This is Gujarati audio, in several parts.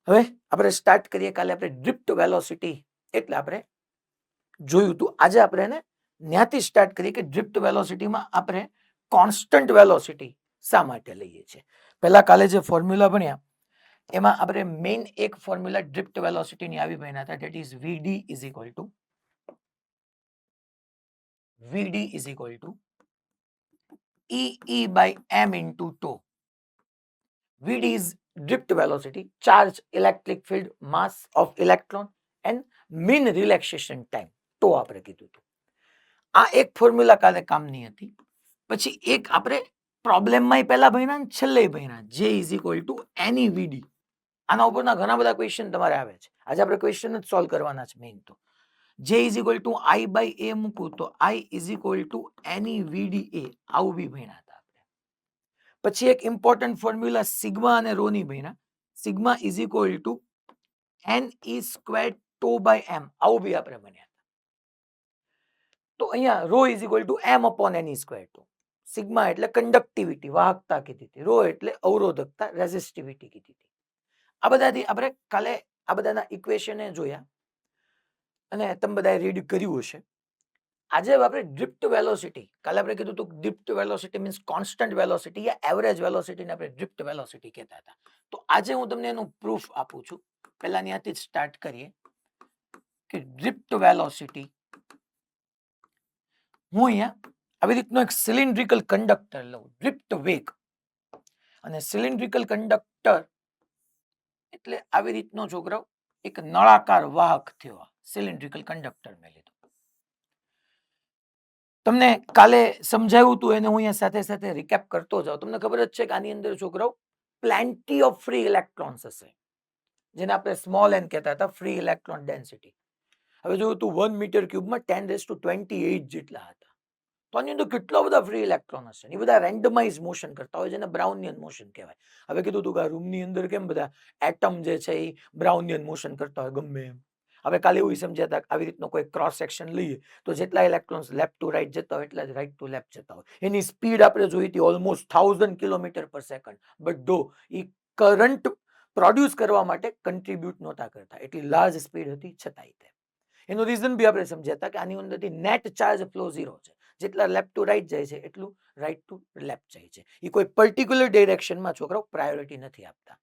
હવે આપણે સ્ટાર્ટ કરીએ. કાલે આપણે ડ્રિફ્ટ વેલોસિટી એટલે આપણે જોયું હતું. આજે આપણે એને ત્યાંથી સ્ટાર્ટ કરીએ કે ડ્રિફ્ટ વેલોસિટીમાં આપણે કોન્સ્ટન્ટ વેલોસિટી શા માટે લઈએ છીએ. પહેલા કાલે જે ફોર્મ્યુલા ભણ્યા એમાં આપણે મેઇન એક ફોર્મ્યુલા ડ્રિફ્ટ વેલોસિટીની આવી ભણ્યા હતા, that is VD is equal two EE by m into tau. VD is drift velocity, charge, electric field, mass of electron and mean relaxation time. તો આપણે કીધું હતું. આ એક ફોર્મ્યુલા કાલે કામની હતી. પછી એક આપણે પ્રોબ્લેમમાં પહેલા ભણ્યા ને છેલ્લે ભણ્યા, J is equal to any VD. આના ઉપરના ઘણા બધા ક્વેશ્ચન તમારે આવે છે. આજે આપણે ક્વેશ્ચન જ સોલ્વ કરવાના છે મેઇન. તો J is equal to I by A મૂકું તો I is equal to n e VDA આવું બી ભણ્યા હતા. પછી એક ઇમ્પોર્ટન્ટ ફોર્મ્યુલા સિગ્મા અને રો ની ભણ્યા. Sigma is equal to NE square tau by m આવું બી આપણે ભણ્યા. તો અહીંયા rho is equal to m upon NE square tau. Sigma એટલે કંડક્ટિવિટી, વાહકતા કીધી હતી. રો એટલે અવરોધકતા, રેઝિસ્ટિવિટી કીધી હતી. આ બધાથી આપણે કાલે આ બધાના ઇક્વેશન જોયા અને તમે બધાએ રીડ કર્યું હશે. આજે આપણે ડ્રિફ્ટ વેલોસિટી, કાલે આપણે કીધું હતું drift velocity means constant velocity યા એવરેજ વેલોસિટીને આપણે ડ્રિફ્ટ વેલોસિટી કહેતા હતા. તો આજે હું તમને એનું પ્રૂફ આપું છું. પહેલા ત્યાંથી જ સ્ટાર્ટ કરીએ કે ડ્રિફ્ટ વેલોસિટી. હું અહીંયા આવી રીતનો એક સિલિન્ડ્રિકલ કંડક્ટર લઉં, ડ્રિફ્ટ વેગ. અને સિલિન્ડ્રિકલ કંડક્ટર એટલે આવી રીતનો છોકરાઓ એક નળાકાર વાહક થયો. સિલિન્ડ્રિકલ કંડક્ટર મેં લીધું. તમને કાલે સમજાવ્યું હતું એને હું અહીંયા સાથે સાથે રિકેપ કરતો જાઉં. તમને ખબર જ છે કે આની અંદર છોકરાઓ પ્લેન્ટી ઓફ ફ્રી ઇલેક્ટ્રોન્સ હશે, જેને આપણે સ્મોલ એન કહેતા હતા, ફ્રી ઇલેક્ટ્રોન ડેન્સિટી. હવે જોયું તું 1 મીટર ક્યુબમાં 10⁻28 જેટલા હતા. તો આની અંદર કેટલા બધા ફ્રી ઇલેક્ટ્રોન હશે. એ બધા રેન્ડમાઇઝ મોશન કરતા હોય, જેને બ્રાઉનિયન મોશન કહેવાય. હવે કીધું તું કે આ રૂમની અંદર કેમ બધા એટમ જે છે એ બ્રાઉનિયન મોશન કરતા હોય ગમે એમ. હવે કાલે એવું સમજ્યા હતા આવી રીતનો કોઈ ક્રોસ સેક્શન લઈએ તો જેટલા ઇલેક્ટ્રોન્સ લેફ્ટ ટુ રાઈટ જતા હોય એટલા જ રાઈટ ટુ લેફ્ટ જતા હોય. એની સ્પીડ આપણે જોઈ હતી ઓલમોસ્ટ 1000 કિલોમીટર પર સેકન્ડ. બટ ધો એ કરંટ પ્રોડ્યુસ કરવા માટે કન્ટ્રીબ્યુટ નહોતા કરતા, એટલી લાર્જ સ્પીડ હતી છતાંય તે. એનું રીઝન બી આપણે સમજ્યા હતા કે આની અંદરથી નેટ ચાર્જ ફ્લો 0 છે. જેટલા લેફ્ટ ટુ રાઈટ જાય છે એટલું રાઈટ ટુ લેફ્ટ જાય છે. એ કોઈ પર્ટિક્યુલર ડિરેક્શનમાં છોકરાઓ પ્રાયોરિટી નથી આપતા.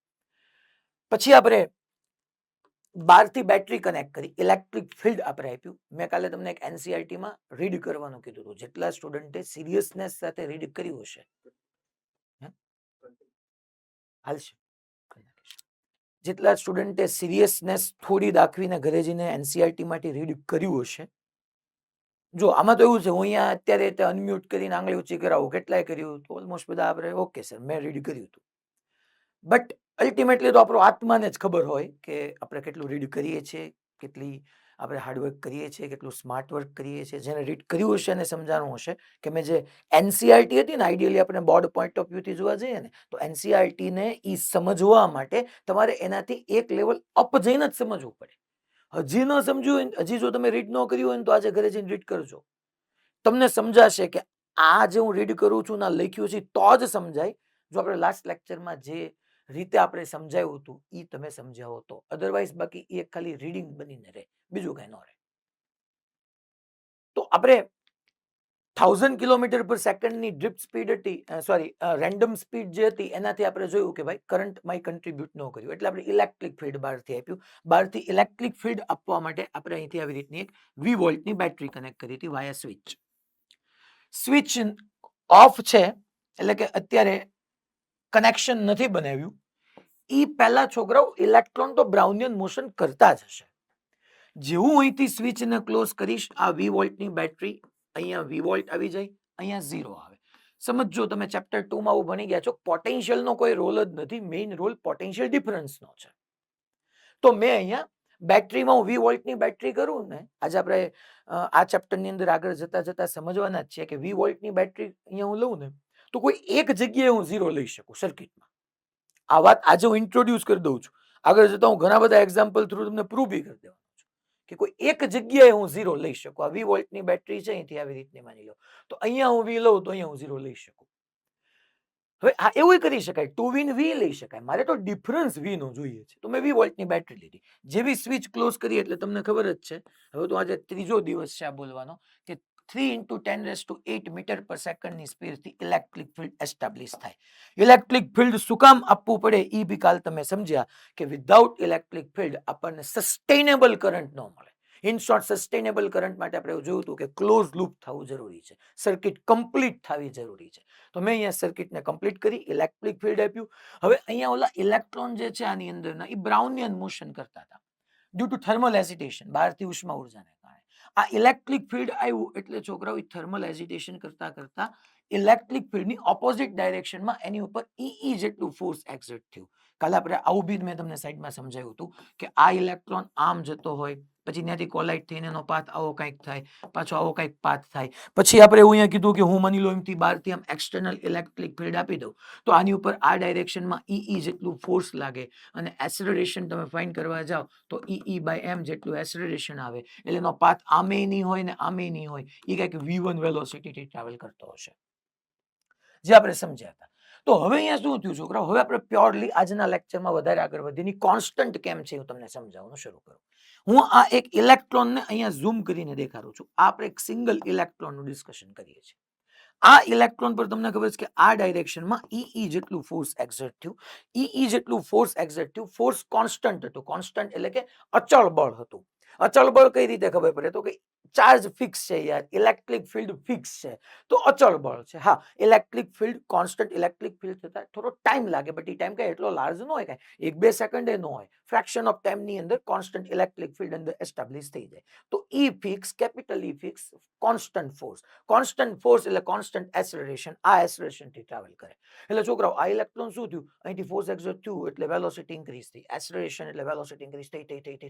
પછી આપણે 12 થી બેટરી કનેક્ટ કરી, ઇલેક્ટ્રિક ફિલ્ડ આપણે આપ્યું. મેં કાલે તમને એક એનસીઆરટીમાં રીડ કરવાનું કીધું હતું. જેટલા સ્ટુડન્ટે સિરિયસનેસ સાથે રીડ કર્યું હશે હાલશે, જેટલા સ્ટુડન્ટે સિરિયસનેસ થોડી દાખવીને ઘરે જઈને એનસીઆરટી માટે રીડ કર્યું હશે. જો આમાં તો એવું છે, હું અહીંયા અત્યારે અનમ્યુટ કરીને આંગળી ઊંચી કરાવું, કેટલાય કર્યું તો ઓલમોસ્ટ બધા આપણે ઓકે સર મેં રીડ કર્યું હતું. બટ અલ્ટિમેટલી તો આપણો આત્માને જ ખબર હોય કે આપણે કેટલું રીડ કરીએ છીએ, કેટલી આપણે હાર્ડવર્ક કરીએ છીએ, કેટલું સ્માર્ટ વર્ક કરીએ છીએ. જેને રીડ કર્યું હશે અને સમજાણું હશે કે મેં જે એનસીઆરટી હતી ને, આઈડિયલી આપણે બોર્ડ પોઈન્ટ ઓફ વ્યૂથી જોવા જઈએ ને તો એનસીઆરટીને એ સમજવા માટે તમારે એનાથી એક લેવલ અપ જઈને જ સમજવું પડે. હજી ન સમજ્યું હોય, હજી જો તમે રીડ ન કર્યું હોય તો આજે ઘરે જઈને રીડ કરજો. તમને સમજાશે કે આ જે હું રીડ કરું છું ના લખ્યું છે તો જ સમજાય. જો આપણે લાસ્ટ લેક્ચરમાં જે રીતે આપણે સમજાવ્યું હતું એ તમે સમજાવો તો, અધરવાઇઝ બાકી એ ખાલી રીડિંગ બનીને રહે, બીજું કઈ ન રહે. તો આપણે 1000 કિલોમીટર પર સેકન્ડની ડ્રિફ્ટ સ્પીડ હતી, સોરી રેન્ડમ સ્પીડ જે હતી એનાથી આપણે જોયું કે ભાઈ કરંટમાં કન્ટ્રીબ્યુટ ન કર્યું, એટલે આપણે ઇલેક્ટ્રિક ફિલ્ડ બહારથી આપ્યું. બહારથી ઇલેક્ટ્રિક ફિલ્ડ આપવા માટે આપણે અહીંથી આવી રીતની એક 20 વોલ્ટની બેટરી કનેક્ટ કરી હતી વાયા સ્વિચ. સ્વિચ ઓફ છે એટલે કે અત્યારે કનેક્શન નથી બનાવ્યું. એ પહેલા છોકરાઓ ઇલેક્ટ્રોન તો બ્રાઉનિયન મોશન કરતા જ હશે. જેવું અહીંથી સ્વિચને ક્લોઝ કરીશ, આ 20 વોલ્ટની બેટરી અહીંયા 20 વોલ્ટ આવી જાય, અહીંયા 0 આવે. સમજો તમે ચેપ્ટર 2 માં આવું ભણી ગયા છો, પોટેન્શિયલનો કોઈ રોલ જ નથી, મેઇન રોલ પોટેન્શિયલ ડિફરન્સનો છે. તો મેં અહીંયા બેટરીમાં હું 20 વોલ્ટની બેટરી કરું ને, આજે આપણે આ ચેપ્ટરની અંદર આગળ જતા જતા સમજવાના જ છે કે 20 વોલ્ટની બેટરી અહીંયા હું લઉં ને તો કોઈ એક જગ્યાએ હું 0 લઈ શકું સર્કિટમાં. આ વાત આજે હું ઇન્ટ્રોડ્યુસ કરી દઉં છું. આગળ જતા હું ઘણા બધા એક્ઝામ્પલ થ્રુ તમને પ્રૂવ બી કરી દેવાનો છું કે કોઈ એક જગ્યાએ હું 0 લઈ શકું. આ 20 વોલ્ટની બેટરી છે, અહીંથી આવી રીતની માની લો તો અહીંયા હું 20 લઉં તો અહીંયા હું 0 લઈ શકું. હવે હા એવું કરી શકાય, ટુ વીન વી લઈ શકાય, મારે તો ડિફરન્સ વી નો જોઈએ છે, તો મેં 20 વોલ્ટની બેટરી લીધી, જેવી સ્વિચ ક્લોઝ કરી એટલે તમને ખબર જ છે, હવે તો આજે ત્રીજો દિવસ છે આ બોલવાનો, કે 3 × 10⁸ મીટર પર સેકન્ડની સ્પીડથી ઇલેક્ટ્રિક ફિલ્ડ એસ્ટાબ્લિશ થાય. ઇલેક્ટ્રિક ફિલ્ડ શું કામ આપવું પડે એ બી કાલ તમે સમજ્યા, કે વિધાઉટ ઇલેક્ટ્રિક ફિલ્ડ આપણને સસ્ટેનેબલ કરંટ ન મળે. ઇન શોર્ટ, સસ્ટેનેબલ કરંટ માટે આપણે જોયું હતું કે ક્લોઝ લૂપ થવું જરૂરી છે, સર્કિટ કમ્પ્લીટ થવી જરૂરી છે. તો મેં અહીંયા સર્કિટને કમ્પ્લીટ કરી, ઇલેક્ટ્રિક ફિલ્ડ આપ્યું. હવે અહીંયા ઓલા ઇલેક્ટ્રોન જે છે આની અંદરના, એ બ્રાઉનિયન મોશન કરતા હતા ડ્યુ ટુ થર્મલ એજિટેશન, બહારથી ઉષ્મા ઉર્જાને કારણે. આ ઇલેક્ટ્રિક ફિલ્ડ આવ્યું એટલે છોકરાઓ થર્મલ એજિટેશન કરતા કરતા ઇલેક્ટ્રિક ફિલ્ડની ઓપોઝિટ ડાયરેક્શનમાં એની ઉપર ઈ જેટલું ફોર્સ એક્ઝર્ટ થયું. કાલે આપણે આવું બી મેં તમને સાઈડમાં સમજાવ્યું હતું કે આ ઇલેક્ટ્રોન આમ જતો હોય, પછી ત્યાંથી કોલાઇડ થઈને એનો પાથ આવો કંઈક થાય, પાછો આવો કંઈક પાથ થાય, પછી આપણે એવું અહીંયા કીધું કે હું માની લો એમથી બહારથી આમ એક્સટર્નલ ઇલેક્ટ્રિક ફિલ્ડ આપી દઉં તો આની ઉપર આ ડાયરેક્શનમાં ઈ જેટલું ફોર્સ લાગે, અને એસલરેશન તમે ફાઇન્ડ કરવા જાઓ તો ઈ/m જેટલું એસલરેશન આવે, એટલે એનો પાથ આમે નહીં હોય ને આમે નહીં હોય, એ કંઈક v1 વેલોસિટીથી ટ્રાવેલ કરતો હશે, જે આપણે સમજ્યા હતા. તો હવે અહીંયા શું થયું છોકરાઓ, હવે આપણે પ્યોરલી આજના લેક્ચરમાં વધારે આગળ વધીને કોન્સ્ટન્ટ કેમ છે હું તમને સમજાવવાનું શરૂ કરું. હું આ એક ઇલેક્ટ્રોનને અહીંયા ઝૂમ કરીને દેખાડું છું. આપણે એક સિંગલ ઇલેક્ટ્રોનનું ડિસ્કશન કરીએ છીએ. આ ઇલેક્ટ્રોન પર તમને ખબર છે કે આ ડાયરેક્શનમાં ઈ જેટલું ફોર્સ એક્ઝર્ટ થયું, ઈ જેટલું ફોર્સ એક્ઝર્ટ થયું, ફોર્સ કોન્સ્ટન્ટ હતું. કોન્સ્ટન્ટ એટલે કે અચળ બળ હતું. અચળ બળ કઈ રીતે ખબર પડે, તો કે ચાર્જ ફિક્સ છે યાર, ઇલેક્ટ્રિક ફિલ્ડ ફિક્સ છે, તો અચળ બળ છે. હા, electric field constant electric field થતા થોડો ટાઈમ લાગે, બટ એ ટાઈમ કઈ એટલો લાર્જ ન હોય, કાંઈ 1-2 સેકન્ડ ન હોય, ફ્રેક્શન ઓફ ટાઈમની અંદર કોન્સ્ટન્ટ ઇલેક્ટ્રિક ફિલ્ડ અંદર એસ્ટાબ્લિશ થઈ જાય. તો E fix, capital E fix, constant force. Constant force એટલે કોન્સ્ટન્ટ એસલરેશન, આ એસલરેશનથી ટ્રાવેલ કરે. એટલે છોકરાઓ આ ઇલેક્ટ્રોન શું થયું, અહીંથી ફોર્સ એક્ઝર્ટ થયું એટલે વેલોસિટી ઇન્ક્રીઝ થઈ, એસલરેશન એટલે વેલોસિટી ઇન્ક્રીઝ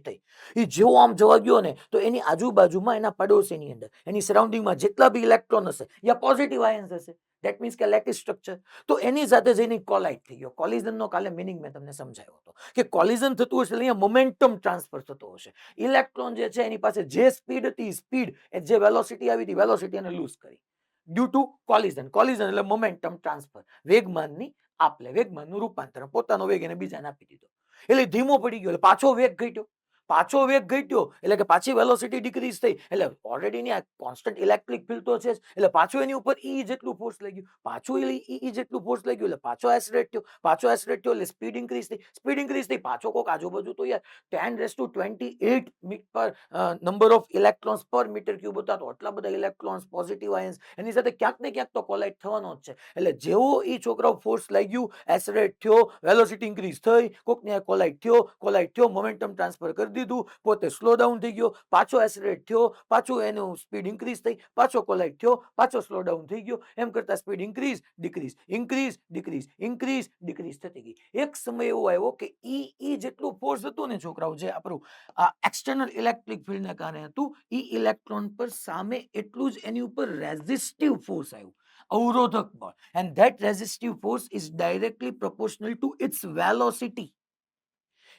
થઈ. એ જેવો આમ જવા ગયો ને તો એની આજુબાજુમાં, એના પડોશીની અંદર, એની સરાઉન્ડિંગમાં જેટલા બી ઇલેક્ટ્રોન હશે યા પોઝિટિવ આયન્સ હશે, ધેટ મીન્સ કે લેટિસ સ્ટ્રક્ચર, તો એની સાથે જઈને કોલાઇડ થઈ ગયો. કોલિઝનનો કાલે મિનિંગ મેં તમને સમજાવ્યો હતો કે કોલિઝન થતું હશે એટલે અહીંયા મોમેન્ટમ ટ્રાન્સફર થતો હશે. ઇલેક્ટ્રોન જે છે એની પાસે જે સ્પીડ હતી, સ્પીડ એ જે વેલોસિટી આવી હતી, વેલોસિટી એને લૂઝ કરી ડ્યુ ટુ કોલિઝન. કોલિઝન એટલે મોમેન્ટમ ટ્રાન્સફર, વેગમાનની આપલે, વેગમાનનું રૂપાંતર, પોતાનો વેગ એને બીજાને આપી દીધો, એટલે ધીમો પડી ગયો, એટલે પાછો વેગ ઘટ્યો. પાછો વેગ ઘટ્યો એટલે કે પાછી વેલોસિટી ડિક્રીઝ થઈ, એટલે ઓલરેડી ની આ કોન્સ્ટન્ટ ઇલેક્ટ્રિક ફિલ્ડ તો છે, એટલે પાછું એની ઉપર ઈ જેટલું ફોર્સ લાગ્યું, પાછું ઈ જેટલું ફોર્સ લાગ્યું એટલે પાછો એસલેરેટ થયો, પાછો એસલેરેટ થયો એટલે સ્પીડ ઇન્ક્રીઝ થઈ, સ્પીડ ઇન્ક્રીઝ થઈ, પાછો કોક આજુબાજુ તો યાર 10⁻28 પર નંબર ઓફ ઇલેક્ટ્રોન્સ પર મીટર ક્યુબ હતા, તો આટલા બધા ઇલેક્ટ્રોન્સ, પોઝિટિવ આયન્સ એની સાથે ક્યાંક ને ક્યાંક તો કોલાઇડ થવાનો જ છે. એટલે જેવો ઈ છોકરાઓ ફોર્સ લાગ્યું, એસલેરેટ થયો, વેલોસિટી ઇન્ક્રીઝ થઈ, કોક ને કોલાઇડ થયો, મોમેન્ટમ ટ્રાન્સફર કરી દીધું, પોતે સ્લો ડાઉન થઈ ગયો, પાછો એસલેરેટ થયો, પાછું એનું સ્પીડ ઇન્ક્રીઝ થઈ, પાછો કોલાઇડ થયો, પાછો સ્લો ડાઉન થઈ ગયો, એમ કરતા speed increase decrease, increase decrease, increase decrease થતી ગઈ. એક સમય એવો આવ્યો કે ઈ જેટલું ફોર્સ હતું ને છોકરાઓ, જે આપણું આ એક્સટર્નલ ઇલેક્ટ્રિક ફિલ્ડના કારણે હતું, ઈ ઇલેક્ટ્રોન પર સામે એટલું જ એની ઉપર રેઝિસ્ટિવ ફોર્સ આવ્યું, અવરોધક બળ, and that resistive force is directly proportional to its velocity.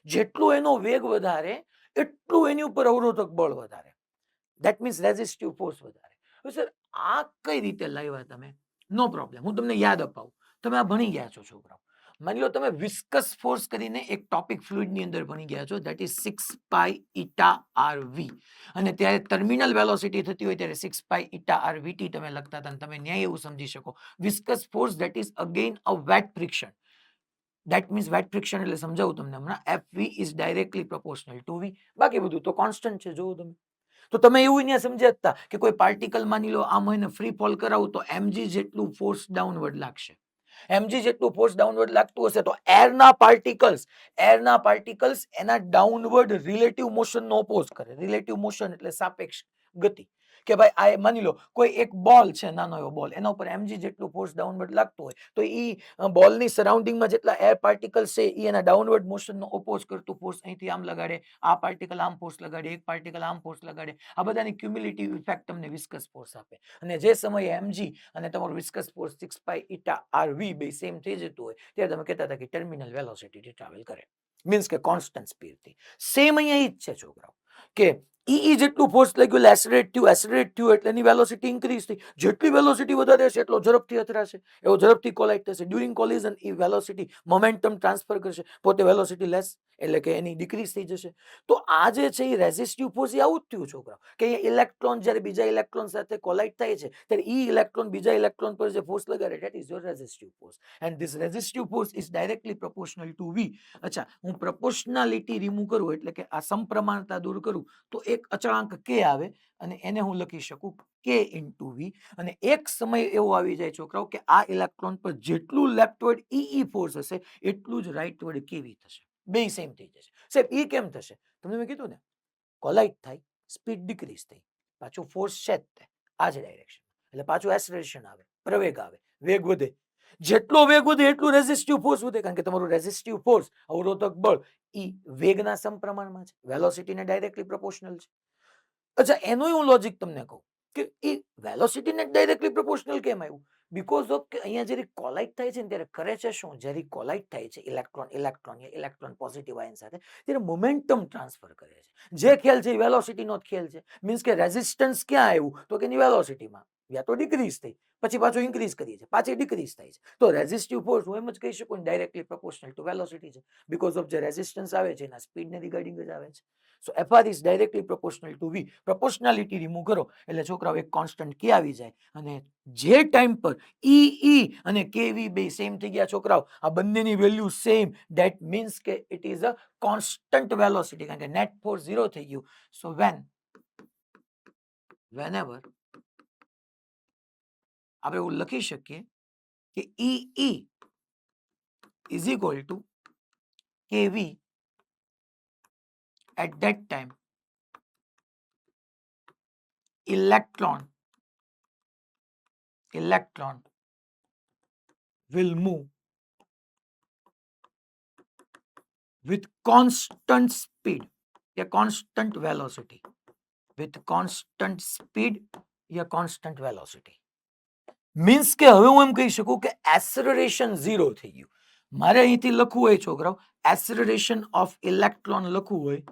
જેટલો એનો વેગ વધારે એટલું એની ઉપર અવરોધક બળ વધારે, ધેટ મીન્સ રેઝિસ્ટિવ ફોર્સ વધારે. સર આ કઈ રીતે લાવ્યા તમે? નો પ્રોબ્લેમ, હું તમને યાદ અપાવું. તમે આ ભણી ગયા છો છોકરાઓ. માની લો તમે વિસ્કસ ફોર્સ કરીને એક ટોપિક ફ્લુઇડની અંદર ભણી ગયા છો, ધેટ ઇઝ 6π∗rv, અને ત્યારે ટર્મિનલ વેલોસિટી થતી હોય ત્યારે 6π∗rvt તમે લખતા હતા, અને તમે ન્યાય એવું સમજી શકો, viscous force that is again a wet friction. That means wet friction એટલે સમજાવું તમને હમણાં, Fv is directly proportional to v. બાકી બધું તો કોન્સ્ટન્ટ છે, જોવો તમે. તો તમે એવું અહીંયા સમજ્યા હતા કે કોઈ પાર્ટિકલ માની લો આમ એને ફ્રી ફોલ કરાવું તો mg જેટલું ફોર્સ ડાઉનવર્ડ લાગશે. mg જેટલું ફોર્સ ડાઉનવર્ડ લાગતું હશે તો એરના પાર્ટિકલ્સ એના ડાઉનવર્ડ રિલેટિવ મોશનનો ઓપોઝ કરે. રિલેટિવ મોશન એટલે સાપેક્ષ ગતિ, કે ભાઈ આ માની લો કોઈ એક બોલ છે, નાનો એવો બોલ, એના ઉપર mg જેટલું ફોર્સ ડાઉનવર્ડ લાગતું હોય તો ઈ બોલની સરાઉન્ડિંગમાં જેટલા એર પાર્ટિકલ્સ છે એ એના ડાઉનવર્ડ મોશનનો ઓપોઝ કરતું ફોર્સ અહીંથી આમ લગાડે, આ પાર્ટિકલ આમ ફોર્સ લગાડે, એક પાર્ટિકલ આમ ફોર્સ લગાડે, આ બધાની ક્યુમ્યુલેટિવ ઇફેક્ટ તમને વિસ્કસ ફોર્સ આપે. અને જે સમયે mg અને તમારું વિસ્કસ ફોર્સ 6π∗rv બે સેમ થઈ જતું હોય ત્યારે તમે કહેતા હતા કે ટર્મિનલ વેલોસિટી ટ્રાવેલ કરે, મીન્સ કે કોન્સ્ટન્ટ સ્પીડથી. સેમ અહીંયા જ છે છોકરાઓ. કે ઈ જેટલું ફોર્સ લાગ્યું એટલે એસેલરેટ થયું એટલે એની વેલોસિટી ઇન્ક્રીઝ થઈ. જેટલી વેલોસિટી વધારે હશે એટલો ઝડપથી અથડાશે, એવો ઝડપથી કોલાઇડ થશે. ડ્યુરિંગ કોલિઝન ઈ વેલોસિટી મોમેન્ટમ ટ્રાન્સફર કરશે, પોતે વેલોસિટી લેસ એટલે કે એની ડિક્રીઝ થઈ જશે. તો આ જે છે એ રેઝિસ્ટિવ ફોર્સ એ આવું જ થયું છોકરાઓ, કે ઇલેક્ટ્રોન જ્યારે બીજા ઇલેક્ટ્રોન સાથે કોલાઇડ થાય છે ત્યારે ઈ ઇલેક્ટ્રોન બીજા ઇલેક્ટ્રોન પર જે ફોર્સ લગાડે that is your resistive force, and this resistive force is directly proportional to V. અચ્છા, હું પ્રોપોર્શનાલિટી રિમૂવ કરું એટલે કે આ સમપ્રમાણતા દૂર કરું તો એક અચળાંક કે આવે અને એને હું લખી શકું કે ઇન્ટુ વી. અને એક સમય એવો આવી જાય છોકરાઓ કે આ ઇલેક્ટ્રોન પર જેટલું લેફ્ટવર્ડ ઈ ફોર્સ હશે એટલું જ રાઇટવર્ડ કેવી થશે, બે સેમ થઈ જશે. સાહેબ ઈ કેમ થશે? તમને મેં કીધું ને, કોલાઇડ થાય, સ્પીડ ડિક્રીઝ થઈ, પાછું ફોર્સ છે જ તે આ જ ડાયરેક્શન, એટલે પાછું એસેલરેશન આવે, પ્રવેગ આવે, વેગ વધે. જેટલો વેગ વધે એટલું રેઝિસ્ટિવ ફોર્સ વધે, કારણ કે તમારું રેઝિસ્ટિવ ફોર્સ અવરોધક બળ ઈ વેગના સમપ્રમાણમાં છે, વેલોસિટીને ડાયરેક્ટલી પ્રોપોર્શનલ છે. અચ્છા, એનું હું લોજિક તમને કહું કે એ વેલોસિટીને ડાયરેક્ટલી પ્રોપોર્શનલ કેમ આવ્યું? બીકોઝ ઓફ કે અહીંયા જ્યારે કોલાઇડ થાય છે ને ત્યારે કરે છે શું? જ્યારે કોલાઇડ થાય છે ઇલેક્ટ્રોન પોઝિટિવ આયન સાથે, ત્યારે મોમેન્ટમ ટ્રાન્સફર કરે છે. જે ખેલ છે એ વેલોસિટીનો જ ખેલ છે. મીન્સ કે રેઝિસ્ટન્સ ક્યાં આવ્યું? તો કે એની વેલોસિટીમાં, યા તો ડિક્રીઝ થઈ, પછી પાછું ઇન્ક્રીઝ કરીએ છીએ, પાછી ડિક્રીઝ થાય છે. તો રેઝિસ્ટિવ ફોર્સ હું એમ જ કહી શકું ડાયરેક્ટલી પ્રોપોર્શનલ ટુ વેલોસિટી છે, બીકોઝ ઓફ જે રેઝિસ્ટન્સ આવે છે એના સ્પીડને રિગાર્ડિંગ જ આવે છે. So FR is directly proportional to V. Proportionality remove કરો એટલે છોકરાઓ એક કોન્સ્ટન્ટ કે આવી જાય, અને જે ટાઈમ પર ઈ અને કેવી બે સેમ થઈ ગયા છોકરાઓ, આ બંનેની વેલ્યુ સેમ, ધેટ મીન્સ કે it is a constant velocity, કારણ કે નેટ ફોર્સ 0 થઈ ગયું. સો whenever આપણે એવું લખી શકીએ કે ઈ is equal to kV at that time electron will move with constant speed या constant velocity, with constant speed या constant velocity. મીન્સ કે હવે હું એમ કહી શકું કે એસેલરેશન 0 થઈ ગયું. મારે અહીંથી લખવું હોય છોકરાઓ, એસેલરેશન ઓફ ઇલેક્ટ્રોન લખવું હોય,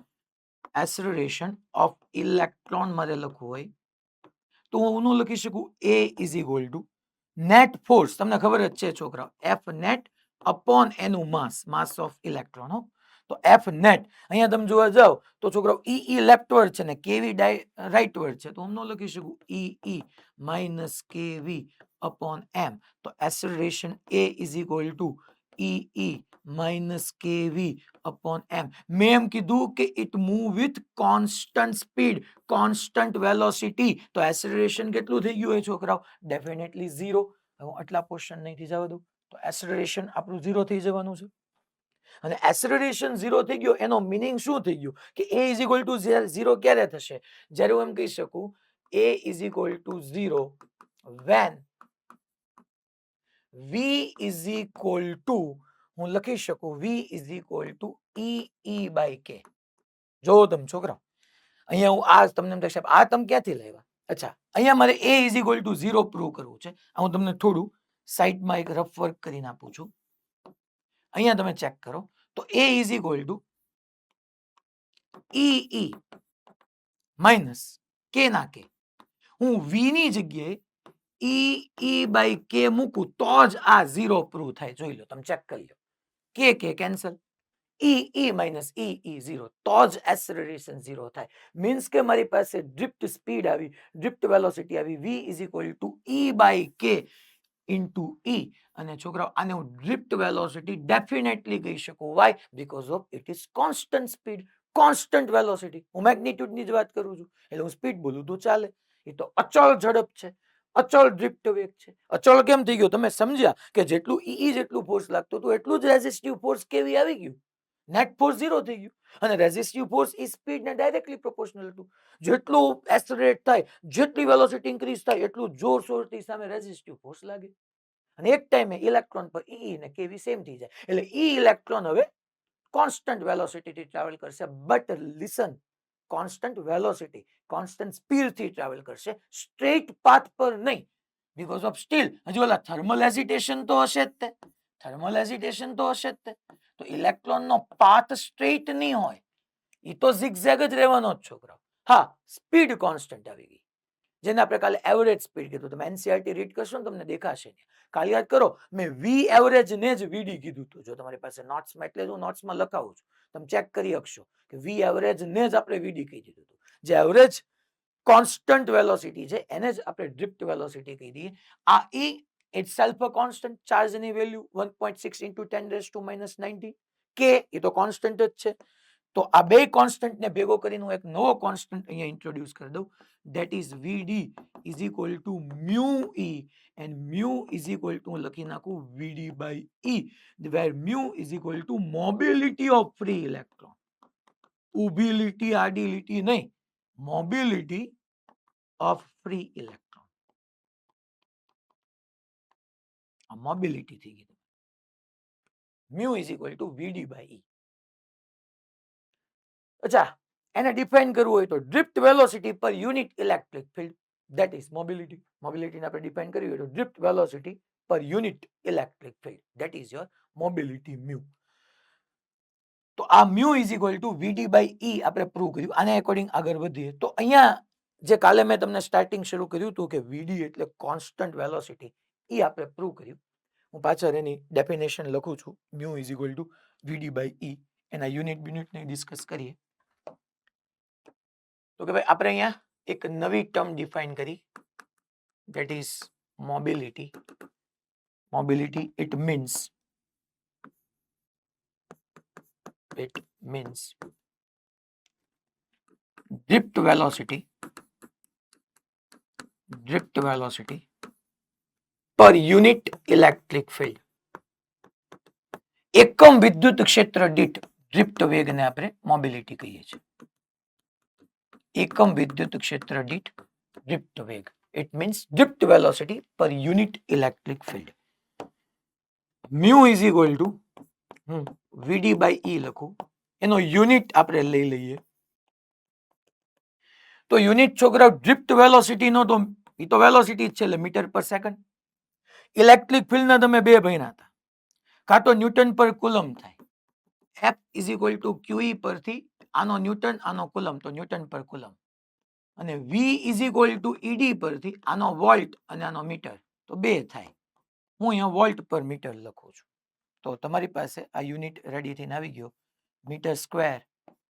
એસેલરેશન ઓફ ઇલેક્ટ્રોન મારે લખવું હોય તો હું લખી શકું A is equal two net force, તમને ખબર જ છે છોકરાઓ, F નેટ અપોન એનું માસ ઓફ ઇલેક્ટ્રોન. તો F નેટ અહીંયા તમે જોવા જાઓ તો છોકરાઓ ઈ લેફ્ટવર્ડ છે ને કેવી રાઇટવર્ડ છે, તો હું લખી શકું ઈ માઇનસ કેવી અપોન એમ. તો acceleration A is equal to E minus કેવી અપોન એમ. મેં એમ કીધું કે it move with constant speed, constant velocity. તો એસેલરેશન કેટલું થઈ ગયું હોય છોકરાઓ? ડેફિનેટલી 0. હું આટલા પોર્શન નહીં થઈ જવા દઉં, તો એસેલરેશન આપણું 0 થઈ જવાનું છે. અને એસેલરેશન 0 થઈ ગયો એનો મીનિંગ શું થઈ ગયું કે A ઇઝ ઇક્વલ ટુ 0 ક્યારે થશે? જ્યારે હું એમ કહી શકું A is equal to 0 when V is equal to, હું લખી શકું V is equal to E by K. જો તમે છોકરા અહીંયા હું આ તમને એમ થશે આ તમે ક્યાંથી લાવ્યા? અચ્છા, અહીંયા મારે A is equal to 0 prove કરવું છે. હું તમને થોડું સાઈડમાં એક રફ વર્ક કરીને આપું છું. અહીંયા તમે ચેક કરો તો A is equal to E minus કે ના કે. હું V ની જગ્યાએ ઈ બાય કે મૂકું તો જ આ 0 પ્રૂવ થાય. જોઈ લો, તમે ચેક કરી લો. કે કેન્સલ, ઈ માઇનસ ઈ 0, તો જ એસેલરેશન 0 થાય. મીન્સ કે મારી પાસે ડ્રિફ્ટ સ્પીડ આવી, ડ્રિફ્ટ વેલોસિટી આવી, V is equal to E by K into E. અને છોકરાઓ આને હું ડ્રિફ્ટ વેલોસિટી ડેફિનેટલી કહી શકું. Why? Because of it is constant speed, constant velocity. હું મેગ્નિટ્યુડની જ વાત કરું છું એટલે હું સ્પીડ બોલું તો ચાલે. એ તો અચળ ઝડપ છે, અચળ ડ્રિફ્ટ વેગ છે. અચળ કેમ થઈ ગયો? તમે સમજ્યા કે જેટલું ઈ જેટલું ફોર્સ લાગતું હતું એટલું જ રેઝિસ્ટિવ ફોર્સ કેવી આવી ગયું, નેટ ફોર્સ 0 થઈ ગયું. અને રેઝિસ્ટિવ ફોર્સ ઈ સ્પીડને ડાયરેક્ટલી પ્રોપોર્શનલ હતું. જેટલું એસેલરેટ થાય, જેટલી વેલોસિટી ઇન્ક્રીઝ થાય એટલું જોરશોરથી સામે રેઝિસ્ટિવ ફોર્સ લાગે. અને એક ટાઈમે ઇલેક્ટ્રોન પર ઈ ને કેવી સેમ થઈ જાય, એટલે ઈ ઇલેક્ટ્રોન હવે કોન્સ્ટન્ટ વેલોસિટીથી ટ્રાવેલ કરશે. But listen, constant velocity, constant સ્પીડથી ટ્રાવેલ કરશે, સ્ટ્રેટ પાથ પર નહીં. બીકોઝ ઓફ સ્ટીલ હજુ ઓલા થર્મલ હેઝિટેશન તો હશે જ તે, થર્મલ હેઝિટેશન તો હશે જ તે. તો ઇલેક્ટ્રોનનો પાથ સ્ટ્રેટ નહીં હોય, એ તો ઝિગઝેગ જ રહેવાનો જ છોકરાઓ. હા, સ્પીડ કોન્સ્ટન્ટ આવી ગઈ, જેને આપણે કાલે એવરેજ સ્પીડ કીધું. તમે એનસીઆરટી રીડ કરશો ને તમને દેખાશે. કાલે યાદ કરો, મેં વી એવરેજ ને જ વીડી કીધું હતું. જો તમારી પાસે નોટ્સમાં, એટલે હું નોટ્સમાં લખાવું છું, તમે ચેક કરી શકશો કે વી એવરેજ ને જ આપણે વીડી કહી દીધું હતું. જે એવરેજ કોન્સ્ટન્ટ વેલોસિટી છે એને જ આપણે ડ્રિફ્ટ વેલોસિટી કહી દઈએ. આ ઈ itself a constant, ચાર્જની વેલ્યુ 1.6 into 10⁻⁻⁹ કે એ તો કોન્સ્ટન્ટ જ છે. તો આ બે કોન્સ્ટન્ટ ને ભેગો કરીને હું એક નવો કોન્સ્ટન્ટ અહીંયા ઇન્ટ્રોડ્યુસ કરી દઉં. that is Vd is equal to mu e, and mu is equal to લખી નાખું Vd by E, where mu is equal to mobility of free electron. ઊભી લીટી આડી લીટી નહીં, mobility of free electron. આ મોબિલિટી થઈ ગઈ. mu is equal to Vd by E. અચ્છા, એને ડિફાઇન કરવું હોય તો ડ્રિફ્ટ વેલોસિટી પર unit electric field, that is mobility. મોબિલિટીને આપણે ડિફાઇન કરવી હોય તો ડ્રિફ્ટ વેલોસિટી પર unit electric field, that is your mobility mu. તો આ mu is equal to Vd by E આપણે પ્રૂવ કર્યું. આને અકોર્ડિંગ આગળ વધીએ તો અહીંયા જે કાલે મેં તમને સ્ટાર્ટિંગ શરૂ કર્યું હતું કે Vd એટલે કોન્સ્ટન્ટ વેલોસિટી, એ આપણે પ્રૂવ કર્યું. હું પાછળ એની ડેફિનેશન લખું છું. mu is equal to Vd by E. એના યુનિટને ડિસ્કસ કરીએ. તો કે ભાઈ આપણે અહીંયા એક નવી ટર્મ ડિફાઇન કરી, that is mobility. Mobility, it means drift velocity per unit electric field. એકમ વિદ્યુત ક્ષેત્ર દીઠ ડ્રિફ્ટ વેગને આપણે મોબિલિટી કહીએ છીએ. એકમ વિદ્યુત ક્ષેત્ર દીઠ ડ્રિફ્ટ વેગ, it means drift velocity per unit electric field. mu is equal to Vd by E લખું, એનો યુનિટ આપણે લઈ લઈએ. તો યુનિટ છોકરા ડ્રિફ્ટ વેલોસિટી નો તો એ તો વેલોસિટી જ છે, એટલે મીટર પર સેકન્ડ. ઇલેક્ટ્રિક ફિલ્ડ ના તમે બે ભણ્યા હતા, કાં તો ન્યૂટન પર કુલમ થાય. F is equal to QE પરથી આનો ન્યૂટન આનો કુલમ, તો ન્યૂટન પર કુલમ. અને V is equal to ED પરથી આનો વોલ્ટ અને આનો મીટર, તો બે થાય. હું અહીંયા વોલ્ટ પર મીટર લખું છું. તો તમારી પાસે આ યુનિટ રેડી થઈને આવી ગયો, મીટર સ્ક્વેર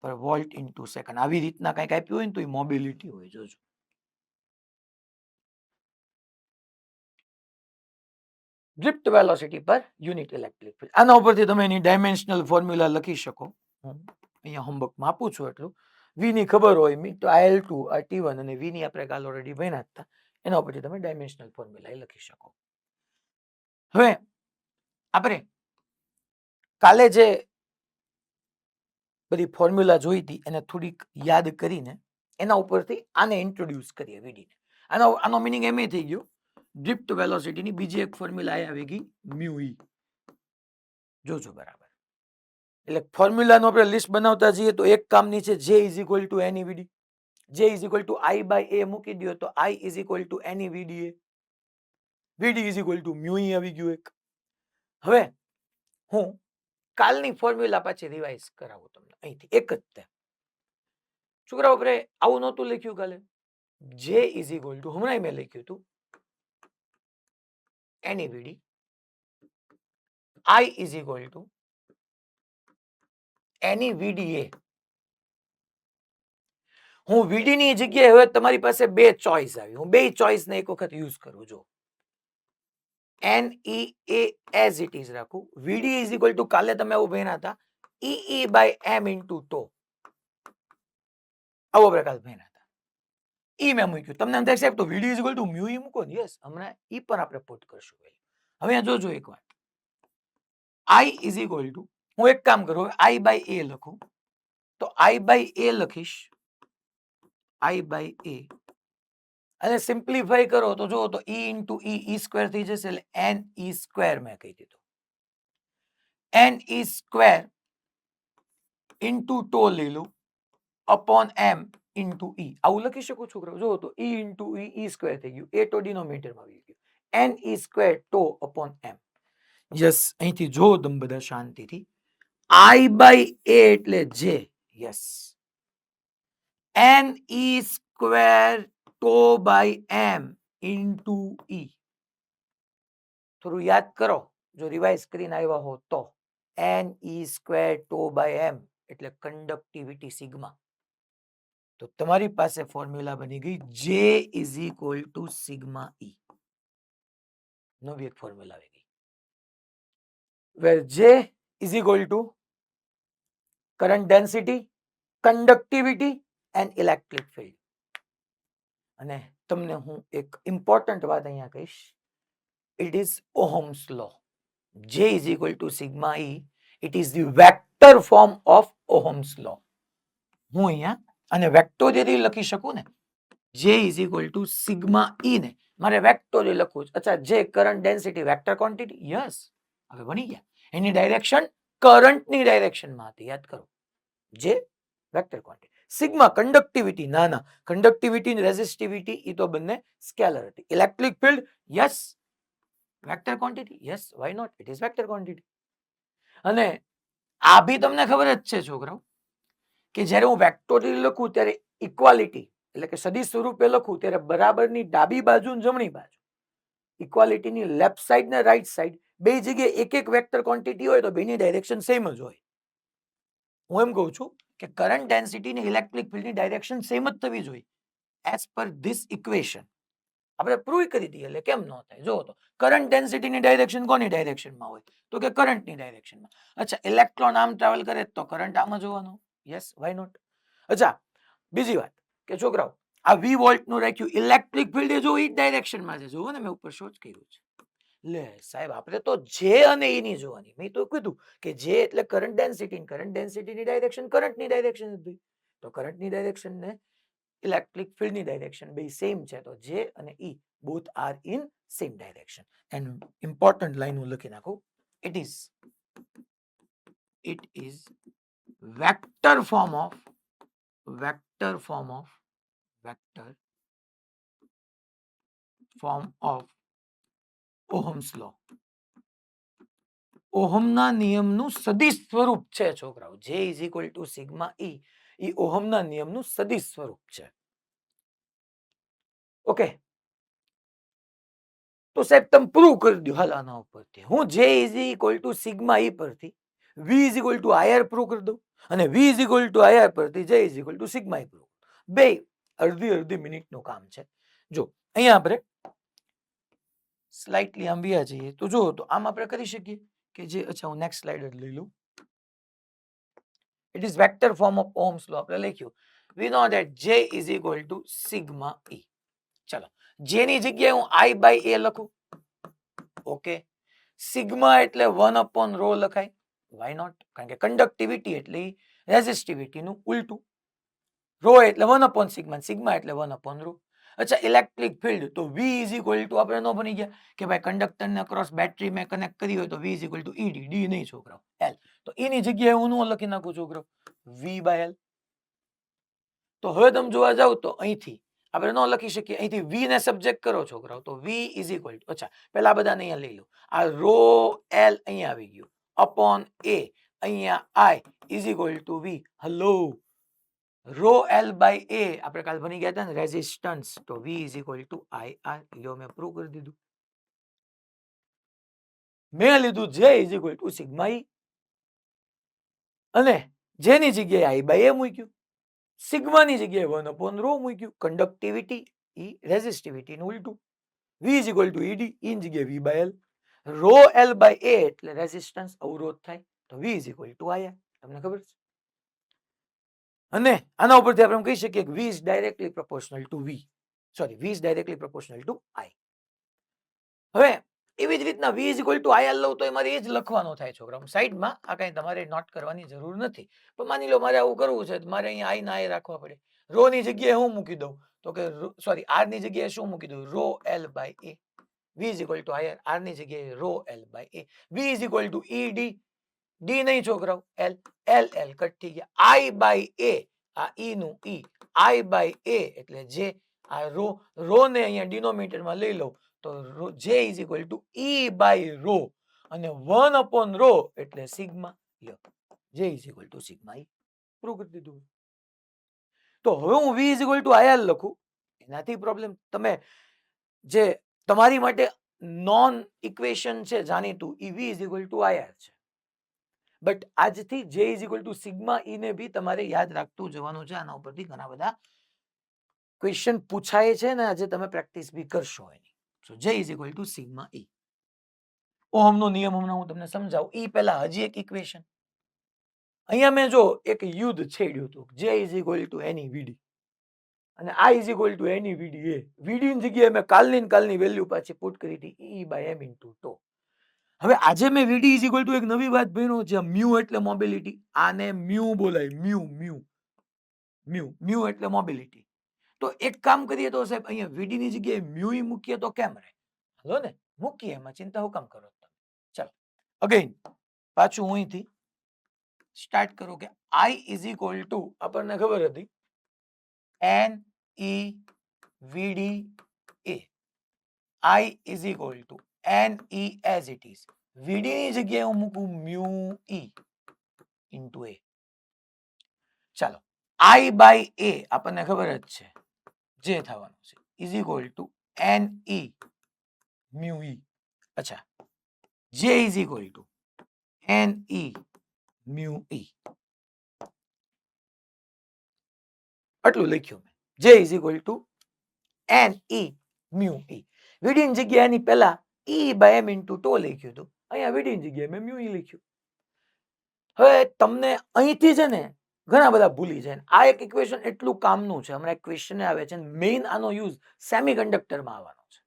પર વોલ્ટ ઇન્ટુ સેકન્ડ. આવી રીતના કંઈક આપ્યું હોય ને તો એ મોબિલિટી હોય. જોજો, ડ્રિફ્ટ વેલોસિટી પર યુનિટ ઇલેક્ટ્રિક ફિલ્ડ. આના ઉપરથી તમે એની ડાયમેન્શનલ ફોર્મ્યુલા લખી શકો. હું અહીંયા હોમવર્કમાં આપું છું એટલું. V ની ખબર હોય, મી તો IL2 આ T1 અને V ની આપણે કાલ ઓલરેડી ભણ્યા હતા, એના ઉપરથી તમે ડાયમેન્શનલ ફોર્મ્યુલા લખી શકો. હવે આપણે કાલે જે બધી ફોર્મ્યુલા જોઈ હતી એને થોડીક યાદ કરીને એના ઉપરથી આને ઇન્ટ્રોડ્યુસ કરીએ વીડી ને. આનો મીનિંગ એમ થઈ ગયો, ડ્રિફ્ટ વેલોસિટીની બીજી એક ફોર્મ્યુલા આવી ગઈ મ્યુ ઈ. જોજો બરાબર. એટલે ફોર્મ્યુલાનો આપણે લિસ્ટ બનાવતા જઈએ તો એક કામની છે J is equal to N V D. J is equal to I by A મૂકી દો તો I is equal to N V D A. V D is equal to mu E આવી ગયું એક. હવે હું કાલની ફોર્મ્યુલા પાછી રિવાઇઝ કરાવું તમને અહીંથી એક જ તે. છોકરાઓ આપણે આવું નહોતું લખ્યું કાલે. J ઇઝ ઇક્વલ ટુ હમણાં મેં લખ્યું હતું એની વીડી. I is equal to N V D એ. હું વીડી ની જગ્યાએ હવે તમારી પાસે બે ચોઇસ આવી, હું બે ચોઇસ ને એક વખત યુઝ કરું. જો NEA એઝ ઇટ ઇઝ રાખું. વીડી ઇઝ ઇક્વલ ટુ કાલે તમે આવું ભણ્યા હતા EE બાય M ઇન્ટુ ટો. આવો પ્રકાર ભણ્યા હતા. ઈ મેં મૂક્યું. તમને એમ થાય સાહેબ તો વીડી ઇઝ ઇક્વલ ટુ મ્યુ ઈ મૂકો ને. યસ, હમણાં ઈ પણ આપણે પુટ કરશું. હવે જોજો એક વાત, I ઇઝ ઇક્વલ ટુ, હું એક કામ કરું, I બાય A લખું તો I બાય A લખીશ, I બાય A અને સિમ્પ્લિફાઈ કરો તો જો તો E ઇન્ટુ E સ્ક્વેર થઈ જશે, એટલે NE સ્ક્વેર મેં કહી દીધું. NE સ્ક્વેર ઇન્ટુ ટો લઈ લઉં અપોન M ઇન્ટુ E. આવું લખી શકું છું. જો તો E ઇન્ટુ E સ્ક્વેર થઈ ગયું, એ તો ડિનોમિનેટરમાં આવી ગયું. NE સ્ક્વેર ટો અપોન M. યસ, અહીંથી જો તમે બધા શાંતિથી I બાય A એટલે J. Yes, n e square tau by m into e. થોડું યાદ કરો જો રિવાઇઝ કરીને આવ્યા હો તો n e square tau by m એટલે કંડક્ટિવિટી સિગ્મા. તો તમારી પાસે ફોર્મ્યુલા બની ગઈ J is equal to sigma E. નવી એક ફોર્મ્યુલા આવી ગઈ where J is equal to current density, conductivity and electric field. અને તમને હું એક ઇમ્પોર્ટન્ટ વાત અહીંયા કહીશ. It is Ohm's law. J is equal to sigma E. It is the vector form of Ohm's law. હું અહીંયા અને વેક્ટોરિયલી લખી શકું ને J is equal to sigma E ને મારે વેક્ટોરિયલ લખવું છે. અચ્છા J current density vector quantity yes હવે બની ગયા. એની ડાયરેક્શન કરંટની ડાયરેક્શનમાં હતી યાદ કરો. J vector quantity. Sigma conductivity ના કંડક્ટિવિટી અને રેઝિસ્ટિવિટી એ તો બંને સ્કેલર હતી. Electric field yes vector quantity yes why not it is vector quantity. અને આ બી તમને ખબર જ છે છોકરાઓ કે જ્યારે હું વેક્ટોરિયલ લખું ત્યારે ઇક્વાલિટી એટલે કે સદિશ સ્વરૂપે લખું ત્યારે બરાબરની ડાબી બાજુ અને જમણી બાજુ ઇક્વાલિટીની લેફ્ટ સાઈડ ને રાઈટ સાઈડ બે જગ્યાએ એક એક વેક્ટર ક્વોન્ટિટી હોય તો બેની ડાયરેક્શન સેમ જ હોય. હું એમ કહું છું કે કરંટ ડેન્સિટી ને ઇલેક્ટ્રિક ફિલ્ડની ડાયરેક્શન સેમ જ થવી જોઈએ એઝ પર ધીસ ઇક્વેશન. આપણે પ્રૂવ કરી દઈએ એટલે કેમ ન થાય. જો તો કરંટ ડેન્સિટીની ડાયરેક્શન કોની ડાયરેક્શનમાં હોય તો કે કરંટની ડાયરેક્શનમાં. અચ્છા ઇલેક્ટ્રોન આમ ટ્રાવેલ કરે તો કરંટ આમ જ હોવાનો યસ વાય નોટ. અચ્છા બીજી વાત કે છોકરાઓ આ V વોલ્ટ નું રાખ્યું ઇલેક્ટ્રિક ફિલ્ડ એ જો ઈ ડાયરેક્શનમાં છે. જોવો ને મેં ઉપર શો જ કર્યું છે. લે સાહેબ આપણે તો J અને E ની જોવાની. મેં તો કીધું કે J એટલે કરંટ ડેન્સિટીની ડાયરેક્શન કરંટની ડાયરેક્શન હતી. તો કરંટની ડાયરેક્શન ને ઇલેક્ટ્રિક ફિલ્ડની ડાયરેક્શન બે સેમ છે તો J અને E both are in same direction. And important line હું લખી નાખું it is vector form of Ohm's law. ઓહમના નિયમનું સદિશ સ્વરૂપ છે છોકરાઓ. J is equal to sigma E એ ઓહમના નિયમનું સદિશ સ્વરૂપ છે. ઓકે તો સાહેબ તમે પ્રૂવ કરી દો હાલ આના ઉપરથી. હું J is equal to sigma E પરથી V is equal to IR prove કરી દઉં અને V is equal to IR પરથી J is equal to sigma E prove. બે અડધી મિનિટનું કામ છે. જો અહીંયા આપણે સ્લાઇટલી આમ વ્યા જઈએ તો જો તો આમ આપણે કરી શકીએ કે જે અચ્છા હું નેક્સ્ટ સ્લાઇડ લઈ લઉં. It is vector form of Ohm's law આપણે લખ્યું. We know that J is equal to sigma E. ચલો J ની જગ્યાએ હું I by A લખું. ઓકે સિગ્મા એટલે 1 ρ લખાય વાય નોટ કારણ કે કંડક્ટિવિટી એટલે રેઝિસ્ટિવિટી નું ઉલટું. ρ એટલે 1 સિગ્મા સિગ્મા એટલે 1 ρ. અચ્છા ઇલેક્ટ્રિક ફિલ્ડ તો V is equal to આપણે નો બની ગયા કે ભાઈ કંડક્ટર ને અક્રોસ બેટરી મેં કનેક્ટ કરી હોય તો V is equal to ED D નહીં છોકરાઓ L. તો E ની જગ્યાએ હું નો લખી નાખું છોકરાઓ V by L. તો હવે તમે જોવા જાવ તો અહીંથી આપણે નો લખી શકીએ. અહીંથી V ને સબ્જેક્ટ કરો છોકરાઓ તો V is equal to અચ્છા પહેલા બધાને અહીંયા લઈ લો. આ ρ L અહીંયા આવી ગયું અપોન A અહીંયા I is equal to V. હલો ρ L by A આપણે કાલ ભણી ગયા હતા ને રેઝિસ્ટન્સ તો V is equal to IR. યો મેં પ્રૂવ કરી દીધું. મેં લીધું J is equal to sigma E અને J ની જગ્યાએ I by A મૂક્યું. સિગ્મા ની જગ્યાએ 1 ρ મૂક્યું. કંડક્ટિવિટી E રેઝિસ્ટિવિટી નું ઉલટું. V is equal to ED E ની જગ્યાએ V by L. ρ L by A એટલે રેઝિસ્ટન્સ અવરોધ થાય તો V is equal to IR. તમને ખબર છે. અને આના ઉપરથી આપણે કહી શકીએ કે V is directly proportional to V. Sorry V is directly proportional to I. હવે એવી જ રીતના V is equal to IR લઉં તો મારે એ જ લખવાનો થાય છોકરા. સાઈડમાં આ કઈ તમારે નોટ કરવાની જરૂર નથી. પણ માની લો મારે આવું કરવું છે મારે અહીંયા I ના I રાખવા પડે. ρ ની જગ્યાએ હું મૂકી દઉં તો કે સોરી R ની જગ્યાએ શું મૂકી દઉં ρ L by A. V is equal to IR. R ની જગ્યાએ ρ L by A. V is equal to ED D નહીં છોકરાઓ L L L કટ થઈ ગયા. I by A આ E નું E I by A એટલે J. આ ρ ને અહીંયા ડિનોમિનેટરમાં લઈ લઉં તો J is equal to E by ρ અને 1 ρ એટલે sigma. J is equal to sigma E. Prove કરી દીધું. તો હવે હું V is equal to IR લખું, એનાથી પ્રોબ્લેમ. તમે જે તમારી માટે નોન ઇક્વેશન છે જાણીતું, એ V is equal to IR છે. બટ આજથી J is equal to sigma E ને બી તમારે યાદ રાખતું જવાનું છે. આના ઉપરથી ઘણા બધા ક્વેશ્ચન પૂછાય છે ને આજે તમે પ્રેક્ટિસ બી કરશો એની. So J is equal to sigma E. ઓહમનો નિયમ હમણાં હું તમને સમજાવું. ઈ પહેલા હજી એક ઇક્વેશન. અહીંયા મેં જો એક યુદ્ધ છેડ્યું હતું, J is equal to any VD અને I is equal to any VD A. VD ની જગ્યાએ મેં કાલની વેલ્યુ પાછી પુટ કરી હતી E બાય M ઇન્ટુ ટો. હવે આજે મેં VD ઇઝ ઇક્વલ ટુ એક નવી વાત ભણ્યો છે, મ્યુ એટલે મોબિલિટી. આને મ્યુ બોલાય, મ્યુ એટલે મોબિલિટી. તો એક કામ કરીએ તો સાહેબ, અહીંયા VD ની જગ્યાએ મ્યુ ઈ મૂકીએ તો કેમ રહે? હાલો ને, મૂકીએ, એમાં ચિંતા હું કામ કરો તમે. ચાલો અગેન પાછું હું અહીંથી સ્ટાર્ટ કરું કે I ઇઝ ઇક્વલ ટુ, આપણને ખબર હતી N E VD A. I is equal two N E as it is. VD ની જગ્યાએ હું મૂકું મ્યુ E ઇન્ટુ A. ચાલો I બાય A આપણને ખબર જ છે જે થવાનું છે, is equal two N E mu E. અચ્છા, J is equal two N E mu E. આટલું લખ્યું મેં. J is equal two N E mu E. VD ની જગ્યાએ એની પહેલા E બાય M ઇન્ટુ ટો લખ્યું હતું, અહીંયા VD ની જગ્યાએ મેં મ્યુ E લખ્યું. હવે તમને અહીંથી છે ને ઘણા બધા ભૂલી જાય. આ એક ઇક્વેશન એટલું કામનું છે, હમણાં એક ક્વેશ્ચન આવે છે, મેઇન આનો યુઝ સેમિકન્ડક્ટરમાં આવવાનો છે.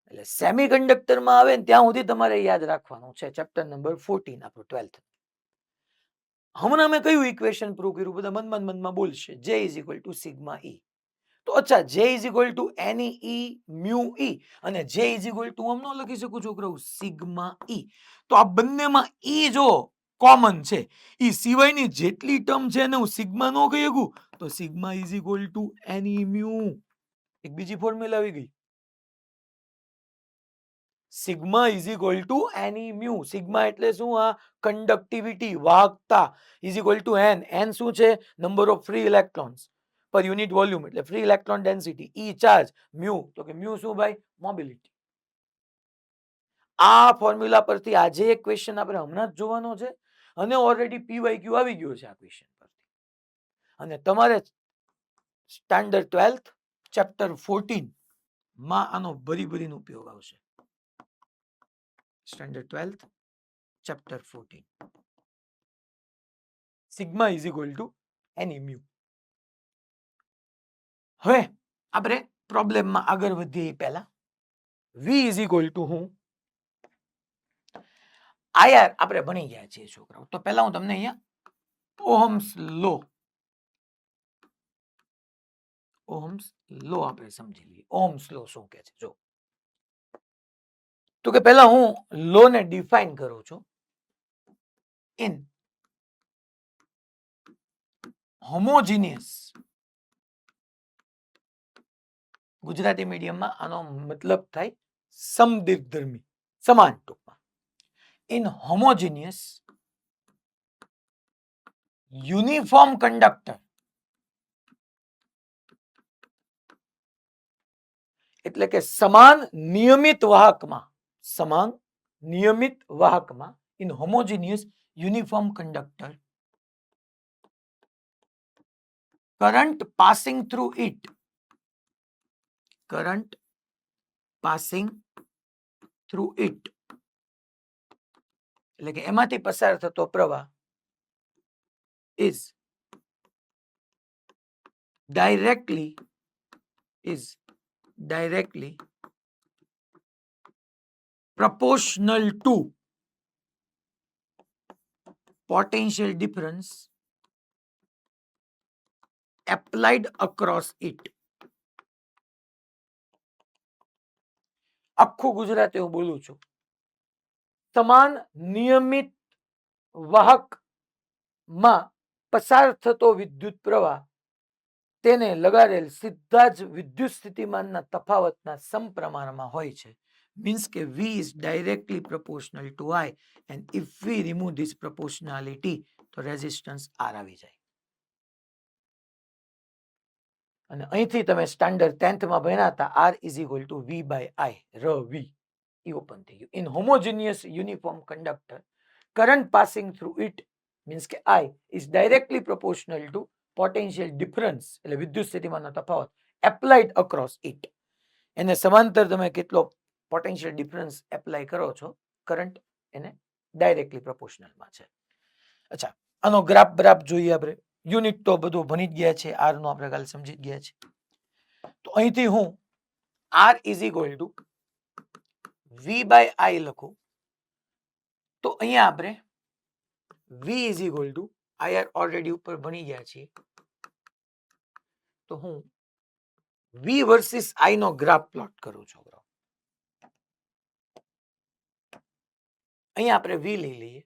એટલે સેમિકન્ડક્ટરમાં આવે ને ત્યાં સુધી તમારે યાદ રાખવાનું છે. ચેપ્ટર નંબર 14 આપણું 12th. હમણાં મેં કયું ઇક્વેશન પ્રૂવ કર્યું? બધા મનમાં બોલશે, J is equal to sigma E. તો અચ્છા, J is equal to N E mu E અને J ઇઝ ઇક્વલ ટુ હું ન લખી શકું છોકરાઓ સિગ્મા ઈ. તો આ બંનેમાં ઈ જો કોમન છે, ઈ સિવાયની જેટલી ટર્મ છે ને હું સિગ્મા નો કહી શકું, તો sigma is equal to n e mu. એક બીજી ફોર્મ્યુલા આવી ગઈ, sigma is equal to n e mu. Sigma એટલે શું? આ કંડક્ટિવિટી, વાહકતા, is equal to N. N શું છે? Number of free electrons per unit volume, એટલે free electron density. E charge, mu તો કે મ્યુ શું ભાઈ? મોબિલિટી. આ ફોર્મ્યુલા પરથી આજે એક ક્વેશ્ચન આપણે હમણાં જ જોવાનો છે અને ઓલરેડી PYQ આવી ગયો છે આ ક્વેશ્ચન પરથી. અને તમારે સ્ટાન્ડર્ડ 12th ચેપ્ટર 14 માં આનો ભરીનો ઉપયોગ આવશે. Standard 12th chapter 14. Sigma is equal to n e mu. હવે આપણે પ્રોબ્લેમમાં આગળ વધીએ પહેલા V ઇઝ ઇક્વલ ટુ હું IR આપણે ભણી ગયા છીએ છોકરાઓ. તો પહેલા હું તમને અહીંયા ઓહમ્સ લો આપણે સમજી લઈએ. ઓહમ્સ લો શું કહે છે જો. તો કે પહેલા હું લો ને ડિફાઇન કરું છું. ઇન હોમોજીનિયસ, ગુજરાતી મીડિયમમાં આનો મતલબ થાય સમદ્વિધર્મી, સમાન ટૂંકમાં. ઇન હોમોજીનિયસ યુનિફોર્મ કંડક્ટર, એટલે કે સમાન નિયમિત વાહકમાં, in homogeneous uniform conductor, current passing through it, એટલે કે એમાંથી પસાર થતો પ્રવાહ is directly proportional to potential difference applied across it. આખું ગુજરાતી હું બોલું છું. સમાન નિયમિત વાહકમાં પસાર થતો વિદ્યુત પ્રવાહ તેને લગાડેલ સીધા જ વિદ્યુત સ્થિતિમાનના તફાવતના સમપ્રમાણમાં હોય છે. Means કે V is directly proportional to I, and if we remove this proportionality તો રેઝિસ્ટન્સ R આવી જાય. અને અહીંથી તમે સ્ટાન્ડર્ડ 10th માં ભણ્યા હતા R is equal to V by I, V A open થઈ ગયું. In homogeneous uniform conductor current passing through it means કે I is directly proportional to potential difference એટલે વિદ્યુત સ્થિતિમાનનો તફાવત એપ્લાઇડ અક્રોસ ઇટ. એને સમાંતર તમે કેટલો પોટેન્શિયલ ડિફરન્સ એપ્લાય કરો છો કરંટ એને ડાયરેક્ટલી પ્રોપોર્શનલમાં છે. અચ્છા, આનો ગ્રાફ જોઈએ આપણે. યુનિટ તો બધું ભણી જ ગયા છે, આર નો આપણે કાલે સમજી ગયા છે. તો અહીંથી હું R is equal to V by I લખું તો અહીંયા આપણે V is equal to I already ઉપર ભણી ગયા છીએ. તો હું વી વર્સિસ આઈ નો ગ્રાફ પ્લોટ કરું છું. અહીંયા આપણે વી લઈ લઈએ,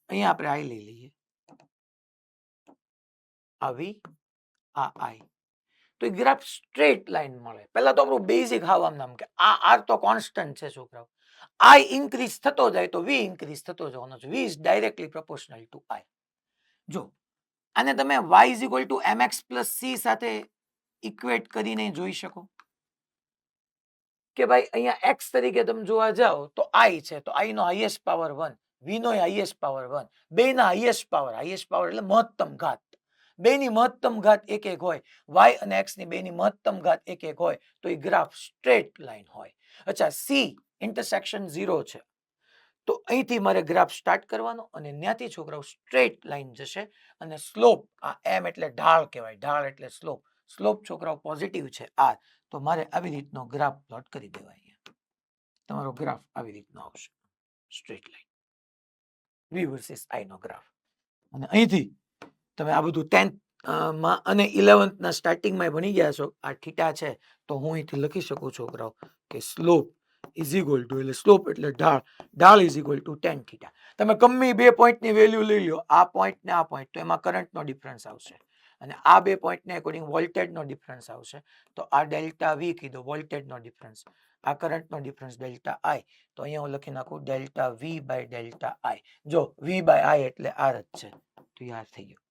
અહીંયા આપણે આઈ લઈ લઈએ. આ વી, આ આઈ. તો એ ગ્રાફ સ્ટ્રેટ લાઈન મળે. પહેલા તો આપણું બેઝિક હાવ નામ કે આ આર તો કોન્સ્ટન્ટ છે છોકરાઓ. આઈ ઇન્ક્રીઝ થતો જાય તો વી ઇન્ક્રીઝ થતો જવાનો છે. V is directly proportional to I. જો આને તમે y is equal to mx plus c સાથે ઇક્વેટ કરીને જોઈ શકો કે ભાઈ અહીંયા x તરીકે તમે જોવા જાઓ તો i છે, તો i નો હાઈએસ્ટ પાવર 1, v નો હાઈએસ્ટ પાવર 1, બે ના હાઈએસ્ટ પાવર એટલે મહત્તમ ઘાત. બેની મહત્તમ ઘાત એક એક હોય, y અને x ની બેની મહત્તમ ઘાત એક એક હોય તો એ ગ્રાફ સ્ટ્રેટ લાઈન હોય. અચ્છા, c ઇન્ટરસેક્શન 0 છે તો અહીંથી મારે ગ્રાફ સ્ટાર્ટ કરવાનો અને ત્યાંથી છોકરાઓ સ્ટ્રેટ લાઈન જશે અને સ્લોપ આ m એટલે ઢાળ કહેવાય, ઢાળ એટલે સ્લોપ. સ્લોપ છોકરાઓ પોઝિટિવ છે r, તો મારે આવી રીતનો ગ્રાફ પ્લોટ કરી દેવાય. તમારો ગ્રાફ આવી રીતનો આવશે, straight line v versus i નો ગ્રાફ. અને અહીંથી તમે આ બધું 10th માં અને 11th ના સ્ટાર્ટિંગમાં ભણી ગયા છો. આ થીટા છે તો હું અહીંથી લખી શકું છોકરાઓ કે સ્લોપ ઇઝ ઇક્વલ ટુ એટલે સ્લોપ એટલે ઢાળ, ઢાળ is equal two tan theta. તમે ગમે બે પોઈન્ટની વેલ્યુ લઈ લો, આ પોઈન્ટ ને આ પોઈન્ટ, તો એમાં કરંટનો ડિફરન્સ આવશે અને આ બે પોઈન્ટને એકોર્ડિંગ વોલ્ટેજનો ડિફરન્સ આવશે. તો આ ડેલ્ટા વી કીધો વોલ્ટેજનો ડિફરન્સ, આ કરંટનો ડિફરન્સ ડેલ્ટા આઈ. તો અહીંયા હું લખી નાખું ડેલ્ટા વી બાય ડેલ્ટા આઈ. જો વી બાય આઈ એટલે આર જ છે, તો યાર થઈ ગયું.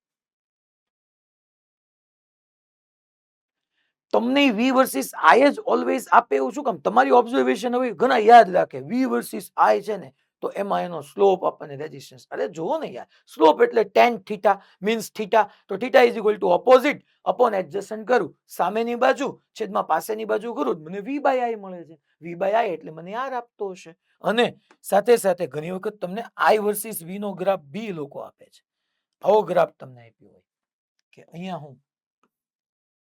તમને વી વર્સિસ આઈ જ ઓલવેઝ આપે એવું શું કામ? તમારી ઓબ્ઝર્વેશન હવે ઘણા યાદ રાખે વી વર્સિસ આઈ છે ને તો એમાં એનો સ્લોપ આપણને રેઝિસ્ટન્સ. અરે જુઓ ને યાર, સ્લોપ એટલે tan થીટા મીન્સ થીટા, તો theta is equal to opposite upon adjacent કરું, સામેની બાજુ છેદમાં પાસેની બાજુ કરું મને વી બાય આઈ મળે છે. વી બાય આઈ એટલે મને આર આપતો હશે. અને સાથે સાથે ઘણી વખત તમને આઈ વર્સિસ વી નો ગ્રાફ બી લોકો આપે છે. આવો ગ્રાફ તમને આપ્યો હોય કે અહીંયા હું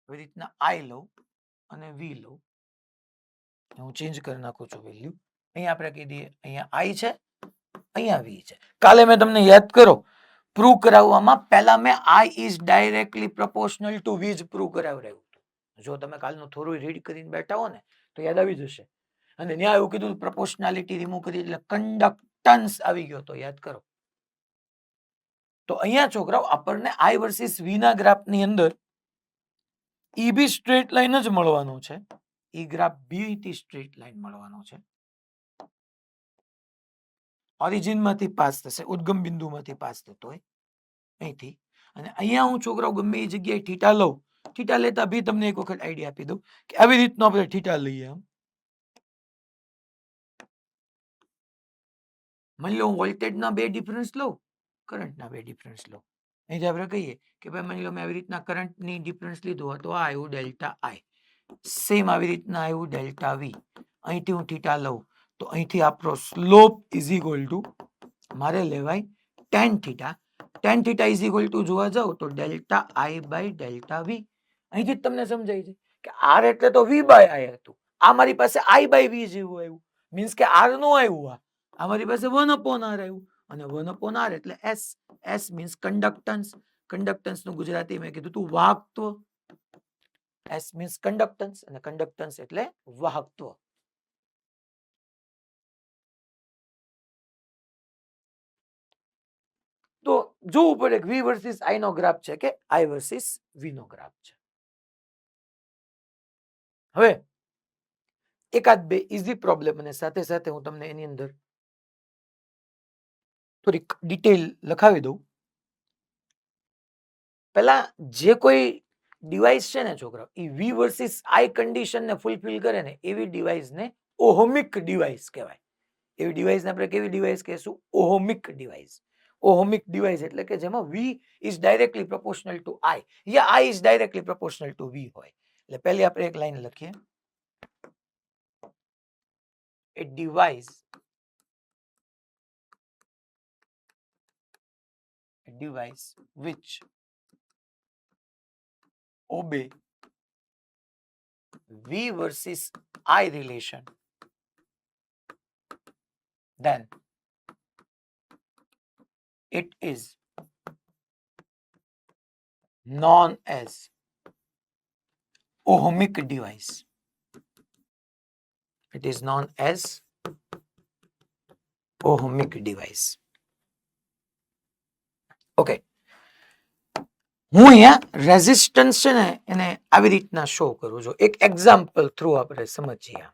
આવી રીતના આઈ લઉં અને વી લઉં, હું ચેન્જ કરી નાખું છું વેલ્યુ. અહીંયા આપણે કહી દઈએ અહીંયા આઈ છે, અહીંયા વી છે. કાલે મેં તમને યાદ કરો પ્રૂવ કરાવવામાં પહેલા મેં I is directly proportional to V જ પ્રૂવ કરાવડાવ્યું હતું. જો તમે કાલનું થોડું રીડ કરીને બેઠા હો ને તો યાદ આવી જશે. અને ત્યાં એવું કીધું પ્રોપોર્શનાલિટી રિમૂવ કરી એટલે કન્ડક્ટન્સ આવી ગયો તો યાદ કરો. તો અહીંયા છોકરાઓ આપણને આઈ વર્સિસ વી ના ગ્રાફની અંદર ઈ બી સ્ટ્રેટ લાઈન જ મળવાનું છે. ઈ ગ્રાફ બી થી સ્ટ્રેટ લાઈન મળવાનો છે. ઓરિજિન માંથી પાસ થશે, ઉદ્ગમ બિંદુમાંથી પાસ થતો હોય અહીંથી. અને અહીંયા હું છોકરાઓ ગમે એ જગ્યાએ થીટા લઉં, થીટા લેતા બી તમને એક વખત આઈડિયા આપી દઉં કે આવી રીતનો આપણે થીટા લઈએ. માની લો હું વોલ્ટેજના બે ડિફરન્સ લઉં, કરંટના બે ડિફરન્સ લઉં. અહીંથી આપણે કહીએ કે ભાઈ માની લો મેં આવી રીતના કરંટની ડિફરન્સ લીધું તો આ આવ્યું ડેલ્ટા આઈ, સેમ આવી રીતના આવ્યું ડેલ્ટા વી. અહીંથી હું થીટા લઉં તો અહીંથી આપણો સ્લોપ ઇઝ ઇક્વલ ટુ મારે લેવાય tan theta. tan theta is equal to જોવા જાવ તો delta I by delta V. અહીંથી જ તમને સમજાય છે કે આર એટલે તો વી બાય આઈ હતું, આ મારી પાસે આઈ બાય વી જેવું આવ્યું, મીન્સ કે આર નો આવ્યું, આ મારી પાસે 1 અપોન આર આવ્યું. અને 1 અપોન આર એટલે S, S means conductance. Conductance નું ગુજરાતી મેં કીધું તું વાહકત્વ. એસ મીન્સ કન્ડક્ટન્સ અને કન્ડક્ટન્સ એટલે વાહકત્વ. તો જોવું પડે કે વી વર્સિસ આઈ નો ગ્રાફ છે કે આઈ વર્સિસ વી નો ગ્રાફ છે. હવે એકાદ બે ઈઝી પ્રોબ્લેમ અને સાથે સાથે હું તમને એની અંદર થોડીક ડિટેલ લખાવી દઉં. પહેલા જે કોઈ ડિવાઇસ છે ને છોકરા, એ વી વર્સિસ આઈ કન્ડિશન ને ફૂલફિલ કરે ને એવી ડિવાઇસ ને ઓહોમિક ડિવાઇસ કહેવાય. એવી ડિવાઇસને આપણે કેવી ડિવાઇસ કહેશું? ઓહોમિક ડિવાઇસ. ઓહોમિક ડિવાઇસ એટલે કે જેમાં V is directly proportional to I યા I is directly proportional to V હોય. એટલે પહેલી આપણે એક લાઈન લખીએ, a device which obey V versus I relation, then it is known as ohmic device. It is known as ohmic device. Okay. હું અહીંયા રેઝિસ્ટન્સ છે ને એને આવી રીતના શો કરું છું. એક એક્ઝામ્પલ થ્રુ આપણે સમજીએ.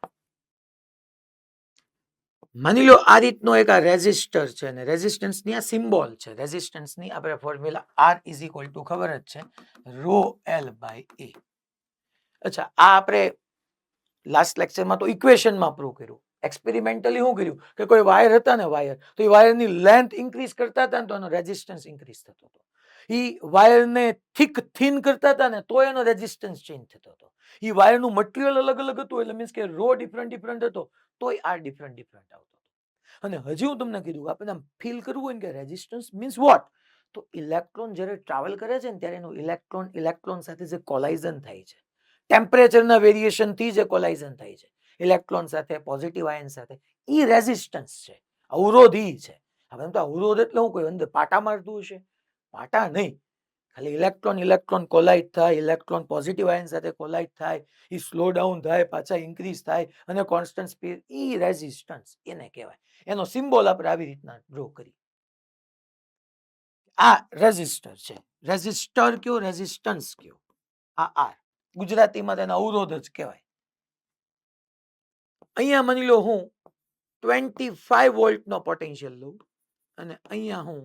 માની લો આ રીતનો એક આ રેઝિસ્ટર છે ને રેઝિસ્ટન્સની આ સિમ્બોલ છે. રેઝિસ્ટન્સની આપણે formula R is equal two ખબર જ છે, રો એલ બાય એ. અચ્છા, આ આપણે લાસ્ટ લેક્ચરમાં તો ઇક્વેશનમાં પ્રૂવ કર્યું. એક્સપેરિમેન્ટલી શું કર્યું કે કોઈ વાયર હતા ને વાયર, તો એ વાયરની લેન્થ ઇન્ક્રીઝ કરતા હતા ને તો એનો રેઝિસ્ટન્સ ઇન્ક્રીઝ થતો હતો. એ વાયરને થિક થિન કરતા હતા ને તો એનો રેઝિસ્ટન્સ ચેન્જ થતો હતો. એ વાયરનું મટીરિયલ અલગ અલગ હતું એટલે મીન્સ કે રો ડિફરન્ટ હતો તોય આ ડિફરન્ટ આવતો હતો. અને હજી હું તમને કીધું આપણે ફીલ કરવું હોય ને કે રેઝિસ્ટન્સ મીન્સ વોટ, તો ઇલેક્ટ્રોન જ્યારે ટ્રાવેલ કરે છે ને ત્યારે એનું ઇલેક્ટ્રોન સાથે જે કોલાઇઝન થાય છે, ટેમ્પરેચરના વેરિએશનથી જે કોલાઇઝન થાય છે ઇલેક્ટ્રોન સાથે, પોઝિટિવ આયન સાથે, એ રેઝિસ્ટન્સ છે, અવરોધ ઈ છે. હવે તો અવરોધ એટલે હું કોઈ અંદર પાટા મારતું હશે? પાટા નહીં, ખાલી ઇલેક્ટ્રોન કોલાઇડ થાય, ઇલેક્ટ્રોન પોઝિટિવ આયન સાથે કોલાઇડ થાય, એ સ્લો ડાઉન થાય, પાછા ઇન્ક્રીઝ થાય અને કોન્સ્ટન્ટ સ્પીડ, ઈ રેઝિસ્ટન્સ એને કહેવાય. એનો સિમ્બોલ આપણે આવી રીતના ડ્રો કરી. આ રેઝિસ્ટર છે. રેઝિસ્ટર કયો, રેઝિસ્ટન્સ કયો, આ આર ગુજરાતીમાં તેનો અવરોધ જ કહેવાય. અહીંયા માની લો હું 25 વોલ્ટનો પોટેન્શિયલ લઉં અને અહીંયા હું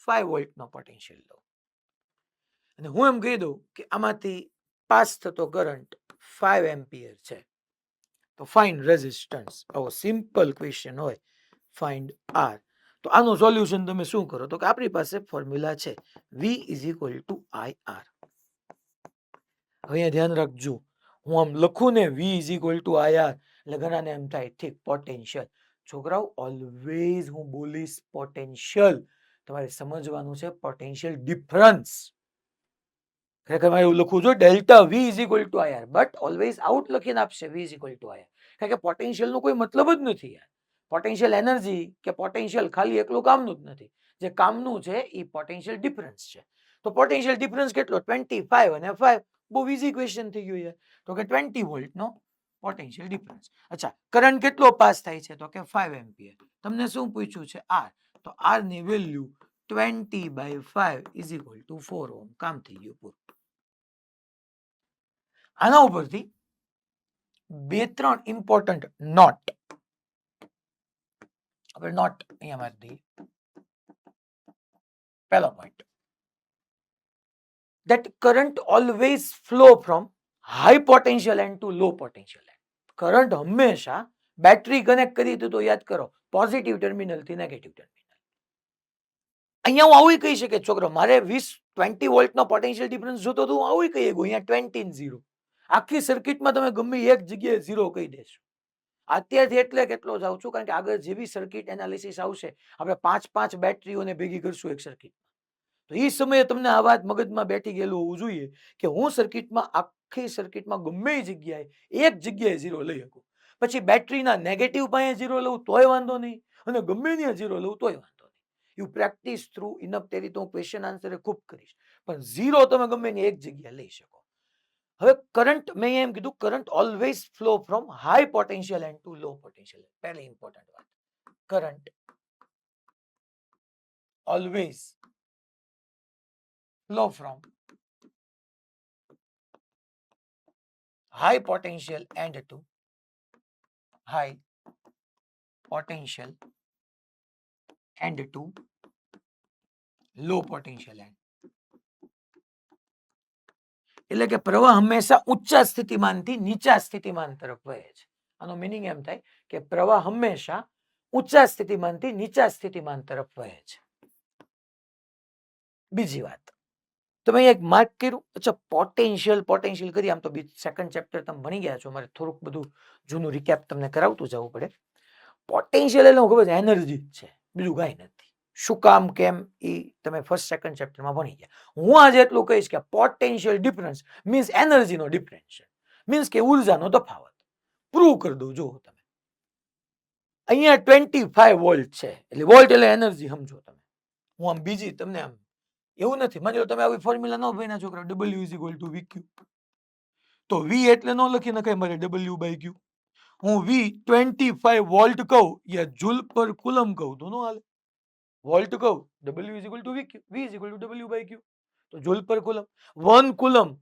5 વોલ્ટનો પોટેન્શિયલ લઉં અને હું એમ કહી દઉં કે આમાંથી પાસ થતો કરંટ 5 એમ્પિયર છે, તો ફાઇન્ડ રેઝિસ્ટન્સ. આવો સિમ્પલ ક્વેશ્ચન હોય, ફાઇન્ડ આર. તો આનું સોલ્યુશન તમે શું કરો તો કે આપણી પાસે ફોર્મ્યુલા છે V is equal to I R. અહીંયા ધ્યાન રાખજો, હું આમ લખું ને V is equal to I R એટલે ઘણાને એમ થાય ઠીક પોટેન્શિયલ. છોકરાઓ ઓલવેઝ હું બોલીશ પોટેન્શિયલ, તમારે સમજવાનું છે પોટેન્શિયલ ડિફરન્સ. ખરેખર મારે એવું લખવું જોઈએ delta V is equal to I R, but always out લખીને આપશે V is equal to I R. કારણ કે પોટેન્શિયલનો કોઈ મતલબ જ નથી યાર. પોટેન્શિયલ એનર્જી કે પોટેન્શિયલ ખાલી એકલું કામનું જ નથી. જે કામનું છે એ પોટેન્શિયલ ડિફરન્સ છે. તો પોટેન્શિયલ ડિફરન્સ કેટલો? 25 અને 5. બહુ ઈઝી ક્વેશ્ચન થઈ ગયું યાર. તો કે 20 વોલ્ટનો પોટેન્શિયલ ડિફરન્સ. અચ્છા, કરંટ કેટલો પાસ થાય છે તો કે 5 એમ્પિયર. તમને શું પૂછ્યું છે? આર. તો આર ની value 20/5 is equal two 4 ohm. કામ થઈ ગયું પૂરું. આના ઉપરથી બે ત્રણ ઇમ્પોર્ટન્ટ નોટ આપણે નોટ અહીંયા મારી દઈએ. પહેલો point, that current always flow from high potential end to low potential end. Current હંમેશા બેટરી કનેક્ટ કરી દીધું તો યાદ કરો પોઝિટિવ ટર્મિનલ થી નેગેટિવ ટર્મિનલ. અહીંયા હું આવું કહી શકે છોકરો મારે 20 વોલ્ટનો પોટેન્શિયલ ડિફરન્સ જોતો તો હું આવું કહી શકું અહીંયા 20 ને 0. આખી સર્કિટમાં તમે ગમે એક જગ્યાએ 0 કહી દેશો. અત્યારથી એટલે કેટલો જાઉં છું કારણ કે આગળ જેવી સર્કિટ એનાલિસિસ આવશે આપણે 5 બેટરીઓને ભેગી કરશું એક સર્કિટ. તો એ સમયે તમને આ વાત મગજમાં બેઠી ગયેલું હોવું જોઈએ કે હું સર્કિટમાં આખી સર્કિટમાં ગમે જગ્યાએ એક જગ્યાએ 0 લઈ શકું. પછી બેટરીના નેગેટિવ પાસે 0 લઉં તોય વાંધો નહીં અને ગમે ત્યાં 0 લઉં તોય વાંધો નહીં. યુ પ્રેક્ટિસ થ્રુ ઇનફ તેરી તો હું ક્વેશ્ચન આન્સર ખૂબ કરીશ, પણ 0 તમે ગમે ત્યાં એક જગ્યાએ લઈ શકો. હવે કરંટ મેં એમ કીધું current always flow from high potential and two low potential. પહેલી ઇમ્પોર્ટન્ટ વાત, current always flow from high potential end to high potential end to low potential end. એટલે કે પ્રવાહ હંમેશા ઊંચા સ્થિતિમાનથી નીચા સ્થિતિમાન તરફ વહે છે. આનો મીનિંગ એમ થાય કે પ્રવાહ હંમેશા ઊંચા સ્થિતિમાનથી નીચા સ્થિતિમાન તરફ વહે છે. બીજી વાત, તમે એક માર્ક કર્યું. અચ્છા, પોટેન્શિયલ કરી, આમ તો સેકન્ડ ચેપ્ટર તમે ભણી ગયા છો, મારે થોડુંક બધું જૂનું રિકેપ તમને કરાવતું જવું પડે. પોટેન્શિયલ એટલે ખબર છે એનર્જી જ છે, બીજું કાંઈ નથી. શું કામ કેમ એ તમે ફર્સ્ટ સેકન્ડ ચેપ્ટરમાં ભણી ગયા. હું આજે એટલું કહીશ કે પોટેન્શિયલ ડિફરન્સ મીન્સ એનર્જીનો ડિફરન્સ છે, મીન્સ કે ઉર્જાનો તફાવત. પ્રૂવ કરી દઉં. જો તમે અહીંયા 25 વોલ્ટ છે, એટલે વોલ્ટ એટલે એનર્જી સમજો તમે. હું આમ બીજી તમને આમ એવું નથી, માની લો તમે આવી ફોર્મ્યુલા ન ભણ્યા છોકરા, W is equal two VQ, તો V એટલે ન લખી નખાય મારે W/Q. હું V 25 વોલ્ટ કહું યા જૂલ પર કુલમ કહું તો નો હાલે. વોલ્ટ કહું W is equal two VQ, V is equal two W/Q, તો જૂલ પર કુલમ. 1 કુલમ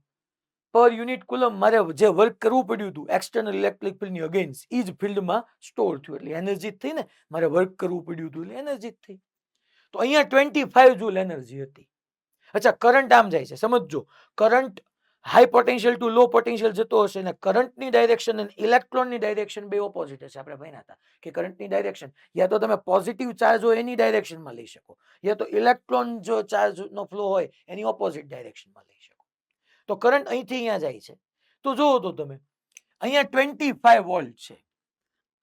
પર યુનિટ કુલમ મારે જે વર્ક કરવું પડ્યું હતું એક્સટર્નલ ઇલેક્ટ્રિક ફિલ્ડની અગેન્સ્ટ, એ જ ફિલ્ડમાં સ્ટોર થયું, એટલે એનર્જી થઈ ને. મારે વર્ક કરવું પડ્યું હતું એટલે એનર્જી થઈ. તો અહીંયા 25 જૂલ એનર્જી હતી. અચ્છા, કરંટ આમ જાય છે, સમજજો. Current high potential to low potential જતો હશે ને કરંટની ડાયરેક્શન અને ઇલેક્ટ્રોનની ડાયરેક્શન બે ઓપોઝિટ હશે. આપણે ભણ્યા હતા કે કરંટની ડાયરેક્શન યા તો તમે પોઝિટિવ ચાર્જ હોય એની ડાયરેક્શનમાં લઈ શકો, યા તો ઇલેક્ટ્રોન જો ચાર્જનો ફ્લો હોય એની ઓપોઝિટ ડાયરેક્શનમાં લઈ શકો. તો કરંટ અહીંથી અહીંયા જાય છે. તો જુઓ તો તમે અહીંયા 25 વોલ્ટ છે,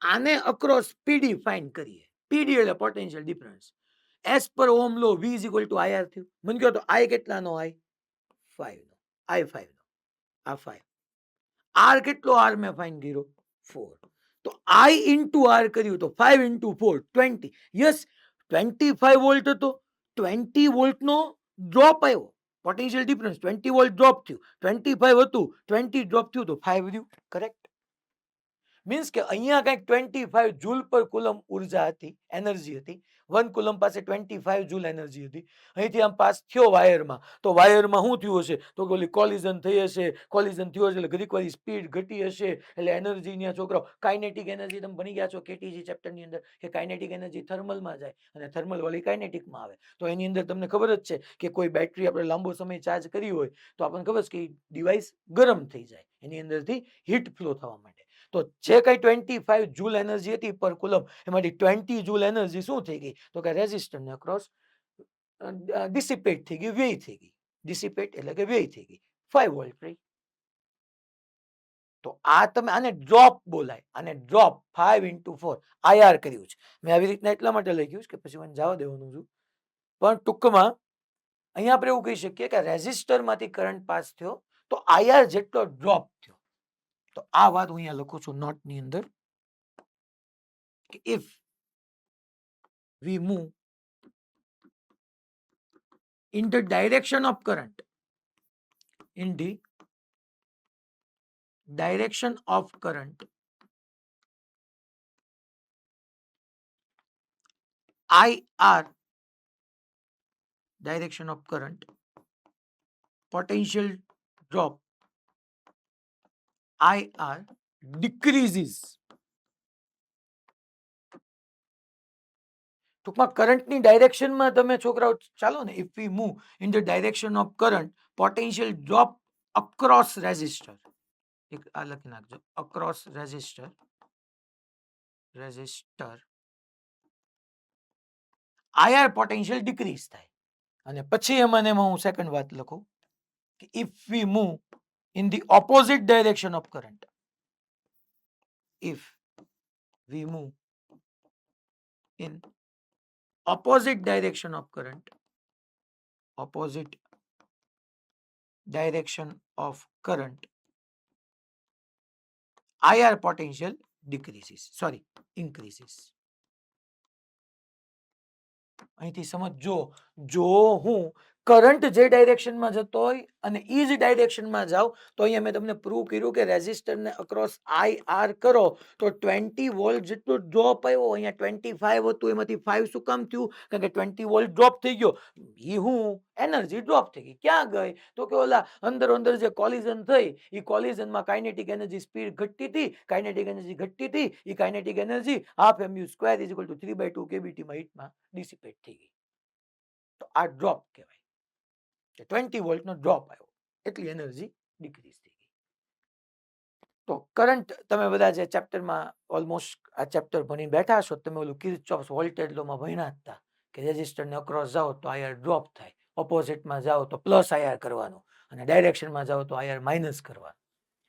આને અક્રોસ પીડી ફાઇન્ડ કરીએ. પીડી એટલે potential difference. As per Ohm law V is equal to IR થયું. મને કહો તો I કેટલાનો? I 5 no. I 5 નો. આ 5. R કેટલો? R મેં ફાઇન્ડ કર્યો 4. તો I ઇન્ટુ R કર્યું તો 5 ઇન્ટુ 4 20. યસ, 25 વોલ્ટ હતો, 20 વોલ્ટનો ડ્રોપ આવ્યો. પોટેન્શિયલ ડિફરન્સ 20 વોલ્ટ ડ્રોપ થયું. 25 હતું, 20 ડ્રોપ થયું તો 5 રહ્યું. કરેક્ટ. મીન્સ કે અહીંયા કંઈક 25 જૂલ પર કુલમ ઉર્જા હતી, એનર્જી હતી. 1 કુલમ પાસે 25 જૂલ એનર્જી હતી. અહીંથી આમ પાસ થયો વાયરમાં, તો વાયરમાં શું થયું હશે? તો ઓલી કોલિઝન થઈ હશે. કોલિઝન થયું હશે એટલે ઘડીક વાર સ્પીડ ઘટી હશે, એટલે એનર્જીની છોકરાઓ કાઇનેટિક એનર્જી તમે ભણી ગયા છો કેટીજી ચેપ્ટરની અંદર, કે કાઇનેટિક એનર્જી થર્મલમાં જાય અને થર્મલ વાળી કાઇનેટિકમાં આવે. તો એની અંદર તમને ખબર જ છે કે કોઈ બેટરી આપણે લાંબો સમય ચાર્જ કરી હોય તો આપણને ખબર છે કે ડિવાઇસ ગરમ થઈ જાય, એની અંદરથી હીટ ફ્લો થવા માટે. તો જે કઈ 25 જૂલ એનર્જી હતી પર કુલમ, એમાંથી 20 જૂલ એનર્જી શું થઈ ગઈ? તો કે રેઝિસ્ટરને અક્રોસ ડિસિપેટ થઈ ગઈ, વ્યય થઈ ગઈ. ડિસિપેટ એટલે કે વ્યય થઈ ગઈ. 5 વોલ્ટ રહી. તો આ તમે આને ડ્રોપ બોલાય, આને ડ્રોપ 5 ઇન્ટુ 4 IR કર્યું છે. મેં આવી રીતના એટલા માટે લખ્યું કે પછી મને જવા દેવાનું છું. પણ ટૂંકમાં અહીંયા આપણે એવું કહી શકીએ કે રેઝિસ્ટરમાંથી કરંટ પાસ થયો તો IR જેટલો ડ્રોપ થયો. તો આ વાત હું અહીંયા લખું છું નોટની અંદર કે if we move in the direction of current, in the direction of current, IR, direction of current, potential drop IR decreases. ટૂંકમાં કરંટની ડાયરેક્શનમાં તમે છોકરાઓ ચાલો ને, if we move in the direction of current, potential drop across resistor. એક આ લખી નાખજો, across resistor, IR potential decrease થાય. અને પછી એમાં હું સેકન્ડ વાત લખું કે if we move in the opposite direction of current, if we move in opposite direction of current, opposite direction of current, IR potential decreases, sorry, increases. અહીંથી સમજો, જો હું કરંટ જે ડાયરેક્શનમાં જતો હોય અને એ જ ડાયરેક્શનમાં જાવ તો અહીંયા મેં તમને પ્રૂવ કર્યું કે રેઝિસ્ટરને અક્રોસ IR કરો તો 20 વોલ્ટ જેટલો ડ્રોપ આવ્યો. અહીંયા 25 હતું, એમાંથી 5 શું કામ થયું? કારણ કે 20 વોલ્ટ ડ્રોપ થઈ ગયો. એ હું એનર્જી ડ્રોપ થઈ ગઈ. ક્યાં ગઈ? તો કે ઓલા અંદર જે કોલિઝન થઈ એ કોલિઝનમાં કાઇનેટિક એનર્જી સ્પીડ ઘટતી હતી, કાઇનેટિક એનર્જી ઘટતી હતી. એ kinetic energy half mu² is equal to 3/2 kBT માં હીટમાં ડિસિપેટ થઈ ગઈ. તો આ ડ્રોપ કહેવાય. 20 વોલ્ટનો ડ્રોપ આવ્યો એટલી એનર્જી ડિક્રીઝ થઈ ગઈ. તો કરંટ તમે બધા જે ચેપ્ટરમાં ઓલમોસ્ટ આ ચેપ્ટર ભણી બેઠા છો, તમે ઓલું કિર્ચોફ્સ વોલ્ટેજ લોમાં ભણ્યા હતા કે રેઝિસ્ટરને અક્રોસ જાઓ તો આયર ડ્રોપ થાય, ઓપોઝિટમાં જાઓ તો પ્લસ આયર કરવાનું, અને ડાયરેક્શનમાં જાઓ તો આયર માઇનસ કરવાનું.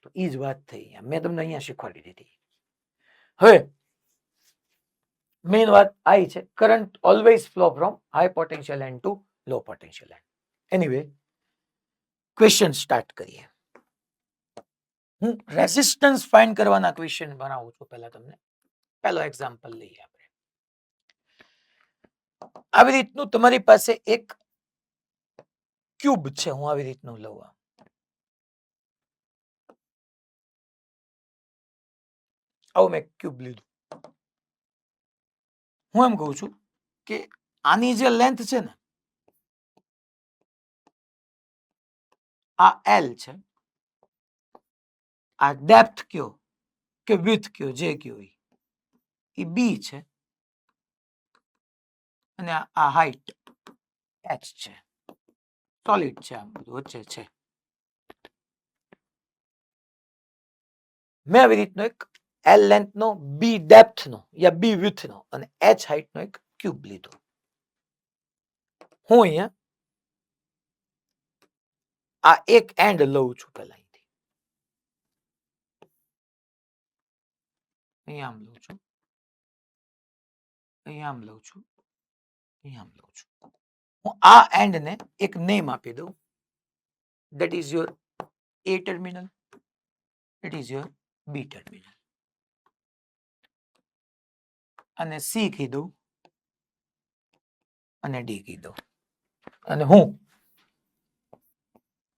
તો એ જ વાત થઈ, મેં તમને અહીંયા શીખવાડી દીધી. હવે મેઇન વાત આ છે, current always flow from high potential and two low potential and. Anyway question start કરીએ. હું રેઝિસ્ટન્સ ફાઇન્ડ કરવાના ક્વેશ્ચન બનાવું છું. પહેલા તમને પહેલો એક્ઝામ્પલ લઈએ આપણે. આવી રીતનું તમારી પાસે એક ક્યુબ છે, હું આવી રીતનું લઉં. આવું મેં ક્યુબ લીધું. હું એમ કહું છું કે આની જે લેન્થ છે ને, આ એલ છે, આ ડેપ્થ કયો કે વિડ્થ કયો, જે કયો એ બી છે, અને આ હાઈટ એચ છે. સોલિડ છે, આ બધું વચ્ચે છે. મેં આવી રીતનો એક એલ લેન્થ નો, બી ડેપ્થ નો યા બી વિડ્થ નો અને એચ હાઈટ નો એક ક્યુબ લીધો. હું અહીંયા આ એક એન્ડ લઉં છું. પહેલા અહીંયા આમ લઉં છું, અહીંયા આમ લઉં છું, અહીંયા આમ લઉં છું. હું આ એન્ડ ને એક નેમ આપી દઉં. that is your A terminal, it is your B terminal, અને C કીધું અને D કીધું. અને હું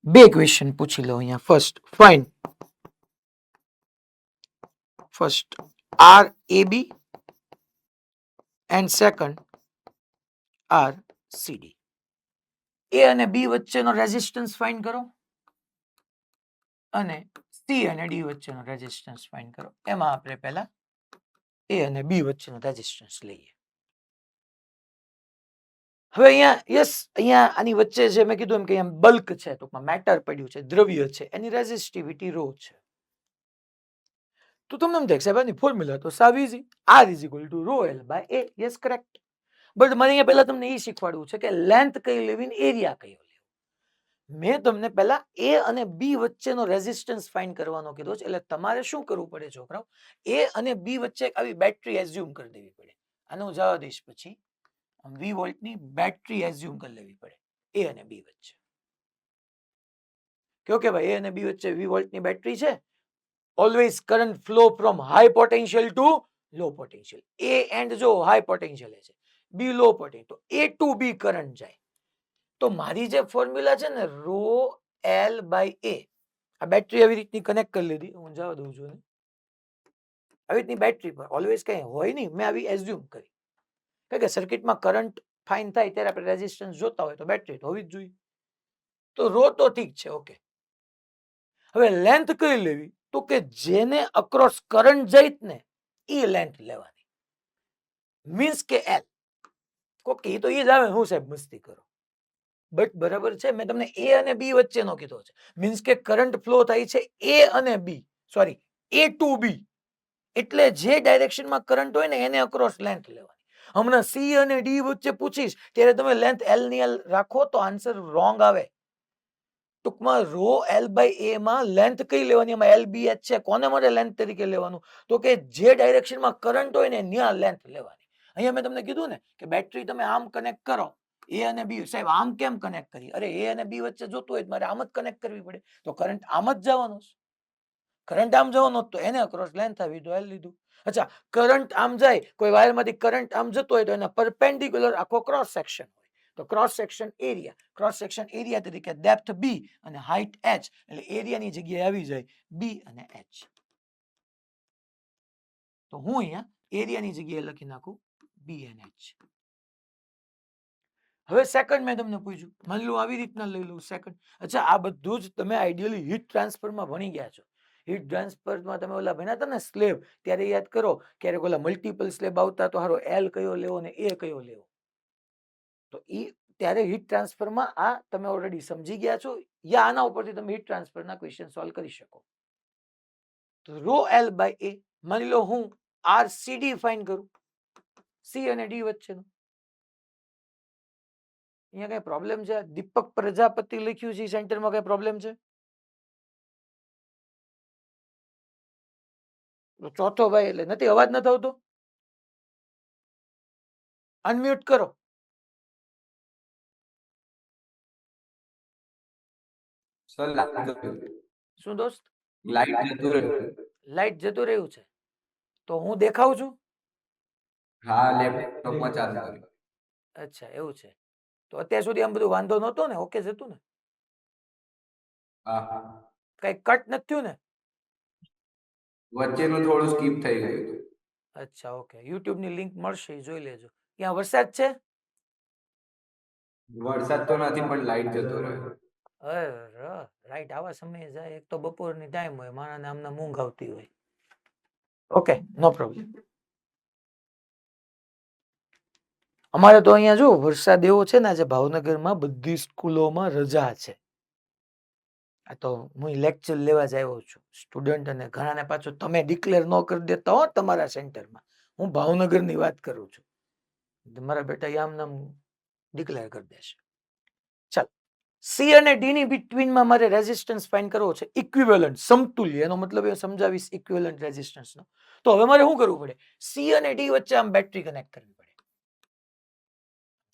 બે ક્વેશ્ચન પૂછી લઉં અહીંયા. First R A B and second R C D. A અને B વચ્ચેનો રેઝિસ્ટન્સ ફાઇન્ડ કરો, અને C અને D વચ્ચેનો રેઝિસ્ટન્સ ફાઇન્ડ કરો. એમાં આપણે પહેલા A અને B વચ્ચેનો રેઝિસ્ટન્સ લઈએ. હવે અહીંયા યસ, અહીંયા આની વચ્ચે જે મેં કીધું એમ કે અહીંયા બલ્ક છે, ટૂંકમાં મેટર પડ્યું છે, દ્રવ્ય છે, એની રેઝિસ્ટિવિટી રો છે. તો તમને એમ થાય સાહેબ આની ફોર્મ્યુલા તો સાવ easy, R is equal to rho L by A. Yes, correct. But મને અહીંયા પહેલા તમને એ શીખવાડવું છે કે લેન્થ કઈ લેવી ને એરિયા કયો લેવો. મેં તમને પહેલા A અને B વચ્ચેનો રેઝિસ્ટન્સ ફાઇન્ડ કરવાનો કીધો છે. એટલે તમારે શું કરવું પડે છોકરાઓ, A અને B વચ્ચે આવી બેટરી એઝ્યુમ કરી દેવી પડે. આને હું જવા દઈશ, પછી 20 વોલ્ટની બેટરી એઝ્યુમ કરી લેવી પડે A અને B વચ્ચે. કયો કે ભાઈ A અને B વચ્ચે 20 વોલ્ટની બેટરી છે. Always current flow from high potential to low potential. A and જો હાઈ પોટેન્શિયલ છે, B લો પોટેન્શિયલ, તો A ટુ B કરંટ જાય. તો મારી જે ફોર્મ્યુલા છે ને, રો L બાય A, આ બેટરી આવી રીતની કનેક્ટ કરી લીધી. હું જવા દઉં છું. આવી રીતની બેટરી પર ઓલવેઝ કઈ હોય નહીં, મેં આવી એઝ્યુમ કરી. કારણ કે સર્કિટમાં કરંટ ફાઇન થાય ત્યારે આપણે રેઝિસ્ટન્સ જોતા હોય તો બેટરી તો હોવી જ જોઈએ. તો રો તો ઠીક છે, ઓકે. હવે લેન્થ કઈ લેવી, તો કે જેને અક્રોસ કરંટ જાય ને એ લેન્થ લેવાની. મીન્સ કે એલ. ઓકે, એ તો એ જ આવે. હું સાહેબ મસ્તી કરો, બટ બરાબર છે. મેં તમને A અને B વચ્ચેનો કીધો છે. મીન્સ કે કરંટ ફ્લો થાય છે A અને B, sorry A to B. એટલે જે ડાયરેક્શનમાં કરંટ હોય ને એને અક્રોસ લેન્થ લેવાની. હમણાં C અને D વચ્ચે પૂછીશ ત્યારે તમે લેન્થ L ની L રાખો તો આન્સર રોંગ આવે. ટૂંકમાં રો L બાય A માં લેન્થ કઈ લેવાની, એમાં L B H છે, કોને માટે લેન્થ તરીકે લેવાનું, તો કે જે ડાયરેક્શનમાં કરંટ હોય ને ત્યાં લેન્થ લેવાની. અહીંયા મેં તમને કીધું ને કે બેટરી તમે આમ કનેક્ટ કરો, A અને B. સાહેબ આમ કેમ કનેક્ટ કરી? અરે A અને B વચ્ચે જોતું હોય મારે આમ જ કનેક્ટ કરવી પડે. તો કરંટ આમ જ જવાનો છે. કરંટ આમ જવાનો તો એને અક્રોસ લેન્થ આવી, તો L લીધું. અચ્છા, કરંટ આમ જાય, કોઈ વાયરમાંથી કરંટ આમ જતો હોય તો એના પરપેન્ડિક્યુલર આખો ક્રોસ સેક્શન હોય. તો ક્રોસ સેક્શન એરિયા તરીકે ડેપ્થ B અને હાઈટ H, એટલે એરિયાની જગ્યાએ આવી જાય B અને H. તો હું અહીંયા એરિયાની જગ્યાએ લખી નાખું B અને H. હવે સેકન્ડ મેં તમને પૂછ્યું, માની લો આવી રીતના લઈ લઉં સેકન્ડ. અચ્છા, આ બધું જ તમે આઈડિયલી હીટ ટ્રાન્સફરમાં ભણી ગયા છો. હીટ ટ્રાન્સફરમાં તમે ઓલા ભણ્યા હતા ને સ્લેબ, ત્યારે યાદ કરો ક્યારેક ઓલા મલ્ટિપલ સ્લેબ આવતા તો હારો L કયો લેવો ને A કયો લેવો. તો એ ત્યારે હીટ ટ્રાન્સફરમાં આ તમે ઓલરેડી સમજી ગયા છો, યા આના ઉપરથી તમે હીટ ટ્રાન્સફરના ક્વેશ્ચન સોલ્વ કરી શકો. તો રો એલ બાય એ, માની લો હું આર સીડી ફાઇન્ડ કરું, સી અને ડી વચ્ચેનો. અહીંયા કઈ પ્રોબ્લેમ છે? દીપક પ્રજાપતિ લખ્યું છે સેન્ટરમાં, કઈ પ્રોબ્લેમ છે? ચોથો ભાઈ એટલે નથી, અવાજ નથી આવતો, અનમ્યુટ કરો. સર લાઈટ શું દોસ્ત? જતું રહ્યું. લાઈટ જતું રહ્યું છે, તો હું દેખાઉં છું? હા, લેપટોપમાં ચાલુ કર્યું. અચ્છા એવું છે, તો અત્યાર સુધી આમ બધું વાંધો નહોતો ને? ઓકે જ હતું ને? હા, કઈ કટ નથી થયું ને? વચ્ચેનું થોડું સ્કીપ થઈ ગયું હતું. અચ્છા ઓકે, યુટ્યુબ ની લિંક મળશે, ઈ જોઈ લેજો. ત્યાં વરસાદ છે? વરસાદ તો નથી પણ લાઈટ જતો રહ્યો. રાઈટ, આવા સમયે જાય. એક તો બપોરની ટાઈમ હોય, મારાને આમના ઊંઘ આવતી હોય. ઓકે, નો પ્રોબ્લેમ. અમારે તો અહીંયા જો વરસાદ એવો છે ને, આજે ભાવનગરમાં બધી સ્કૂલોમાં રજા છે. આ તો હું લેક્ચર લેવા જ આવ્યો છું સ્ટુડન્ટ, અને ઘણાને પાછું તમે ડિક્લેર ન કરી દેતા હો તમારા સેન્ટરમાં. હું ભાવનગરની વાત કરું છું, મારા બેટા આમ નામ ડિક્લેર કરી દેશે. ચાલ, સી અને ડી ની બિટવીનમાં મારે રેઝિસ્ટન્સ ફાઇન્ડ કરવો છે, ઇક્વિવેલન્ટ, સમતુલ્ય. એનો મતલબ એ સમજાવીશ ઇક્વિવેલન્ટ રેઝિસ્ટન્સ નો. તો હવે મારે શું કરવું પડે? સી અને ડી વચ્ચે આમ બેટરી કનેક્ટ કરવી પડે,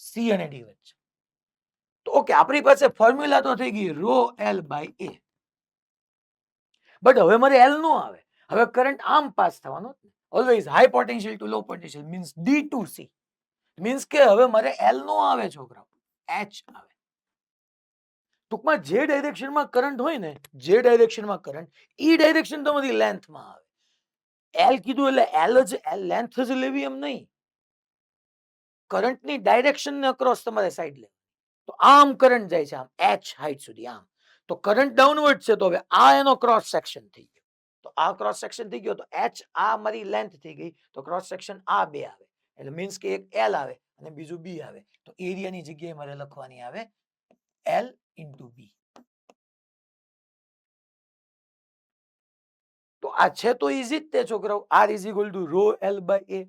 સી અને ડી વચ્ચે. તો ઓકે, આપણી પાસે ફોર્મ્યુલા તો થઈ ગઈ rho L by A. But હવે મારે એલ નો આવે, હવે કરંટ આમ પાસ થવાનો. Always high potential to low potential means D to C. Means કે હવે મારે એલ નો આવે છોકરાઓ, એચ આવે. ટૂંકમાં જે ડાયરેક્શનમાં કરંટ હોય ને, જે ડાયરેક્શનમાં કરંટ, ઈ ડાયરેક્શન તમારી લેન્થમાં આવે. એલ કીધું એટલે એલ જ લેન્થ જ લેવી એમ નહીં, કરંટની ડાયરેક્શન ને અક્રોસ તમારે સાઈડ લે. તો આમ કરંટ જાય છે, આમ એચ હાઈટ સુધી આમ. તો કરંટ ડાઉનવર્ડ છે, તો હવે આ એનો ક્રોસ સેક્શન થઈ ગયો. તો આ ક્રોસ સેક્શન થઈ ગયો, તો એચ આ મારી લેન્થ થઈ ગઈ, તો ક્રોસ સેક્શન આ બે આવે. એટલે મીન્સ કે એક એલ આવે અને બીજું બી આવે. તો એરિયાની જગ્યાએ મારે લખવાની આવે એલ ઇન્ટુ બી. તો આ છે તો ઈઝી જ તે છોકરાઓ, R is equal to rho L by A.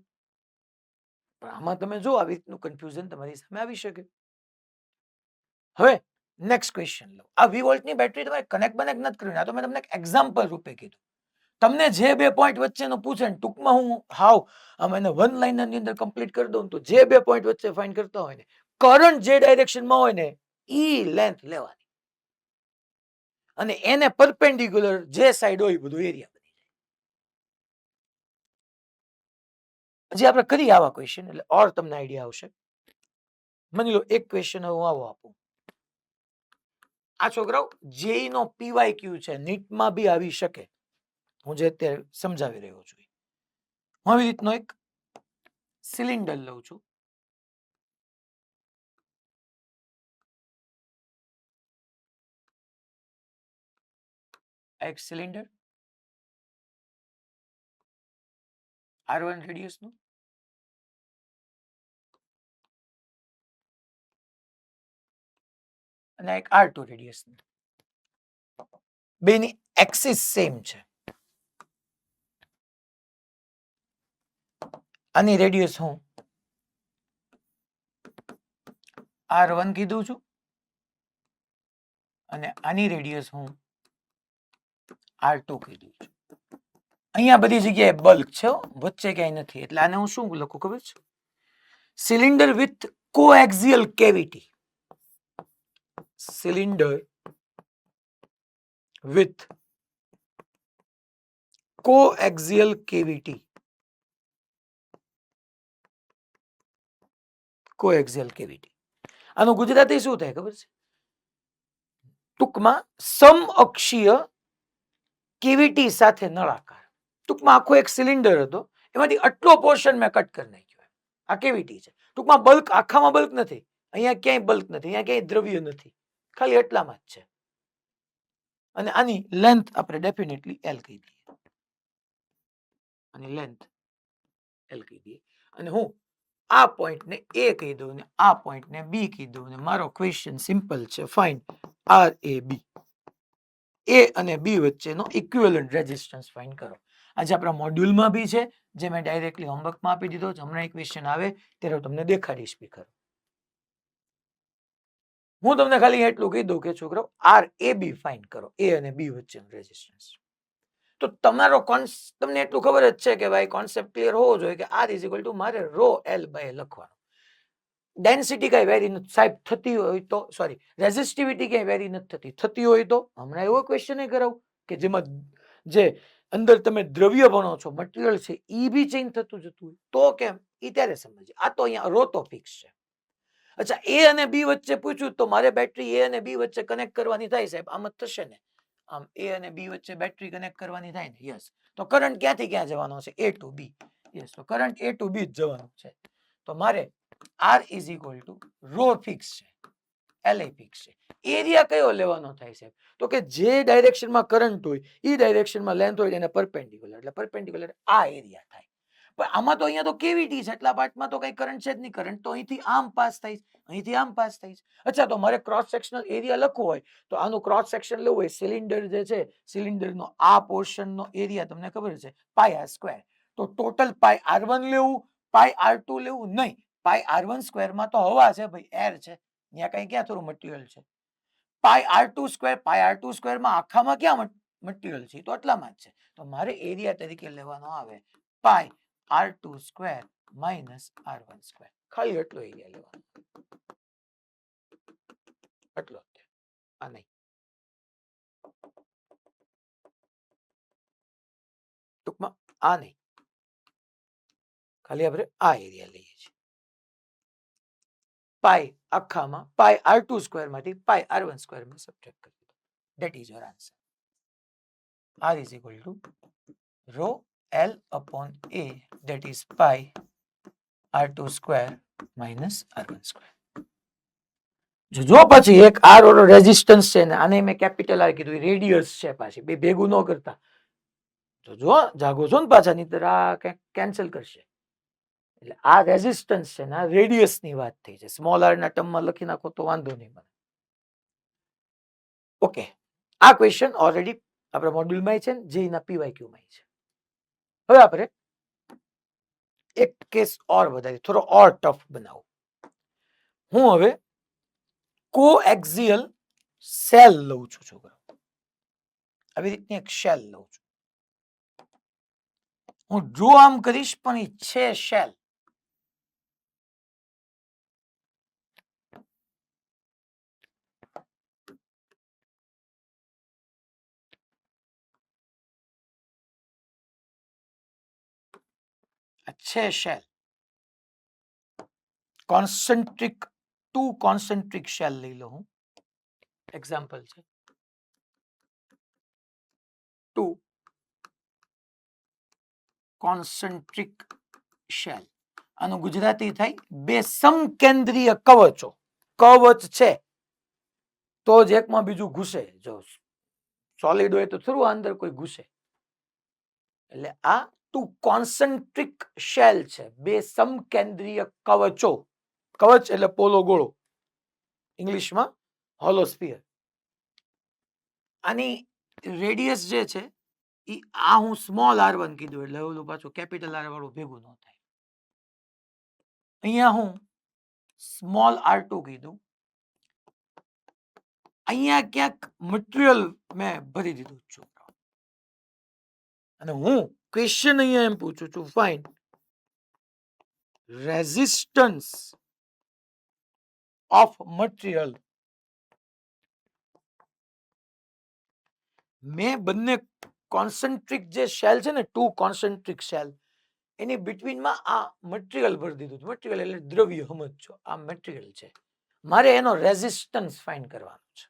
પણ આમાં તમે જો આવી રીતનું કન્ફ્યુઝન તમારી સામે આવી શકે. હવે નેક્સ્ટ ક્વેશ્ચન લો. આ વી વોલ્ટની બેટરી તમારે કનેક્ટ નથી કરવી, આ તો મેં તમને એક્ઝામ્પલ રૂપે કીધું. તમને જે બે પોઈન્ટ વચ્ચેનો પૂછે ને, ટૂંકમાં હું હાવ આમ એને વન લાઇનર ની અંદર કમ્પ્લીટ કરી દઉં, તો જે બે પોઈન્ટ વચ્ચે ફાઇન્ડ કરતા હોય ને, કરંટ જે ડાયરેક્શનમાં હોય ને, ઈ લેન્થ લેવાની, અને એને પરપેન્ડિક્યુલર જે સાઈડ હોય બધું એરિયા બની જાય. હજી આપણે કરીએ આવા ક્વેશ્ચન, એટલે ઓર તમને આઈડિયા આવશે. માની લો એક ક્વેશ્ચન હું આવો આપું. આ છોકરાઓ જેઈ નો પીવાય ક્યુ છે, નીટમાં બી આવી શકે, હું જે અત્યારે સમજાવી રહ્યો છું. હું આવી રીતનો એક સિલિન્ડર લઉં છું, એક સિલિન્ડર R1 રેડિયસ નું, અને એક R2 રેડિયસ નું. બેની એક્સિસ સેમ છે. આની રેડિયસ હું R1 કીધું છું, અને આની રેડિયસ હું R2 કીધું છું. અહીંયા બધી જગ્યાએ બલ્ક છે, વચ્ચે ક્યાંય નથી. એટલે આને હું શું લખું ખબર છે? Cylinder with coaxial cavity. Cylinder with coaxial cavity. Coaxial cavity આનું ગુજરાતી શું થાય ખબર છે? ટૂંકમાં સમઅક્ષીય કેવિટી સાથે નળાકાર. ટૂંકમાં આખો એક સિલિન્ડર હતો, એમાંથી આટલો પોર્શન મેં કટ કરી નાખ્યો. આ કેવિટી છે. ટૂંકમાં બલ્ક આખામાં બલ્ક નથી, અહીંયા ક્યાંય બલ્ક નથી, અહીંયા ક્યાંય દ્રવ્ય નથી, ખાલી એટલામાં જ છે. અને આની લેન્થ આપણે ડેફિનેટલી એલ કહી દઈએ, આની લેન્થ એલ કહી દઈએ. અને હું આ પોઈન્ટને એ કહી દઉં ને આ પોઈન્ટને બી કહી દઉં ને મારો ક્વેશ્ચન સિમ્પલ છે, ફાઇન્ડ આર એ બી. એ અને બી વચ્ચેનો ઇક્વિવેલન્ટ રેઝિસ્ટન્સ ફાઇન્ડ કરો. આજે આપણા મોડ્યુલમાં બી છે, જે મેં ડાયરેક્ટલી હોમવર્કમાં આપી દીધો. હમણાં એક ક્વેશ્ચન આવે ત્યારે તમને દેખાડીશ બી ખરો. હું તમને ખાલી એટલું કહી દઉં કે છોકરો આર એ બી ફાઇન્ડ કરો, એ અને બી વચ્ચેનો રેઝિસ્ટન્સ. તો તમારો તમને એટલું ખબર જ છે કે ભાઈ કોન્સેપ્ટ ક્લિયર હોવો જોઈએ કે આર ઇઝ ઇક્વલ ટુ મારે રો એલ બાય લખવાનું. ડેન્સિટી કઈ વેરી નથી સાહેબ થતી હોય તો, સોરી રેઝિસ્ટિવિટી કઈ વેરી નથી થતી હોય તો હમણાં એવો ક્વેશ્ચન કરાવું કે જેમાં જે અંદર તમે દ્રવ્ય ભણો છો, મટીરિયલ છે, ઈ બી ચેન્જ થતું જતું હોય તો કેમ, ઈ ત્યારે સમજીએ. આ તો અહીંયા રો તો ફિક્સ છે. અચ્છા, એ અને બી વચ્ચે પૂછ્યું તો મારે બેટરી એ અને બી વચ્ચે કનેક્ટ કરવાની થાય સાહેબ, આમ જ થશે ને. આમ એ અને બી વચ્ચે બેટરી કનેક્ટ કરવાની થાય ને, યસ. તો કરંટ ક્યાંથી ક્યાં જવાનો છે, એ ટુ બી. યસ, તો કરંટ એ ટુ બી જ જવાનું છે. તો મારે R is equal to rho fix છે, એલ એ ફિક્સ છે. એરિયા કયો લેવાનો થાય છે, તો કે જે ડાયરેક્શનમાં કરંટ હોય એ ડાયરેક્શનમાં લેન્થ હોય એને પરપેન્ડિક્યુલર, એટલે પરપેન્ડિક્યુલર આ એરિયા થાય. પણ આમાં તો અહીંયા તો કેવિટી છે, એટલા પાર્ટમાં તો કઈ કરંટ છે જ નહીં. કરંટ તો અહીંથી આમ પાસ થાય, અહીંથી આમ પાસ થાય. અચ્છા, તો મારે ક્રોસ સેક્શનલ એરિયા લખવો હોય તો આનું ક્રોસ સેક્શન લેવું હોય, સિલિન્ડર જે છે, સિલિન્ડરનો આ પોર્શનનો એરિયા તમને ખબર છે પાઈ આર સ્ક્વેર. તો ટોટલ પાઈ R1 લેવું, પાઈ R2 લેવું નહીં. પાઈ R1 સ્ક્વેરમાં તો હવા છે ભાઈ, એર છે, ત્યાં કઈ ક્યાં થોડું મટીરિયલ છે. પાઈ R2 સ્ક્વેર, પાઈ R2 સ્ક્વેરમાં આખામાં ક્યાં મટીરિયલ છે, તો આટલામાં જ છે. તો મારે એરિયા તરીકે લેવાનો આવે પાઈ R2 square minus R1 square. ખાલી એટલો એરિયા લેવાનો, એટલો. આ નહીં, ટૂંકમાં આ નહીં, ખાલી આપણે આ એરિયા લઈએ છીએ. પાઈ આખામાં પાઈ R2 સ્ક્વેર માંથી પાઈ R1 સ્ક્વેર માં સબટ્રેક્ટ કરી દો. That is your answer. R is equal to rho L upon A, that is pi R2 square minus R1 square. જો પછી એક R વાળો રેઝિસ્ટન્સ છે ને, આને મેં કેપિટલ R કીધું, રેડિયસ છે, પાછી બે ભેગું ન કરતા. તો જો જાગો છો ને પાછા, નહીતર આ કેન્સલ કરશે. એટલે આ રેઝિસ્ટન્સ છે ને, આ રેડિયસ ની વાત થઈ છે. સ્મોલ આર ના ટર્મમાં લખી નાખો તો વાંધો નહીં મને. ઓકે, આ ક્વેશ્ચન ઓલરેડી આપણા મોડ્યુલમાં છે ને, જેના પીવાયક્યુમાં છે. હવે આપણે એક કેસ ઓર વધારી, થોડો ઓર ટફ બનાવું. હું હવે કોએક્સિયલ સેલ લઉં છું છોકરા. આવી રીતની એક શેલ લઉં છું. હું જો આમ કરીશ પણ એ છે શેલ. છે shell, concentric to concentric shell લઈ લો. હું એક્ઝામ્પલ છે ટુ કોન્સન્ટ્રિક શેલ. આનું ગુજરાતી થાય બે સમકેન્દ્રીય કવચો. કવચ છે તો જ એકમાં બીજું ઘૂસે, જો સોલિડ હોય તો થોડું અંદર કોઈ ઘૂસે. એટલે આ ટુ કોન્સન્ટ્રિક શેલ છે, બે સમકેન્દ્રીય કવચો. કવચ એટલે પોલો ગોળો, ઇંગ્લિશમાં હોલોસ્ફિયર. આની રેડિયસ જે છે ઈ આ હું સ્મોલ r1 કીધું, એટલે ઓલું પાછું કેપિટલ R વાળું ભેગું ન થાય. અહીંયા હું સ્મોલ r2 કીધું. અહીંયા ક્યાંક મટીરિયલ મેં ભરી દીધું છું, અને હું ક્વેશ્ચન અહીંયા એમ પૂછું છું, ફાઇન્ડ રેઝિસ્ટન્સ ઓફ મટીરિયલ. મેં બંને કોન્સન્ટ્રિક જે શેલ છે ને, ટુ કોન્સન્ટ્રિક શેલ, એની બિટવીનમાં આ મટીરિયલ ભરી દીધું. મટીરિયલ એટલે દ્રવ્ય, સમજો આ મટીરિયલ છે. મારે એનો રેઝિસ્ટન્સ ફાઇન્ડ કરવાનો છે.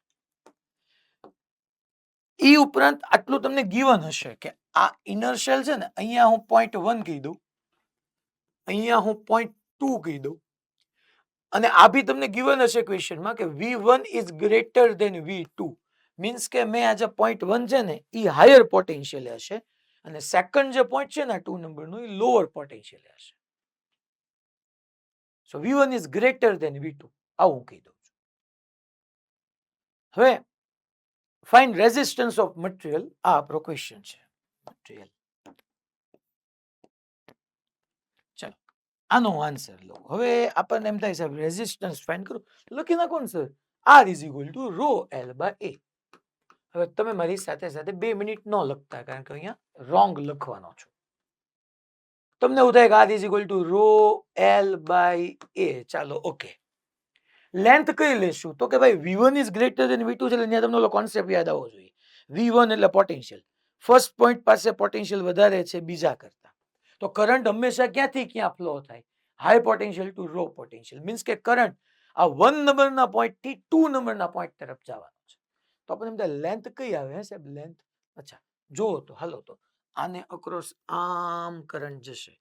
એ ઉપરાંત આટલું તમને ગિવન હશે કે આ ઇનર શેલ છે ને, અહીંયા હું 0.1 કહી દઉં, અહીંયા હું 0.2 કહી દઉં, અને આ બી તમને ગિવન હશે ક્વેશ્ચનમાં કે V1 is greater than V2. Means કે મેં આ જે 0.1 છે ને એ હાયર પોટેન્શિયલ હશે, અને સેકન્ડ જે પોઈન્ટ છે ને 2 નંબરનું એ લોઅર પોટેન્શિયલ હશે. સો V1 is greater than V2 આવું કહી દઉં છું. હવે ફાઇન્ડ રેઝિસ્ટન્સ ઓફ મટીરિયલ આ આપણો ક્વેશ્ચન છે. મટીરિયલ ચલો આનો આન્સર લો. હવે આપણને એમ થાય સાહેબ રેઝિસ્ટન્સ ફાઇન્ડ કરો, લખી નાખો ને sir R is equal to rho L by A. હવે તમે મારી સાથે સાથે 2 મિનિટ ન લખતા કારણ કે અહીંયા રોંગ લખવાનો છો. તમને એવું થાય કે R is equal to rho L by A. ચાલો ઓકે, લેન્થ કઈ લેશું તો કે ભાઈ V1 is greater than V2 છે એટલે અહીંયા તમને ઓલો કોન્સેપ્ટ યાદ આવવો જોઈએ. V1 એટલે પોટેન્શિયલ, ફર્સ્ટ પોઈન્ટ પાસે પોટેન્શિયલ વધારે છે બીજા કરતા, તો કરંટ હંમેશા ક્યાંથી ક્યાં ફ્લો થાય? High potential to low potential. Means કે કરંટ આ 1 નંબરના પોઈન્ટ થી 2 નંબરના પોઈન્ટ તરફ જવાનો છે. તો આપણે એમ થાય લેન્થ કઈ આવે હે સાહેબ? લેન્થ અચ્છા જો તો હાલો તો આને અક્રોસ આમ કરંટ જશે,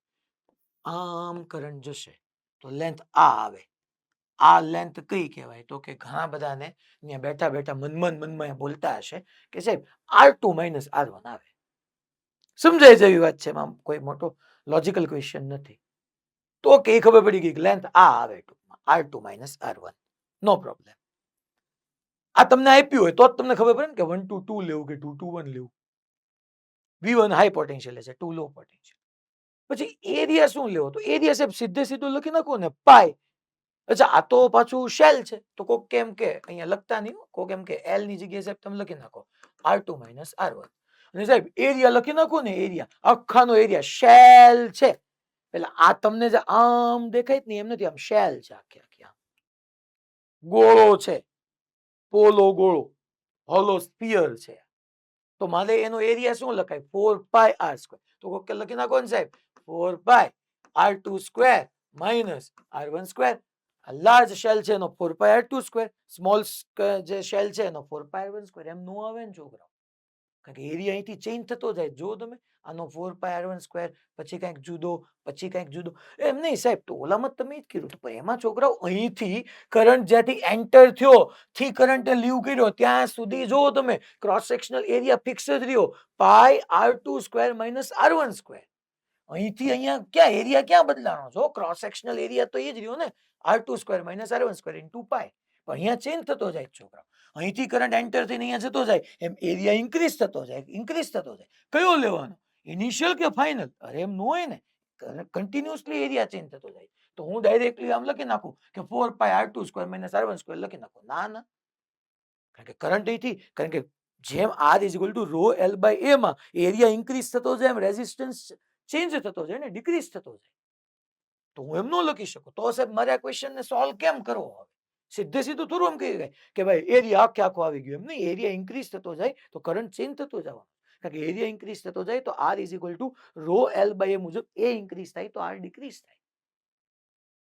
આમ કરંટ જશે તો લેન્થ આ આવે. આ લેન્થ કઈ કહેવાય? તો કે ઘણા બધાને અહીંયા બેઠા બેઠા મનમાં બોલતા હશે કે સાહેબ R2 માઇનસ R1 આવે. સમજાય જેવી વાત છે, એમાં કોઈ મોટો લોજિકલ ક્વેશ્ચન નથી. તો કે ખબર પડી ગઈ લેન્થ આ આવે ટૂંકમાં R2 માઇનસ R1. નો પ્રોબ્લેમ. આ તમને આપ્યું હોય તો જ તમને ખબર પડે ને કે 1 to 2 લેવું કે 2 to 1 લેવું. V1 હાઈ પોટેન્શિયલ છે, 2 લો પોટેન્શિયલ. પછી એરિયા શું લેવો? તો એરિયા સાહેબ સીધે સીધું લખી નાખો ને પાઈ. અચ્છા આ તો પાછું શેલ છે તો કોક કેમ કે અહીંયા લખતા નહીં, કોક એમ કે L ની જગ્યાએ સાહેબ તમે લખી નાખો R2 માઇનસ R1. અને સાહેબ એરિયા લખી નાખો ને, એરિયા આખાનો એરિયા શેલ છે એટલે આ તમને જે આમ દેખાય ને એમ નથી, આમ શેલ છે, આખે આખી આમ ગોળો છે, પોલો ગોળો, હોલો સ્ફિયર છે. તો મારે એનો એરિયા શું લખાય? 4 પાઈ R સ્ક્વેર. તો કોક લખી નાખો ને સાહેબ 4 pi R2 square minus R1 square. Large shell છે એનો 4 પાઈ R2 સ્ક્વેર, સ્મોલ જે શેલ છે એનો 4 પાઈ R1 સ્ક્વેર. એમ નો આવે ને છોકરાઓ, કારણ કે એરિયા અહીંથી ચેન્જ થતો જાય. જો તમે આનો 4 પાઈ R1 સ્ક્વેર પછી કંઈક જુદો, પછી કંઈક જુદો, એમ નહીં સાહેબ. તો ઓલામાં તમે જ કીધું પણ એમાં છોકરાઓ અહીંથી કરંટ જ્યાંથી એન્ટર થયો થી કરંટે લીવ કર્યો ત્યાં સુધી જો તમે ક્રોસ સેક્શનલ એરિયા ફિક્સ જ રહ્યો પાઈ R2 square minus R1 square. અહીંથી અહીંયા ક્યાં એરિયા ક્યાં બદલાનો? જો ક્રોસ સેક્શનલ એરિયા તો એ જ રહ્યો ને, R2 square minus R1 square into pi. પણ અહીંયા ચેન્જ થતો જાય છોકરાઓ. અહીંથી કરંટ એન્ટર થઈને અહીંયા જતો જાય એમ એરિયા ઇન્ક્રીઝ થતો જાય, ઇન્ક્રીઝ થતો જાય. કયો લેવાનો? ઇનિશિયલ કે ફાઇનલ? અરે એમ નો હોય ને, કન્ટિન્યુઅસલી એરિયા ચેન્જ થતો જાય. તો હું ડાયરેક્ટલી આમ લખી નાખું કે 4 pi R2 square minus R1 square લખી નાખું. ના ના, કારણ કે કરંટ અહીંથી, કારણ કે જેમ R is equal to rho L by A માં એરિયા ઇન્ક્રીઝ થતો જાય એમ રેઝિસ્ટન્સ ચેન્જ થતો જાય ને, ડિક્રીઝ થતો જાય. તો હું એમ ન લખી શકું. તો સાહેબ મારે આ ક્વેશ્ચનને સોલ્વ કેમ કરવો? હવે સીધે સીધું થોડું એમ કહી કે ભાઈ એરિયા આખે આખો આવી ગયો. એમ નહીં, એરિયા ઇન્ક્રીઝ થતો જાય તો કરંટ ચેન્જ થતો જવાનો. કારણ કે એરિયા ઇન્ક્રીઝ થતો જાય તો R is equal to rho L by A મુજબ A ઇન્ક્રીઝ થાય તો R ડિક્રીઝ થાય.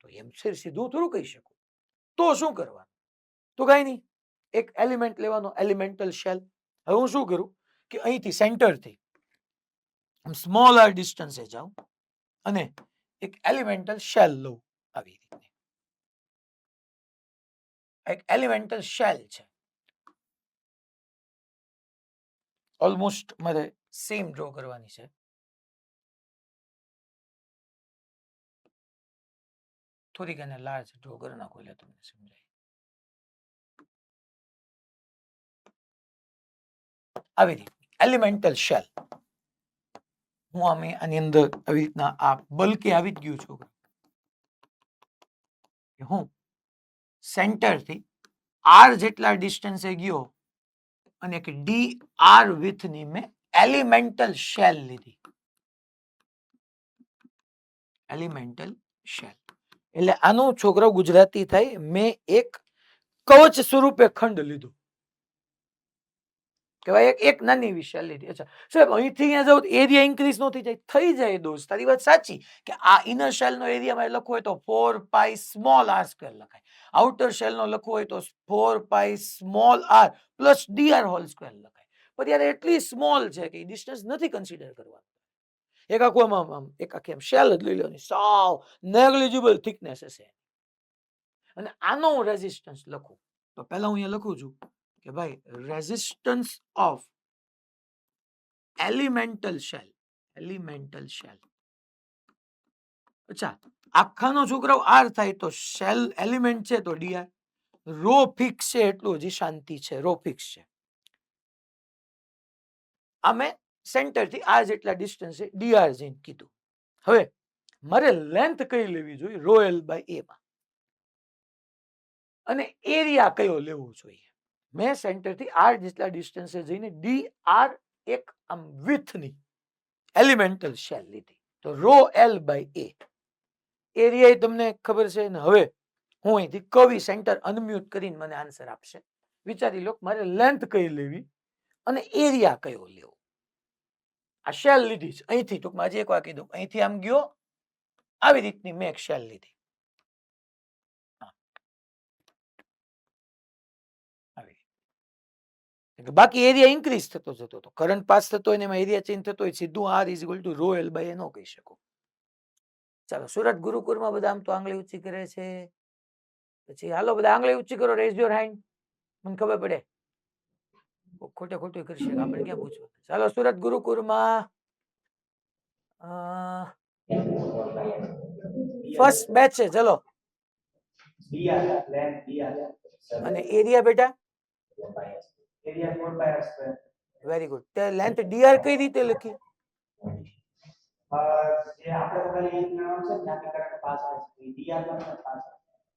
તો એમ સીધું થોડું કહી શકું. તો શું કરવાનું? તો કઈ નહીં, એક એલિમેન્ટ લેવાનો, એલિમેન્ટલ શેલ. હવે હું શું કરું કે અહીંથી સેન્ટરથી સ્મોલ r ડિસ્ટન્સે જાઉં અને એક એલિમેન્ટલ શેલ લઉં. આવી રીતે એક એલિમેન્ટલ શેલ છે. ઓલમોસ્ટ મારે સેમ ડ્રો કરવાની છે. થોડીક એને લાર્જ ડ્રો કરી નાખો એટલે તમને સમજાય. આવી રીતે એલિમેન્ટલ શેલ હું આની અંદર આવી રીતના આ બલ્કે આવી જ ગયું છું. હું સેન્ટરથી R જેટલા ડિસ્ટન્સે ગયો અને એક ડી આર વિથની મેં એલિમેન્ટલ શેલ લીધી. એલિમેન્ટલ શેલ એટલે આનું છોકરો ગુજરાતી થાય, મેં એક કવચ સ્વરૂપે ખંડ લીધું. કહેવાય એક નાની એવી શેલ લીધી. અચ્છા સાહેબ અહીંથી અહીંયા જાવ એરિયા ઇન્ક્રીઝ નો થઈ જાય? થઈ જાય દોસ્ત, તારી વાત સાચી કે આ ઇનર શેલ નો એરિયા માં લખવો હોય તો 4 પાઈ સ્મોલ r સ્ક્વેર લખાય. આઉટર શેલ નો લખવો હોય તો 4 pi small r plus dr whole square લખાય. પણ યાર એટલી સ્મોલ છે કે ડિસ્ટન્સ નથી કન્સિડર કરવાનું. એક આખું એક આખી એમ શેલ જ લઈ લેવાની, સાવ નેગ્લિજિબલ થિકનેસ હશે. અને આનો હું રેઝિસ્ટન્સ લખું તો પહેલા હું અહીંયા લખું છું કે ભાઈ રેઝિસ્ટન્સ ઓફ એલિમેન્ટલ શેલ અચ્છા, આખાનો છોકરાઓ આર થાય તો શેલ એલિમેન્ટ છે તો ડીઆર. રો ફિક્સ છે એટલું હજી શાંતિ છે, રો ફિક્સ છે. અમે સેન્ટર થી આ જેટલા ડિસ્ટન્સ છે ડીઆર જઈને કીધું. હવે મારે લેન્થ કઈ લેવી જોઈએ રો એલ બાય એ માં, અને એરિયા કયો લેવો જોઈએ. મેં સેન્ટર થી આર જેટલા ડિસ્ટન્સે જઈને ડી આર એક આમ વિથની એલિમેન્ટલ શેલ લીધી તો rho L by A. Area તમને ખબર છે ને. હવે હું અહીંથી કવિ સેન્ટર અનમ્યુટ કરીને મને આન્સર આપશે. વિચારી લો મારે લેન્થ કઈ લેવી અને એરિયા કયો લેવો. આ શેલ લીધી છે અહીંથી, ટૂંકમાં હજી એક વાર કીધું, અહીંથી આમ ગયો આવી રીતની મેં એક શેલ લીધી. બાકી એરિયા ઇન્ક્રીઝ થતો જતો હતો, કરંટ પાસ થતો હોય ને એમાં એરિયા ચેન્જ થતો હોય, સીધું R is equal to rho L by A નો કહી શકો. ચાલો, સુરત ગુરુકુળમાં બધા આમ તો આંગળી ઊંચી કરે છે, પછી હાલો બધા આંગળી ઊંચી કરો, રેઝ યોર હેન્ડ, મને ખબર પડે. ખોટે ખોટું કરશે આપણે ક્યાં પૂછવું. ચાલો, સુરત ગુરુકુળમાં ફર્સ્ટ બેચ છે, ચલો. અને એરિયા બેટા વેરી ગુડ. તે લેન્થ ડીઆર કઈ રીતે લખી?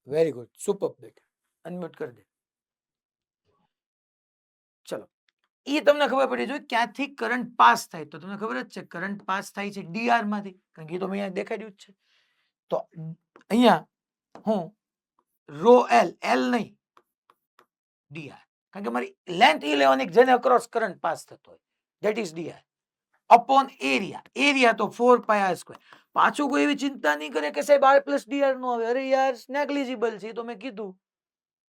વેરી ગુડ, સુપર બેટા, અનમ્યુટ કરી દે. ચલો, એ તમને ખબર પડી જોઈએ ક્યાંથી કરંટ પાસ થાય. તો તમને ખબર જ છે કરંટ પાસ થાય છે ડીઆર માંથી, કારણ કે એ તો મેં અહીંયા દેખાડ્યું જ છે. તો અહીંયા હું રો એલ, એલ નહીં ડીઆર, કારણ કે મારી લેન્થ એ લેવાની જેને અક્રોસ કરંટ પાસ થતો હોય, that is DR upon area. Area તો 4 પાઈ આર સ્ક્વેર. પાછું કોઈ એવી ચિંતા નહીં કરે કે સાહેબ આર પ્લસ ડીઆર નો આવે. અરે યાર, નેગ્લિજિબલ છે તો મેં કીધું,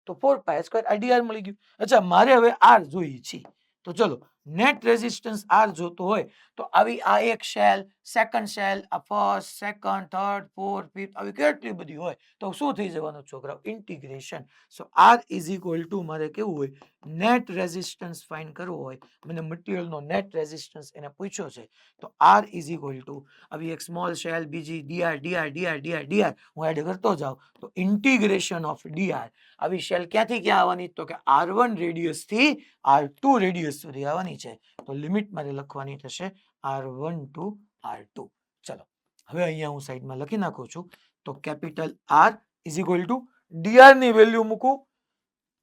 તો 4 પાઈ સ્ક્વેર આ ડીઆર મળી ગયું. અચ્છા, મારે હવે આર જોઈએ છે, તો ચલો નેટ રેઝિસ્ટન્સ આર જોતો હોય તો આવી આ એક શેલ, સેકન્ડ શેલ, આ first, second, third, fourth, fifth, આવી કેટલી બધી હોય તો શું થઈ જવાનું છોકરાઓ? Integration. So R is equal to મારે કેવું હોય, નેટ રેઝિસ્ટન્સ ફાઇન્ડ કરવો હોય, મને મટીરિયલનો નેટ રેઝિસ્ટન્સ એને પૂછ્યો છે, તો આર ઇઝ ઇક્વલ ટુ આવી એક સ્મોલ શેલ, બીજી DR DR DR DR DR, હું એડ કરતો જાઉં તો ઇન્ટિગ્રેશન ઓફ ડીઆર. આવી શેલ ક્યાંથી ક્યાં આવવાની? તો કે R1 રેડિયસ થી R2 રેડિયસ સુધી આવવાની છે. તો લિમિટ મારે લખવાની થશે R1 ટુ R2. ચલો, હવે અહીંયા હું સાઈડમાં લખી નાખું છું. તો capital R is equal to DR ની વેલ્યુ મૂકું,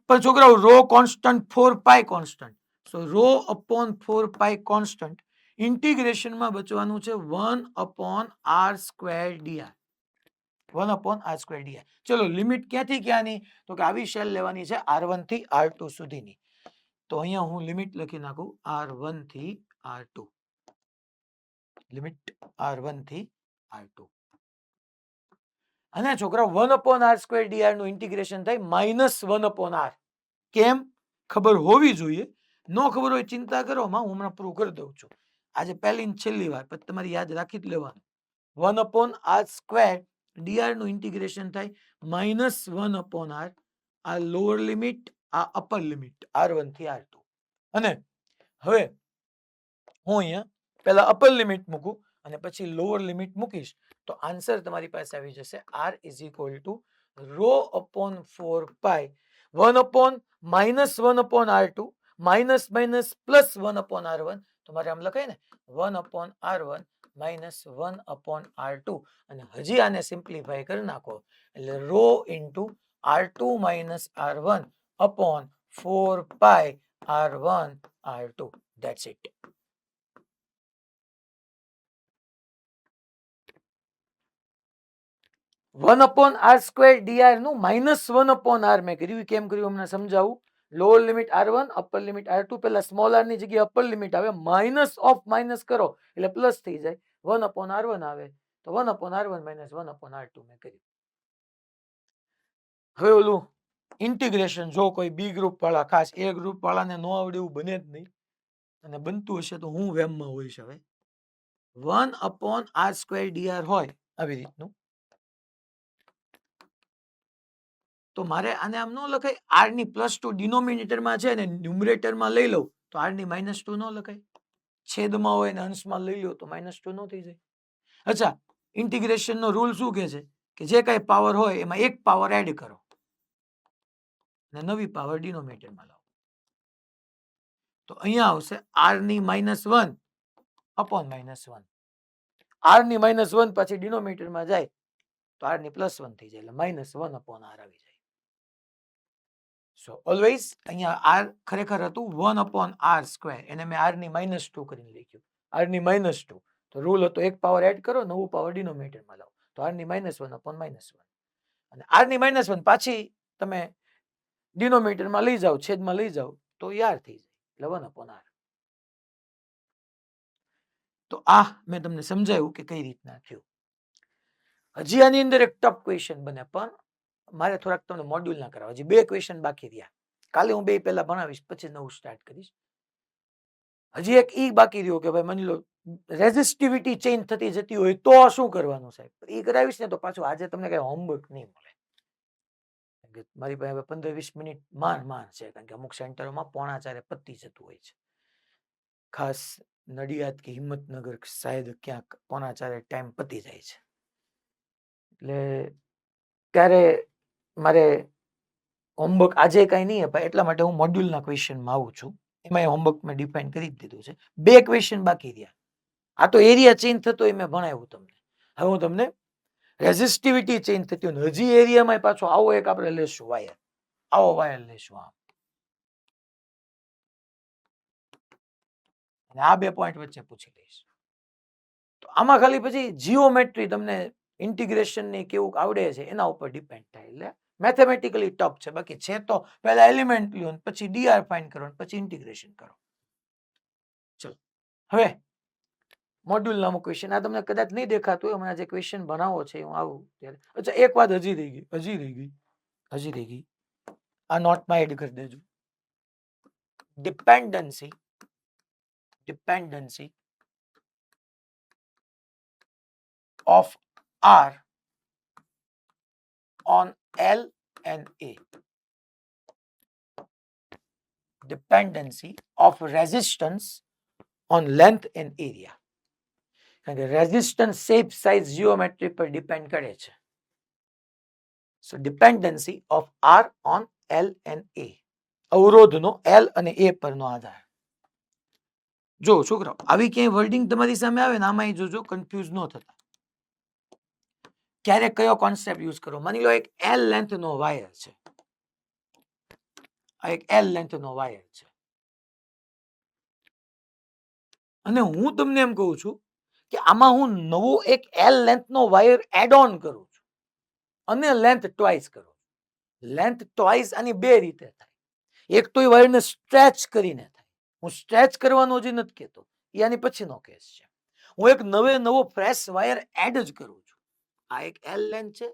પણ છોકરાઓ rho constant 4 pi constant. So rho upon 4 pi constant, ઇન્ટિગ્રેશનમાં બચવાનું છે 1 upon R square DR. 1 upon R square DR. ચલો, લિમિટ ક્યાંથી ક્યાંની? તો કે આવી શેલ લેવાની છે R1 થી R2 સુધીની. તો અહીંયા હું લિમિટ લખી નાખું R1 થી R2. લિમિટ R1 થી R2. અને છોકરા 1 અપોન આર સ્ક્વેર ડીઆર નું ઇન્ટિગ્રેશન થાય -1 અપોન આર. કેમ? ખબર હોવી જોઈએ. નો ખબર હોય ચિંતા કરો માં, હું હમણાં પ્રૂવ કરી દઉં છું. આજે પહેલી ને છેલ્લી વાર, પછી તમારે યાદ રાખી જ લેવાનું. 1 અપોન આર સ્ક્વેર ડીઆર નું ઇન્ટિગ્રેશન થાય -1 અપોન આર. આ લોઅર લિમિટ, આ અપર લિમિટ, R1 થી R2. અને હવે હું અહીંયા પહેલા અપર લિમિટ મૂકું અને પછી લોઅર લિમિટ મૂકીશ તો આન્સર તમારી પાસે આવી જશે R is equal to rho upon 4 pi 1 upon -1 upon R2 minus minus plus 1 upon R1. તો મારે આમ લખાય ને 1 અપોન R1 -1 અપોન R2. અને હજી આને સિમ્પ્લિફાય કરી નાખો એટલે rho into R2 minus R1 upon 4 pi R1 R2. That's it. One upon R square DR નું -1 અપોન આર મેં કર્યું. કેમ કર્યું હમણાં સમજાવું. Lower limit R1, upper limit R2. પેલા સ્મોલ આર ની જગ્યાએ અપર લિમિટ આવે, માઇનસ ઓફ માઇનસ કરો એટલે પ્લસ થઈ જાય, 1 અપોન R1 આવે, તો 1 upon R1 minus 1 upon R2 મેં કર્યું. હવે ઓલું ઇન્ટિગ્રેશન જો કોઈ બી ગ્રુપ વાળા, ખાસ એ ગ્રુપ વાળાને ન આવડે એવું બને જ નહીં, અને બનતું હશે તો હું વેમમાં હોઈશ. હવે 1 અપોન આર સ્ક્વેર ડીઆર હોય આવી રીતનું, તો મારે આને આમ ન લખાય, આર ની +2 ડિનોમિનેટરમાં છે ને ન્યુમરેટરમાં લઈ લઉં તો આર ની -2 ન લખાય. છેદમાં હોય ને અંશમાં લઈ લો તો -2 ન થઈ જાય. અચ્છા, ઇન્ટિગ્રેશનનો રૂલ શું કહે છે કે જે કાંઈ પાવર હોય એમાં એક પાવર એડ કરો અને નવી પાવર ડિનોમિનેટરમાં લાવો. તો અહીંયા આવશે r ની -1 અપોન -1. r ની -1 પછી ડિનોમિનેટરમાં જાય તો r ની +1 થઈ જાય એટલે -1 અપોન r આવી જાય. સો ઓલવેઝ અહીંયા r ખરેખર હતું 1 અપોન r સ્ક્વેર, એને મેં r ની -2 કરીને લખ્યું. r ની -2 તો રૂલ હતો એક પાવર એડ કરો, નવું પાવર ડિનોમિનેટરમાં લાવો. તો r ની -1 અપોન -1 અને r ની -1 પાછી તમે ડિનોમિનેટરમાં લઈ જાઓ, છેદમાં લઈ જાઓ તો r થઈ જાય એટલે 1 અપોન r. તો આ મેં તમને સમજાવ્યું કે કઈ રીતના થયું. હજી આની અંદર એક ટફ ક્વેશ્ચન બને, પણ મારે થોડાક તમને મોડ્યુલ ના કરાવવા. હજી 2 ક્વેશ્ચન બાકી રહ્યા. કાલે હું 2 પહેલા ભણાવીશ, પછી નવું સ્ટાર્ટ કરીશ. હજી એક ઈ બાકી રહ્યો કે ભાઈ માની લો રેઝિસ્ટિવિટી ચેન્જ થતી જતી હોય તો શું કરવાનું સાહેબ? એ કરાવીશ ને તો પાછું આજે તમને કઈ હોમવર્ક નહીં મળે. મારી પાસે હવે 15-20 મિનિટ માન છે, કારણ કે અમુક સેન્ટરોમાં 3:45 પતી જતું હોય છે. ખાસ નડિયાદ કે હિંમતનગર શાયદ ક્યાંક 3:45 ટાઈમ પતી જાય છે. એટલે ત્યારે મારે હોમવર્ક આજે કઈ નહીં અપાય, એટલા માટે હું મોડ્યુલના ક્વેશ્ચનમાં આવું છું. એમાં હોમવર્ક મેં ડિફાઇન કરી દીધું છે. 2 ક્વેશ્ચન બાકી રહ્યા. આ તો એરિયા ચેન્જ થતો એ મેં ભણાવ્યું તમને. હવે હું તમને રેઝિસ્ટિવિટી ચેન્જ થતી હોય હજી એરિયામાં પાછો આવો એક આપણે લેશું વાયર, આવો વાયર લેશું આમ, અને આ 2 પોઈન્ટ વચ્ચે પૂછી લઈશ. તો આમાં ખાલી પછી જીઓમેટ્રી તમને ઇન્ટિગ્રેશન ની કેવું આવડે છે એના ઉપર ડિપેન્ડ થાય. એટલે મેથેમેટિકલી ટફ છે. બાકી છે તો પહેલા એલિમેન્ટ લ્યો, પછી ડીઆર ફાઇન્ડ કરો, પછી ઇન્ટિગ્રેશન કરો. ચલો હવે મોડ્યુલ નામો ક્વેશ્ચન. આ તમને કદાચ નહીં દેખાતું હોય, હમણાં જે ક્વેશ્ચન બનાવો છે હું આવું ત્યારે. અચ્છા, એક વાત હજી રહી ગઈ. આ નોટમાં એડ કરી દેજો. Dependency of R on L and A. Dependency of resistance on length and area. કારણ કે રેઝિસ્ટન્સ શેપ સાઇઝ જીઓમેટ્રી પર ડિપેન્ડ કરે છે. So dependency of R on L and A. અવરોધનો L અને A પરનો આધાર. જો છોકરાઓ આવી ક્યાંય વર્ડિંગ તમારી સામે આવે ને આમાં જોજો, કન્ફ્યુઝ ન થતા. ક્યારે કયો કોન્સેપ્ટ યુઝ કરો? માની લો એક L લેન્થ નો વાયર છે, આ એક L લેન્થ નો વાયર છે, અને હું તમને એમ કહું છું કે આમાં હું નવો એક L લેન્થ નો વાયર એડ ઓન કરું છું અને લેન્થ ટ્વાઇસ કરું. લેન્થ ટ્વાઇસ આની 2 રીતે થાય. એક તો એ વાયરને સ્ટ્રેચ કરીને થાય. હું સ્ટ્રેચ કરવાનો જ નથી કહેતો, એ આની પછીનો કેસ છે. હું એક નવો ફ્રેશ વાયર એડ જ કરું છું. આ એક L લેન્થ છે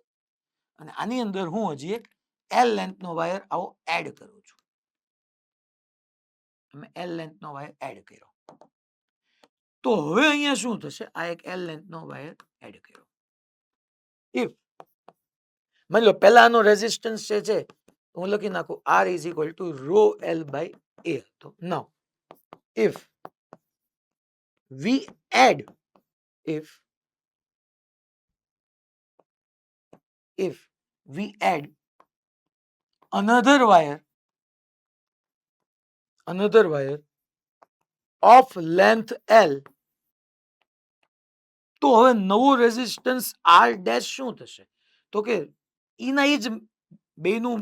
અને આની અંદર હું હજી એક L લેન્થ નો વાયર આવો એડ કરું છું. અમે L લેન્થ નો વાયર એડ કર્યો. તો હવે અહીંયા શું થશે? આ એક L લેન્થ નો વાયર એડ કર્યો. ઇફ માની લો પહેલા આનો રેઝિસ્ટન્સ છે હું લખી નાખું R is equal to rho L by A. તો નાઉ if we add another wire of length L, તો હવે નવો રેઝિસ્ટન્સ R ડેશ શું થશે? તો કે એના એ જ બેનું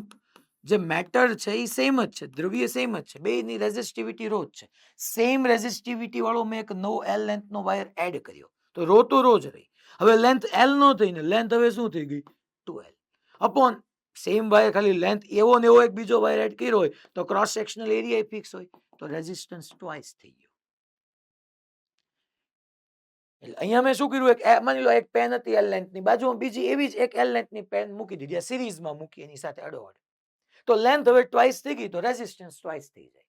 જે મેટર છે એ સેમ જ છે, દ્રવ્ય સેમ જ છે, બેની રેઝિસ્ટિવિટી રો જ છે. સેમ રેઝિસ્ટિવિટી વાળો મેં એક નવો L લેન્થ નો વાયર એડ કર્યો, તો રો જ રહી. હવે લેન્થ L નો થઈને લેન્થ હવે શું થઈ ગઈ? 2L અપોન સેમ વાયર, ખાલી લેન્થ એવો ને એવો એક બીજો વાયર એડ કર્યો હોય તો ક્રોસ સેક્શનલ એરિયા ફિક્સ હોય, તો રેઝિસ્ટન્સ ટ્વાઇસ થઈ ગયો. એટલે અહીંયા મેં શું કર્યું, એક માની લો એક પેન હતી L લેન્થ ની, બાજુમાં બીજી એવી જ એક L લેન્થ ની પેન મૂકી દીધી, સિરીઝમાં મૂકી એની સાથે અડોઅડ. તો લેન્થ હવે ટ્વાઇસ થઈ ગઈ, તો રેઝિસ્ટન્સ ટ્વાઇસ થઈ જાય.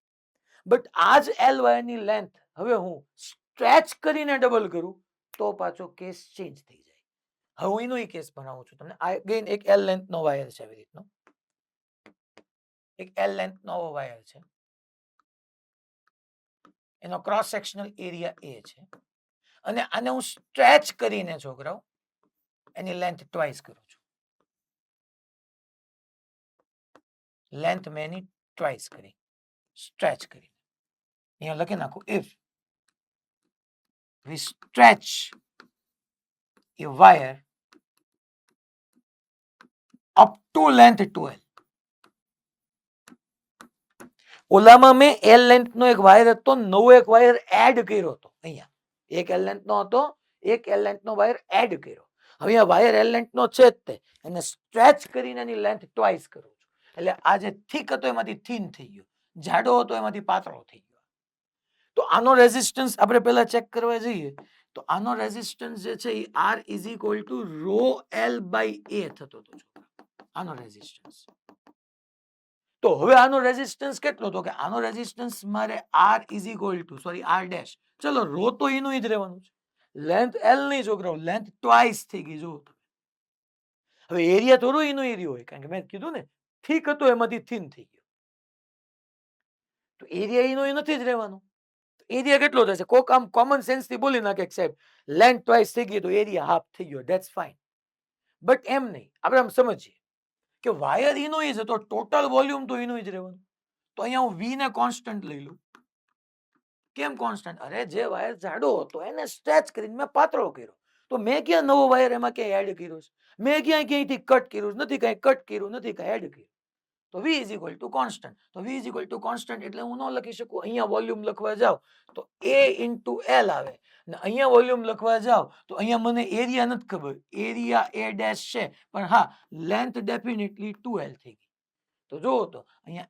બટ આ જ L વાયરની લેન્થ હવે હું સ્ટ્રેચ કરીને ડબલ કરું તો પાછો કેસ ચેન્જ થઈ જાય. હવે હું એનો કેસ બનાવું છું તમને. અગેન એક L લેન્થ નો વાયર છે, આવી રીતનો એક L લેન્થ નો વાયર છે, એનો ક્રોસ સેક્શનલ એરિયા A છે, અને આને હું સ્ટ્રેચ કરીને છોકરાઓ એની લેન્થ ટ્વાઇસ કરું છું. લેન્થ મેં એની ટ્વાઇસ કરી, સ્ટ્રેચ કરી. અહીંયા લખી નાખું, if we stretch a wire up to length 12. ઓલામાં મેં એલ લેન્થ નો એક વાયર હતો, નવો એક વાયર એડ કર્યો હતો. અહીંયા એક એલ લેન્થ નો હતો, એક એલ લેન્થ નો વાયર એડ કર્યો. હવે આ વાયર એલ લેન્થ નો છે જ તે, એને સ્ટ્રેચ કરીને એની લેન્થ ટ્વાઇસ કરું છું. એટલે આ જે થીક હતો એમાંથી થીન થઈ ગયો, જાડો હતો એમાંથી પાતળો થઈ ગયો. તો આનો રેઝિસ્ટન્સ આપણે પહેલા ચેક કરવા જઈએ તો આનો રેઝિસ્ટન્સ જે છે એ R is equal to rho L by A થતો હતો. આનો રેઝિસ્ટન્સ, તો હવે આનો રેઝિસ્ટન્સ કેટલો? તો કે આનો રેઝિસ્ટન્સ મારે R is equal two R dash, ચલો રો તો એનું જ રહેવાનું છે, લેન્થ એલ નહીં છોકરાઓ, લેન્થ ટ્વાઇસ થઈ ગઈ. જો હવે એરિયા થોડો એનો એરિયો હોય, કારણ કે મેં કીધું ને થીક હતો એમાંથી થીન થઈ ગયો, તો એરિયા એનો એ નથી જ રહેવાનો. એરિયા કેટલો થશે? કોક આમ કોમન સેન્સ થી બોલી નાખે સાહેબ લેન્થ ટ્વાઇસ થઈ ગઈ તો એરિયા હાફ થઈ ગયો, ધેટ્સ ફાઇન. બટ એમ નહીં, આપણે આમ સમજીએ કે વાયર એનો જ હતો, ટોટલ વોલ્યુમ તો એનું જ રહેવાનું. તો અહીંયા હું વી ને કોન્સ્ટન્ટ લઈ લઉં. કેમ કોન્સ્ટન્ટ? અરે જે વાયર જાડો હતો એને સ્ટ્રેચ કરીને મેં પાતળો કર્યો, તો મેં ક્યાં નવો વાયર એમાં ક્યાંય એડ કર્યો છે? મેં ક્યાંયથી કટ કર્યું નથી, કાંઈ કટ કર્યું નથી, કાંઈ એડ કર્યું. તો v is equal two constant. તો v is equal two constant એટલે હું ન લખી શકું. અહીંયા વોલ્યુમ લખવા જાવ તો a ઇન્ટુ એલ આવે, ને અહીંયા વોલ્યુમ લખવા જાવ તો અહીંયા મને એરિયા નથી ખબર, એરિયા a ડેશ છે, પણ હા લેન્થ ડેફિનેટલી 2l થઈ ગઈ. તો જુઓ તો અહીંયા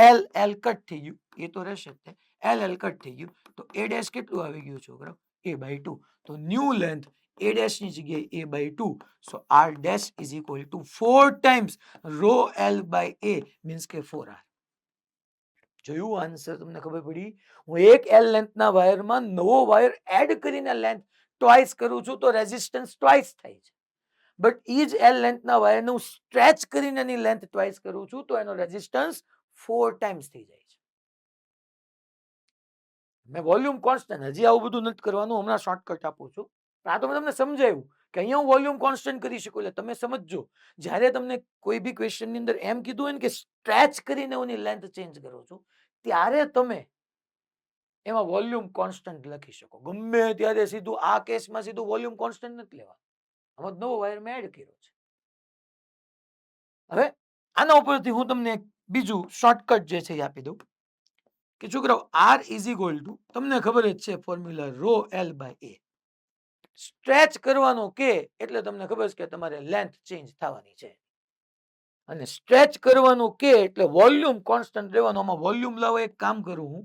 એલ એલ કટ થઈ ગયું, એ તો રહેશે જ, એલ એલ કટ થઈ ગયું, તો a ડેશ કેટલું આવી ગયું છોકરા? a by 2. તો ન્યૂ લેન્થ a dash ની જગ્યાએ a by 2, so r dash is equal to 4 times rho l by a means કે 4r. જોયું આન્સર? તમને ખબર પડી? હું એક l લેન્થ ના વાયરમાં નવો વાયર એડ કરીને લેન્થ ટ્વાઇસ કરું છું તો રેઝિસ્ટન્સ ટ્વાઇસ થાય છે. બટ ઈ જ l લેન્થ ના વાયરને હું સ્ટ્રેચ કરીને એની લેન્થ ટ્વાઇસ કરું છું તો એનો રેઝિસ્ટન્સ 4 ટાઈમ્સ થઈ જાય છે. મેં વોલ્યુમ કોન્સ્ટન્ટ, હજી આવું બધું નથી કરવાનું, હમણાં શોર્ટકટ આપું છું. આ તો મેં તમને સમજાવ્યું કે અહીંયા હું વોલ્યુમ કોન્સ્ટન્ટ કરી શકું. એટલે તમે સમજજો, જ્યારે તમને કોઈ બી ક્વેશ્ચન ની અંદર એમ કીધું હોય ને કે સ્ટ્રેચ કરીને એની લેન્થ ચેન્જ કરો છો, ત્યારે તમે એમાં વોલ્યુમ કોન્સ્ટન્ટ લખી શકો. ગમે ત્યારે સીધું આ કેસમાં સીધું વોલ્યુમ કોન્સ્ટન્ટ નથી લેવાનું, આમાં નવો વાયર મેં એડ કર્યો છે. હવે આના ઉપરથી હું તમને બીજું શોર્ટકટ જે છે એ આપી દઉં કે છોકરાઓ R ઇઝ ઇક્વલ ટુ, તમને ખબર જ છે formula, rho L by A. Stretch કરવાનો કે એટલે તમને ખબર છે કે તમારે લેન્થ ચેન્જ થવાની છે, અને સ્ટ્રેચ કરવાનું કે એટલે વોલ્યુમ કોન્સ્ટન્ટ રહેવાનું. આમાં વોલ્યુમ લાવો, એક કામ કરું હું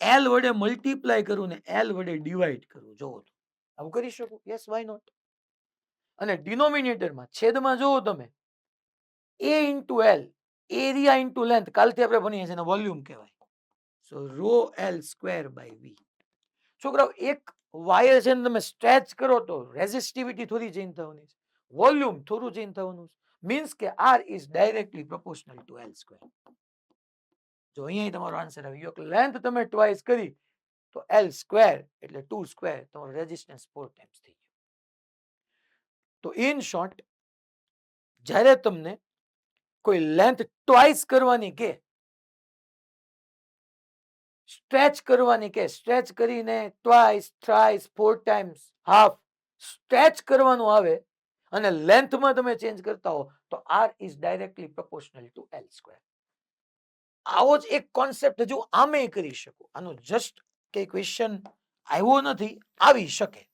એલ વડે મલ્ટીપ્લાય કરું ને એલ વડે ડિવાઈડ કરું. જોવો તો આવું કરી શકું? Yes, why not? અને ડિનોમિનેટરમાં છેદમાં જોવો તમે a into L, area into length, કાલથી આપણે ભણીએ છીએ, વોલ્યુમ કહેવાય. So rho L square by V. છોકરાઓ એક વાયર છે ને તમે સ્ટ્રેચ કરો તો રેઝિસ્ટિવિટી થોડી ચેન્જ થવાની છે, વોલ્યુમ થોડું ચેન્જ થવાનું છે. મીન્સ કે R is directly proportional two L square. જો અહીંયા તમારો આન્સર આવી ગયો. લેન્થ તમે ટ્વાઇસ કરી તો L સ્ક્વેર એટલે 2 સ્ક્વેર, તમારો રેઝિસ્ટન્સ 4 ટાઈમ્સ થઈ ગયો. તો ઇન શોર્ટ, જ્યારે તમને કોઈ લેન્થ ટ્વાઇસ કરવાની કે સ્ટ્રેચ કરવાની કે, સ્ટ્રેચ કરીને twice, thrice, 4 times, half stretch કરવાનું આવે અને લેન્થમાં તમે ચેન્જ કરતા હો તો R is directly proportional two L square. આવો જ એક કોન્સેપ્ટ હજુ આમે કરી શકો. આનો જસ્ટ કે ક્વેશ્ચન આવ્યો નથી, આવી શકે.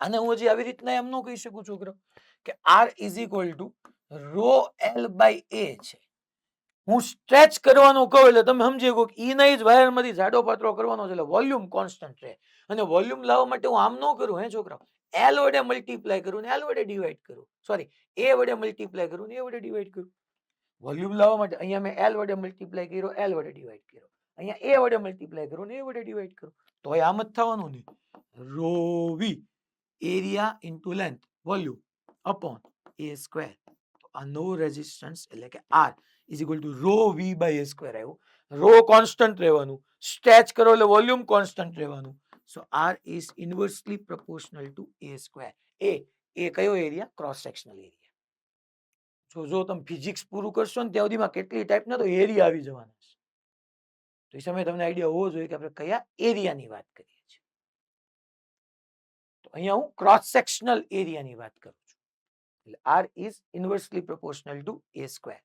આને હું હજી આવી રીતના એમ ન કહી શકું છોકરો કે R is equal to rho L by A છે. હું સ્ટ્રેચ કરવાનું કહું એટલે તમે સમજી શકો ઈ નહીં જ વાયરમાંથી જાડો પાતળો કરવાનો છે, એટલે વોલ્યુમ કોન્સ્ટન્ટ રહે. અને વોલ્યુમ લાવવા માટે હું આમ ન કરું હે છોકરા, એલ વડે મલ્ટીપ્લાય કરું ને એલ વડે ડિવાઈડ કરું, એ વડે મલ્ટીપ્લાય કરું ને એ વડે ડિવાઈડ કરું. વોલ્યુમ લાવવા માટે અહીંયા મેં એલ વડે મલ્ટીપ્લાય કર્યો, એલ વડે ડિવાઈડ કર્યો, અહીંયા એ વડે મલ્ટીપ્લાય કરું ને એ વડે ડિવાઈડ કરું, તો આમ જ થવાનું ને. Rho V area into length volume upon A square. આ નો રેઝિસ્ટન્સ એટલે કે R is equal to rho V by A square આવ્યું. રો કોન્સ્ટન્ટ રહેવાનું, સ્ટ્રેચ કરો એટલે વોલ્યુમ કોન્સ્ટન્ટ રહેવાનું, so R is inversely proportional to A square. એ કયો એરિયા? Cross sectional area. જો તમે ફિઝિક્સ પૂરું કરશો ને ત્યાં સુધીમાં કેટલી ટાઈપના તો એરિયા આવી જવાના છે. તો એ સમયે તમને આઈડિયા હોવો જોઈએ કે આપણે કયા એરિયાની વાત કરીએ છીએ. તો અહીંયા હું ક્રોસ સેક્શનલ એરિયાની વાત કરું છું. એટલે R is inversely proportional to A square.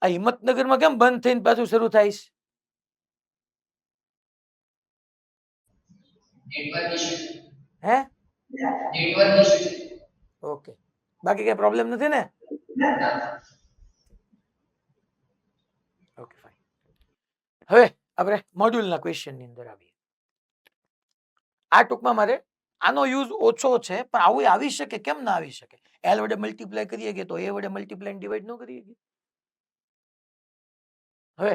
આ હિંમતનગરમાં કેમ બંધ થઈને પાછું શરૂ થાય છે? હે? ઓકે, બાકી કઈ પ્રોબ્લેમ નથી ને? Okay fine. હવે આપણે મોડ્યુલના ક્વેશ્ચનની અંદર આવીએ. આ ટૂંકમાં મારે આનો યુઝ ઓછો છે, પણ આવું આવી શકે. કેમ ના આવી શકે? એલ વડે મલ્ટીપ્લાય કરીએ કે તો એ વડે મલ્ટીપ્લાય ડિવાઈડ ન કરીએ. હવે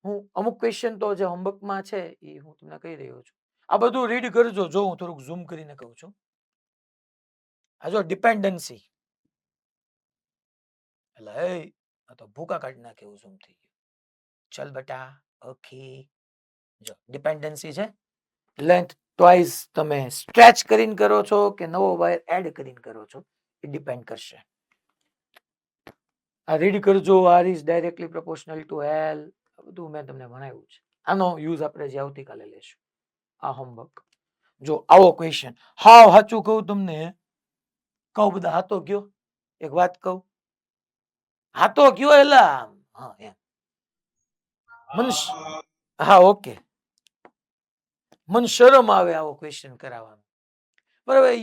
હું અમુક ક્વેશ્ચન તો જે હોમવર્કમાં છે એ હું તમને કહી રહ્યો છું. આ બધું રીડ કરજો. જો હું થોડુંક ઝૂમ કરીને કહું છું. આ જો ડિપેન્ડન્સી, એટલે આ તો ભૂકા કાઢી નાખે એવું ઝૂમ થઈ ગયું. ચલ બેટા, ઓકે. જો ડિપેન્ડન્સી છે. લેન્થ ટ્વાઇસ તમે સ્ટ્રેચ કરીને કરો છો કે નવો વાયર એડ કરીને કરો છો, એ ડિપેન્ડ કરશે. આ રીડ કરજો. R is directly proportional to L. બધું મેં તમને ભણાવ્યું છે. આનો યુઝ આપણે જે આવતીકાલે લેશું. આ હોમવર્ક. જો આવો ક્વેશ્ચન હાવ સાચું કહું તમને, કહું બધા હાતો કયો. એક વાત કહું, હાતો કયો એલા. હા એમ. હા ઓકે. મને શરમ આવે આવો ક્વેશ્ચન કરાવવાનો. બરાબર,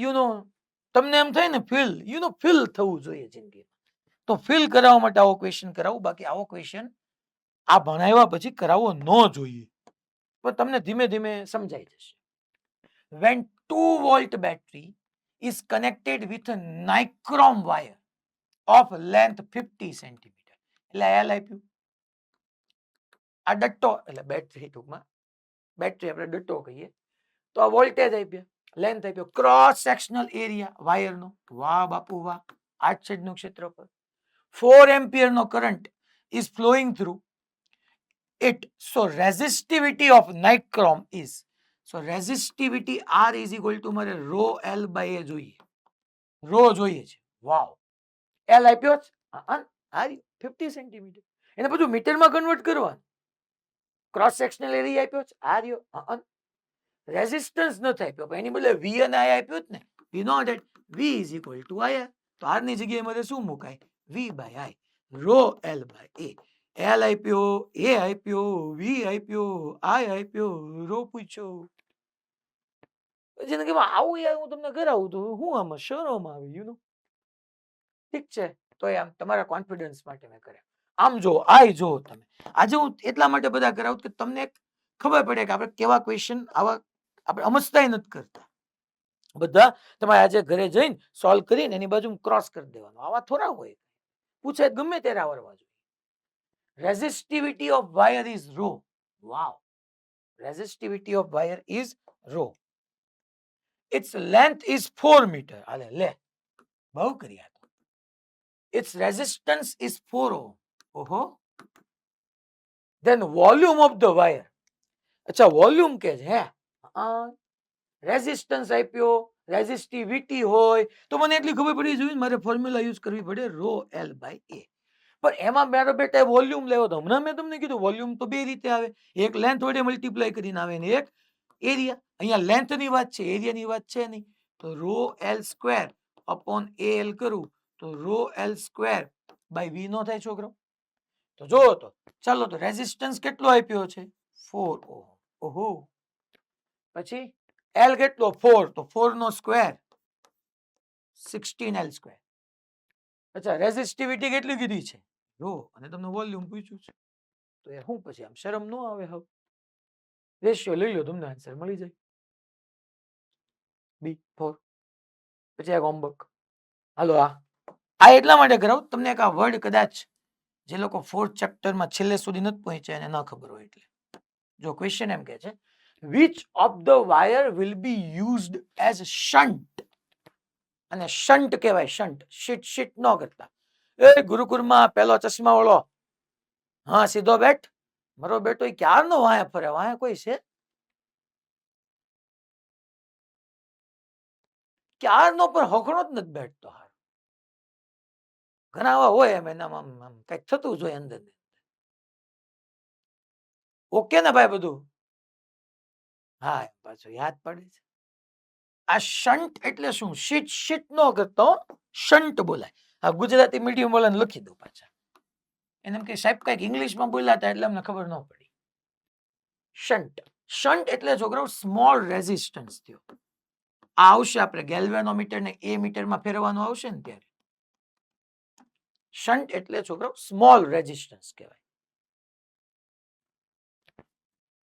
તમને એમ થાય ને ફીલ થવું જોઈએ જિંદગીમાં, તો ફીલ કરાવવા માટે આવો ક્વેશ્ચન કરાવું. બાકી આવો ક્વેશ્ચન આ ભણાવ્યા પછી કરાવવો ન જોઈએ, પણ તમને ધીમે ધીમે સમજાઈ જશે. When 2 volt battery is connected with a nichrome wire of length 50 centimeter, એટલે L આપ્યું. આ ડટ્ટો એટલે બેટરી, ટૂંકમાં બેટરી આપણે ડટ્ટો કહીએ. તો આ વોલ્ટેજ આપ્યા, લેન્થ આપ્યો, ક્રોસ સેક્શનલ એરિયા વાયરનો. વાહ બાપુ વાહ. 8 છેદનું ક્ષેત્રફળ. 4 એમ્પિયર નો current is flowing through it. So resistivity of nichrome is, so resistivity R is equal to મારે rho L by A જોઈએ. રો જોઈએ છે. વાવ. L આપ્યો છે. આ 50 સેન્ટીમીટર. એને બધું મીટરમાં કન્વર્ટ કરવાનું. ક્રોસ સેક્શનલ એરિયા આપ્યો છે. આ રહ્યો. રેઝિસ્ટન્સ નથી આપ્યો, પણ એની બદલે V અને I આપ્યો જ ને. We know that V is equal to IR. તો R ની જગ્યાએ મારે શું મુકાય? V by I. Rho L by A. L આપ્યો, A આપ્યો, V આપ્યો, I આપ્યો, રો પૂછ્યો. જિંદગીમાં આવું યાર હું તમને કરાવું તો હું આમાં શરમ આવી. ઠીક છે, તો આમ તમારા કોન્ફિડન્સ માટે મેં કર્યા. આમ જો આઈ જો તમે આજે હું એટલા માટે બધા કરાવું કે તમને ખબર પડે કે આપણે કેવા ક્વેશ્ચન આવા આપણે સમજતા નથી કરતા. બધા તમારે આજે ઘરે જઈને સોલ્વ કરીને એની બાજુ ક્રોસ કરી દેવાનું. આવા થોડા હોય, પૂછે ગમે ત્યારે આવડવા જોઈએ. Resistivity of wire is rho. Wow. Resistivity of wire is rho. Its length is 4 metre. આલે લે બહુ કર્યા. Its resistance is 4 ohm. ઓહો. Then volume of the wire. અચ્છા વોલ્યુમ કે છે. રેઝિસ્ટન્સ આપ્યો, રેઝિસ્ટિવિટી હોય તો મને એટલી ખબર પડી જોઈએ મારે ફોર્મ્યુલા યુઝ કરવી પડે રો L by A. પણ એમાં મારો બેટા વોલ્યુમ લેવો તો હમણાં મેં તમને કીધું વોલ્યુમ તો બે રીતે આવે. એક લેન્થ વડે મલ્ટીપ્લાય કરીને આવે ને એક એરિયા. અહીંયા લેન્થ ની વાત છે, એરિયા ની વાત છે નહીં. તો rho L square upon AL કરું તો rho L square by V નો થાય છોકરો. તો જો તો ચાલો, તો રેઝિસ્ટન્સ કેટલો આપ્યો છે? 4 ઓહમ. ઓહો. પછી L કેટલો? 4. તો 4 નો સ્ક્વેર 16 L સ્ક્વેર. અચ્છા, રેઝિસ્ટિવિટી કેટલી કીધી છે? રો. અને તમને વોલ્યુમ પૂછ્યું છે. તો એ હું પછી આમ શરમ ન આવે? હવે રેશિયો લઈ લો, તમને આન્સર મળી જાય. B4. પછી એક હોમવર્ક. હાલો, આ એટલા માટે કરાવું તમને એક આ વર્ડ કદાચ જે લોકો 4th ચેપ્ટરમાં છેલ્લે સુધી નથી પહોંચ્યા એને ન ખબર હોય એટલે. જો ક્વેશ્ચન એમ કે છે, which of the wire will be used as shunt. અને શન્ટ કહેવાય, શન્ટ. શીટ ન કરતા. એ ગુરુકુળમાં પેલો ચશ્મા વાળો, હા સીધો બેઠ. મારો બેટો ક્યારનો વાયા ફરે, વાયા કોઈ છે? ક્યારનો પણ હખણો જ નથી બેઠતો હાર. ઘણા આવા હોય એમ એનામાં આમ કંઈક થતું જ હોય અંદર. ઓકે ને ભાઈ બધું? હા પાછું યાદ પડે છે. આ શન્ટ એટલે શું? શીટ શીટ નો કરતો, શન્ટ બોલાય. આ ગુજરાતી મીડિયમ વાળાને લખી દો પાછા. એને એમ કે સાહેબ કંઈક ઇંગ્લિશમાં બોલ્યા હતા એટલે અમને ખબર ન પડી. શન્ટ શન્ટ એટલે છોકરાઓ સ્મોલ રેઝિસ્ટન્સ થયો. આ આવશે આપણે ગેલ્વેનોમીટર ને એ મીટરમાં ફેરવવાનું આવશે ને ત્યારે. શન્ટ એટલે છોકરાઓ સ્મોલ રેઝિસ્ટન્સ કહેવાય.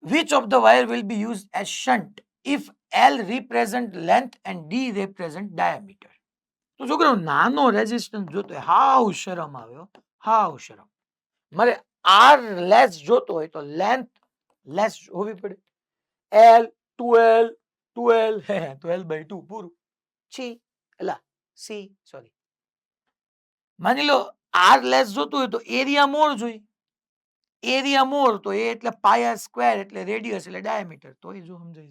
Which of the wire will be used as shunt if L represent length and D represent diameter? તો છોકરાઓ નાનો રેઝિસ્ટન્સ જોતો હોય, હાવ શરમ આવ્યો, હાવ શરમ. મારે આર લેસ જોતો હોય તો લેન્થ લેસ હોવી પડે. L 12 12/2 પૂરું. સોરી. માની લો આર લેસ જોતું હોય તો એરિયા મોર જોઈએ. એરિયા મોર તો એ એટલે પાયા સ્ક્વેર એટલે રેડિયસ એટલે ડાયામીટર, તો એ જો સમજાય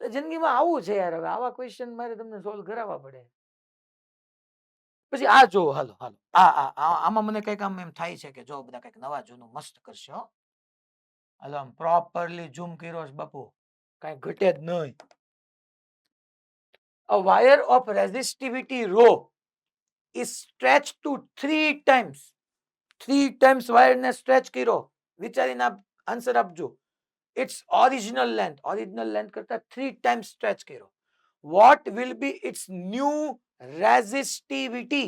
છે. જિંદગીમાં આવું છે યાર, હવે આવા ક્વેશ્ચન મારે તમને સોલ્વ કરાવવા પડે. પછી આ જો હાલો હાલો આમાં મને કઈક આમ એમ થાય છે કે જો બધા કઈક નવા જૂનું મસ્ત કરશે હો. હાલો આમ પ્રોપરલી ઝૂમ કર્યો છે બાપુ, કઈ ઘટે જ નહીં. A wire of resistivity rho is stretched to 3 times. 3 times wire ને stretch કર્યો. વિચારીને આન્સર આપજો. Its original length કરતા 3 times stretch કર્યો. What will be its new resistivity?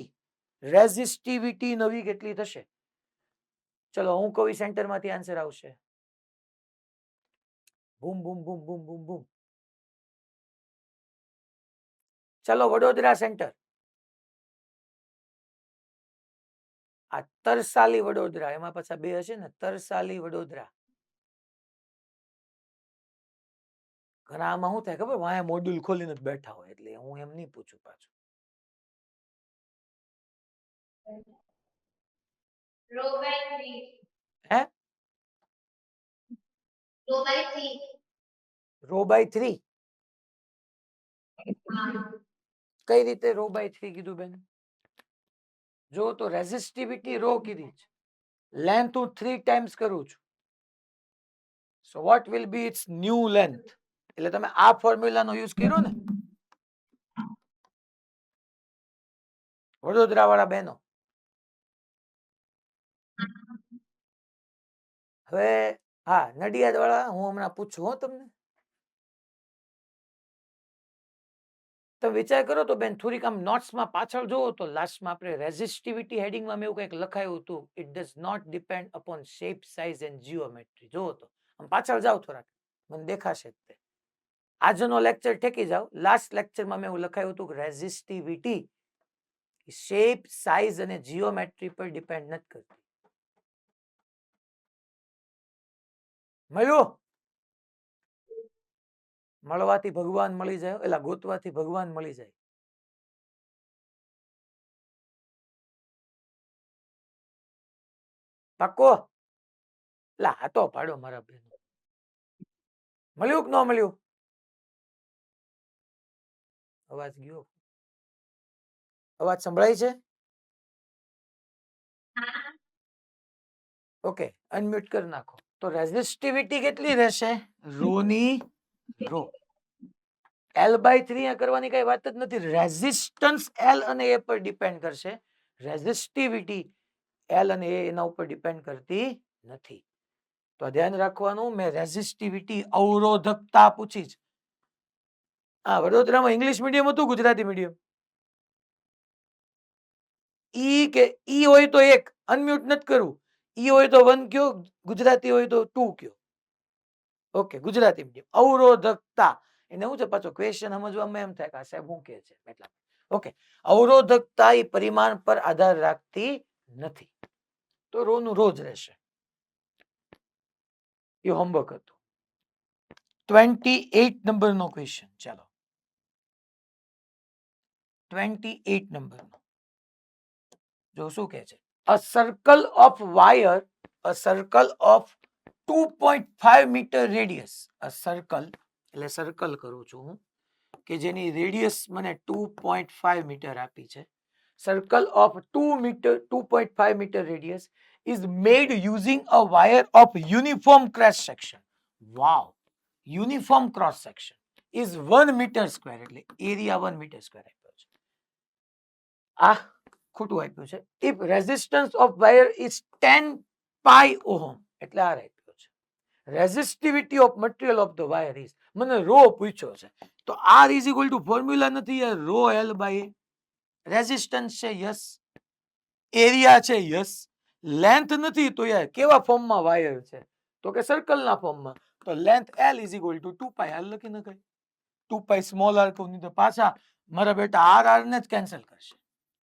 Resistivity નવી કેટલી થશે? ચલો હું કહું સેન્ટર માંથી આન્સર આવશે. બૂમ બૂમ બૂમ બૂમ બૂમ બૂમ. ચલો વડોદરા સેન્ટર. આ તરસાલી વડોદરા, એમાં પાછા બે હશે ને, તરસાલી વડોદરા. ઘણા આમાં શું થાય ખબર, વાયા મોડ્યુલ ખોલીને જ બેઠા હોય એટલે હું એમ નહીં પૂછું પાછું. હે રો બાય 3 કઈ રીતે રો બાય 3 કીધું બેન? જો તો રેઝિસ્ટિવિટી રો કીધી છે, લેન્થ હું 3 ટાઈમ્સ કરું છું. So what will be its new length? એટલે તમે આ ફોર્મ્યુલાનો યુઝ કર્યો ને વડોદરા વાળા બહેનો. હવે હા નડિયાદ વાળા હું હમણાં પૂછું હો તમને. તમે વિચાર કરો તો બેન થોડીક આમ નોટ્સમાં પાછળ જોવો તો લાસ્ટમાં આપણે રેઝિસ્ટિવિટી હેડિંગમાં મેં એવું કંઈક લખાયું હતું, it does not depend upon shape size and geometry. જોવો તો આમ પાછળ જાઓ થોડાક, મને દેખાશે જ તે. આજનો લેક્ચર ઠેકી જાઓ, લાસ્ટ લેક્ચરમાં મેં એવું લખાયું હતું કે રેઝિસ્ટિવિટી શેપ સાઇઝ અને જીઓમેટ્રી પર ડિપેન્ડ નથી કરતી. મળ્યું? મળવાથી ભગવાન મળી જાય, એલા ગોતવાથી ભગવાન મળી જાય. પાકો? લા હાતો પાડો મારા બેન. મળ્યું કે ન મળ્યું? અવાજ ગયો? અવાજ સંભળાય છે? ઓકે અનમ્યુટ કરી નાખો. તો રેઝિસ્ટિવિટી કેટલી રહેશે? રો ની રો. L/3 કરવાની કઈ વાત જ નથી. રેઝિસ્ટન્સ L અને A પર ડિપેન્ડ કરશે, રેઝિસ્ટિવિટી L અને A એના ઉપર ડિપેન્ડ કરતી નથી. તો ધ્યાન રાખવાનું, મેં રેઝિસ્ટિવિટી અવરોધકતા પૂછી છે. હા વડોદરામાં ઇંગ્લિશ મીડિયમ હતું ગુજરાતી મીડિયમ? ઈ કે ઈ હોય તો એક અનમ્યુટ નથી કરવું, ઈ હોય તો 1 કયો, ગુજરાતી હોય તો 2 કયો. Okay Gujarati medium. અવરોધકતા એને શું છે પાછો ક્વેશ્ચન સમજવામાં એમ થાય કે આ સાહેબ શું કહે છે એટલા. ઓકે અવરોધકતા એ પરિમાણ પર આધાર રાખતી નથી, તો રો નું રો જ રહેશે. એ હોમવર્ક હતું. 28 નંબરનો ક્વેશ્ચન. ચાલો 28 નંબરનો જો શું કહે છે. A circle of wire, a circle of 2.5 meter radius. A circle એટલે સર્કલ કરું છું હું, કે જેની રેડિયસ મને 2.5 મીટર આપી છે. Circle of 2 metre 2.5 metre radius is made using a wire of uniform cross section. Wow, uniform cross section is 1 meter square, એટલે એરિયા 1 મીટર સ્ક્વેર આપ્યો છે. આ ખોટું આપ્યું છે. if resistance of wire is 10 pi ohm, એટલે આ આપ્યો છે. resistivity of material of the wire is, મને રો પૂછ્યો છે તો r is equal to formula નથી યાર, રો l by a. રેઝિસ્ટન્સ છે યસ, એરિયા છે યસ, લેન્થ નથી તો યાર કેવા ફોર્મમાં વાયર છે તો કે સર્કલના ફોર્મમાં, તો length l is equal to 2 pi r લખી નખાય. 2 pi સ્મોલ r કહું તો પાછા મારા બેટા r ને જ કેન્સલ કરશે.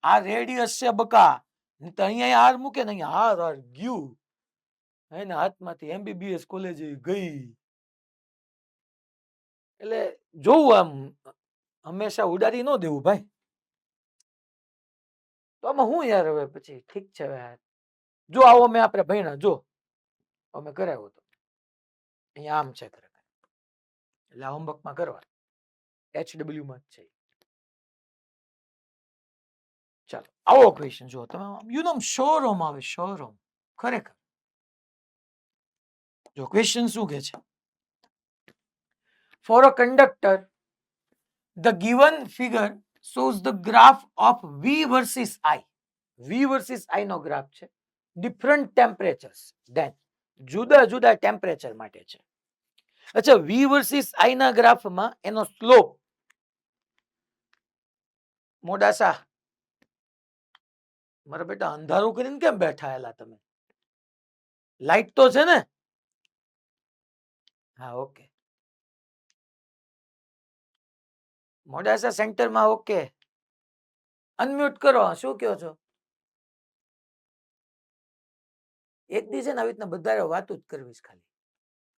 આ રેડિયસ છે બકા, નહીં તો અહીંયા r મૂકે ને અહીંયા r ગયું, એના હાથમાંથી એમબીબીએસ કોલેજ ગઈ. એટલે જોવું આમ હંમેશા ઉડાડી ન દેવું ભાઈ. તો આમાં હું યાર હવે પછી ઠીક છે હવે જો આવો મેં આપણે ભણ્યા, જો અમે કરાવ્યો તો અહીંયા આમ છે ખરેખર, એટલે હોમવર્કમાં કરવા HW માં જ છે. ચાલો આવો ક્વેશ્ચન જો તમે યુ નો શોરૂમ આવે, શોરૂમ ખરેખર. જો ક્વેશ્ચન શું કે છે, for a conductor the given figure shows the graph of V versus I. V versus I નો ગ્રાફ છે. different temperatures, then જુદા જુદા ટેમ્પરેચર માટે છે. અચ્છા, V versus I ના ગ્રાફમાં એનો સ્લોપ, મોડાસા મારા બેટા અંધારું કરીને કેમ બેઠાયેલા તમે? લાઈટ તો છે ને? હા ઓકે. મોડાસા સેન્ટરમાં ઓકે. અનમ્યુટ કરો, શું કહો છો? એક દી છે ને આવી રીતના બધા વાતું જ કરવી છે, ખાલી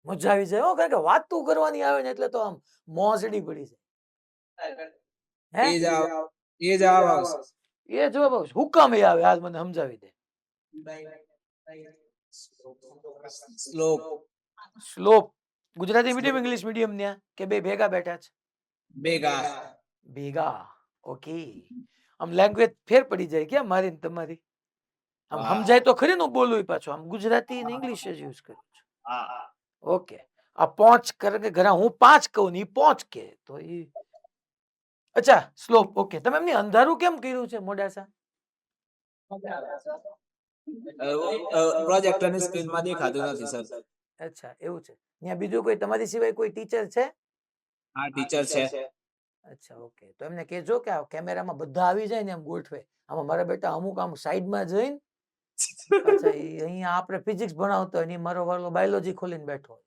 મજા આવી જાય હો, કારણ કે વાતું કરવાની આવે ને એટલે તો આમ મોજડી પડી જાય. હે એ જવાબ આવશે. એ જવાબ આવશે. હું કામ એ આવે આજ મને સમજાવી દે. Slope. Slope Gujarati medium English medium ન્યા કે બે ભેગા બેઠા છે? ભેગા. ભેગા. ઓકે. આમ લેંગ્વેજ ફેર પડી જાય કે મારી ને તમારી? આમ સમજાય તો ખરી ને બોલું પાછું, આમ ગુજરાતી ને ઇંગ્લિશ જ યુઝ કરું છું. ઓકે. આ પોંચ કરે કે ઘણા હું 5 કહું ને ઈ પોંચ કે તો ઈ. અચ્છા સ્લોપ ઓકે. તમે એમની અંધારું કેમ કર્યું છે મોડાસા? પ્રોજેક્ટર ની સ્ક્રીન માં દેખાતું નથી સર. અચ્છા એવું છે. ત્યાં બીજું કોઈ તમારી સિવાય કોઈ ટીચર છે? હા ટીચર છે. અચ્છા ઓકે. તો એમને કહેજો કે આ કેમેરામાં બધા આવી જાય ને એમ ગોઠવે. આમાં મારા બેટા અમુક આમ સાઈડમાં જઈને અચ્છા અહીંયા આપણે ફિઝિક્સ ભણાવતો હોય ને મારો વાલો બાયોલોજી ખોલીને બેઠો હોય.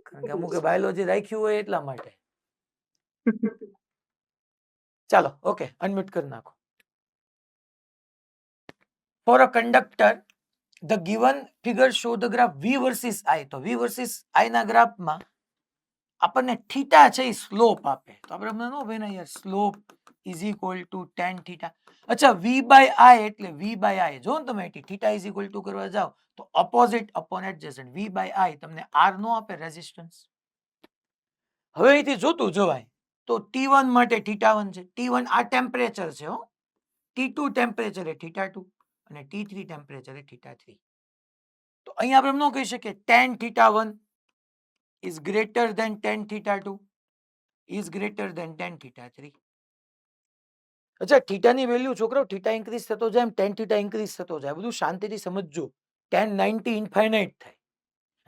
કારણ કે અમુકે બાયોલોજી રાખ્યું હોય એટલા માટે. ચાલો ઓકે, અનમ્યુટ કરી નાખો. For a conductor the given figure show the graph V versus I. તો V versus I ના ગ્રાફમાં આપણને થીટા છે એ સ્લોપ આપે. તો આપણે હમણાં નો ભાઈ યાર slope is equal two tan theta. અચ્છા V બાય I એટલે V બાય I જો ને તમે થીટા ઇઝ ઇક્વલ ટુ કરવા જાવ તો opposite upon adjacent. V by I તમને R નો આપે રેઝિસ્ટન્સ. હવે અહીંથી જોતું જવાય તો T1 માટે θ1 છે. T1 આ ટેમ્પરેચર છે હો. T2 ટેમ્પરેચર એ θ2 અને T3 ટેમ્પરેચર એ θ3. તો અહીંયા આપણે એમ ન કહી શકીએ tan θ1 is greater than tan θ2 is greater than tan θ3. અચ્છા થીટા ની વેલ્યુ છોકરાઓ થીટા ઇન્ક્રીઝ થતો જાય એમ tan થીટા ઇન્ક્રીઝ થતો જાય. બધું શાંતિથી સમજજો. tan 90 ઇન્ફાઇનાઇટ થાય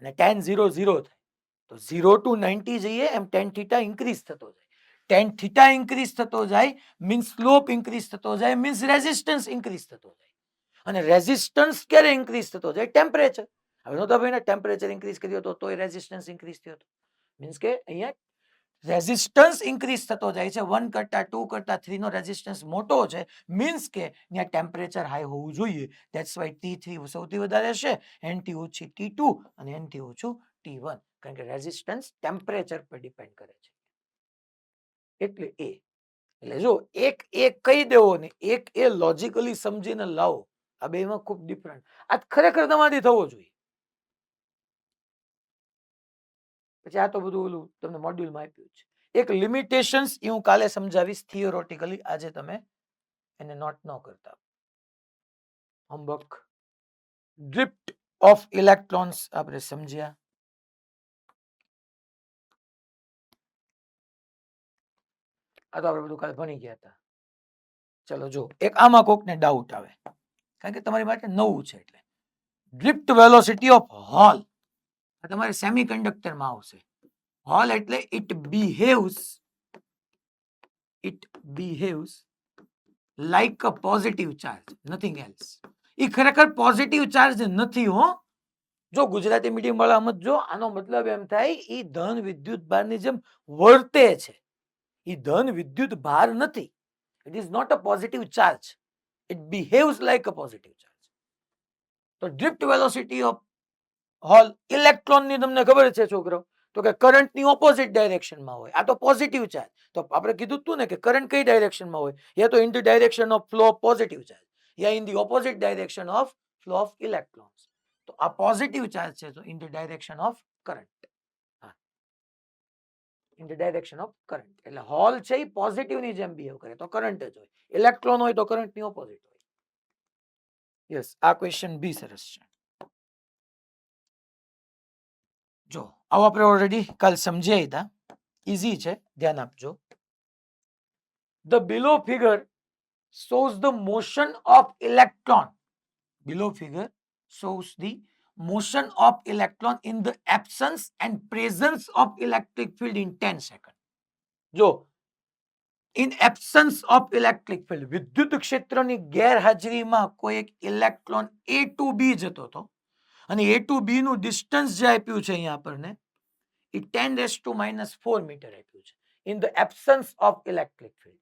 અને tan 0 0 થાય. તો 0 to 90 જઈએ એમ tan થીટા ઇન્ક્રીઝ થતો જાય. tan થીટા ઇન્ક્રીઝ થતો જાય મીન્સ સ્લોપ ઇન્ક્રીઝ થતો જાય મીન્સ રેઝિસ્ટન્સ ઇન્ક્રીઝ થતો જાય. અને રેઝિસ્ટન્સ ક્યારે ઇન્ક્રીઝ થતો જાય? ટેમ્પરેચર. હવે નહોતા ભાઈ ટેમ્પરેચર ઇન્ક્રીઝ કર્યો તો તોય રેઝિસ્ટન્સ ઇન્ક્રીઝ થયો હતો. મીન્સ કે અહીંયા રેઝિસ્ટન્સ ઇન્ક્રીઝ થતો જાય છે. 1 કરતા 2 કરતા 3 નો રેઝિસ્ટન્સ મોટો છે મીન્સ કે ત્યાં ટેમ્પરેચર હાઈ હોવું જોઈએ. ધેટ્સ વાય T3 સૌથી વધારે હશે, એનથી ઓછી T2 અને એનથી ઓછું T1, કારણ કે રેઝિસ્ટન્સ ટેમ્પરેચર પર ડિપેન્ડ કરે છે. એટલે એટલે જો એક કહી દેવો ને એક એ લોજિકલી સમજીને લાવો, આ બેમાં ખૂબ ડિફરન્ટ. આ ખરેખર તમારાથી થવો જોઈએ. પછી આ તો બધું ઓલું તમને મોડ્યુલમાં આપ્યું છે. એક લિમિટેશન્સ એ હું કાલે સમજાવીશ થિયોરેટિકલી, આજે તમે એને નોટ ન કરતા. હોમવર્ક ડ્રિફ્ટ ઓફ ઇલેક્ટ્રોન્સ આપણે સમજ્યા. આ તો આપણે બધું કાલે ભણી ગયા હતા. ચલો જો એક આમાં કોકને ડાઉટ આવે, કારણ કે તમારી માટે નવું છે. એટલે ડ્રિફ્ટ વેલોસિટી ઓફ હોલ આ તમારે સેમિકન્ડક્ટરમાં આવશે. હોલ એટલે it behaves like a positive charge, nothing else. એ ખરેખર પોઝિટિવ ચાર્જ નથી હો. જો ગુજરાતી મીડિયમ વાળા સમજો, આનો મતલબ એમ થાય એ ધન વિદ્યુત ભારની જેમ વર્તે છે. એ ધન વિદ્યુત ભાર નથી. It is not a positive charge. It behaves like a positive charge. તો ડ્રિફ્ટ વેલોસિટી ઓફ હોલ ઇલેક્ટ્રોનની તમને ખબર છે છોકરો, તો કે કરંટની ઓપોઝિટ ડાયરેક્શનમાં હોય. આ તો પોઝિટિવ ચાર્જ. તો આપણે કીધું હતું ને કે કરંટ કઈ ડાયરેક્શનમાં હોય, યા તો in the direction of flow of positive charge, યા in the opposite direction of flow of electrons. તો આ પોઝિટિવ ચાર્જ છે, તો in the direction of current. હા, in the direction of current. એટલે હોલ છે એ પોઝિટિવ ની જેમ બિહેવ કરે તો કરંટ જ હોય. ઇલેક્ટ્રોન હોય તો કરંટની ઓપોઝિટ હોય. યસ, આ ક્વેશ્ચન બી સરસ છે. જો આવો આપણે ઓલરેડી કાલ સમજ્યા હતા, ઈઝી છે, ધ્યાન આપજો. The below figure shows the motion of electron. Below figure shows the motion of electron in the absence and presence of electric field in 10 seconds. જો in absence of electric field, વિદ્યુત ક્ષેત્રની ગેરહાજરીમાં કોઈ એક ઇલેક્ટ્રોન A to B જતો હતો, અને A to B નું ડિસ્ટન્સ જે આપ્યું છે અહીંયા આપણને એ 10⁻⁴ મીટર આપ્યું છે. In the absence of electric field.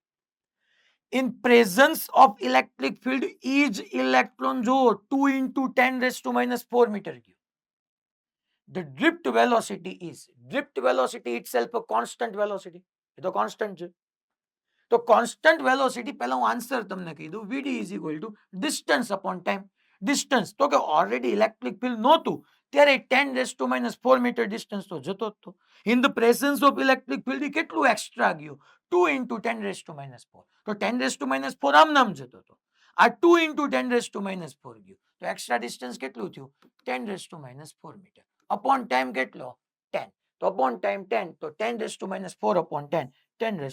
In presence of electric field, each electron જો 2 into 10⁻⁴ meter ગયું. The drift velocity itself a constant velocity. એ તો constant છે. તો constant velocity પહેલા હું આન્સર તમને કહી દઉં. Vd is equal to distance upon time. Distance તો કે ઓલરેડી ઇલેક્ટ્રિક ફિલ્ડ નહોતું ત્યારે 10⁻⁴ મીટર ડિસ્ટન્સ તો જતો જ હતો. In the presence of electric field કેટલું એક્સ્ટ્રા ગયું? 2 into 10⁻⁴. તો 10⁻⁴ આમ નામ જતો હતો. આ 2 into 10⁻⁴ ગયું. તો એક્સ્ટ્રા ડિસ્ટન્સ કેટલું થયું? 10⁻⁴ મીટર. અપોન ટાઈમ કેટલો? 10. તો અપોન ટાઈમ 10, તો 10⁻⁴ upon 10, 10⁻⁵.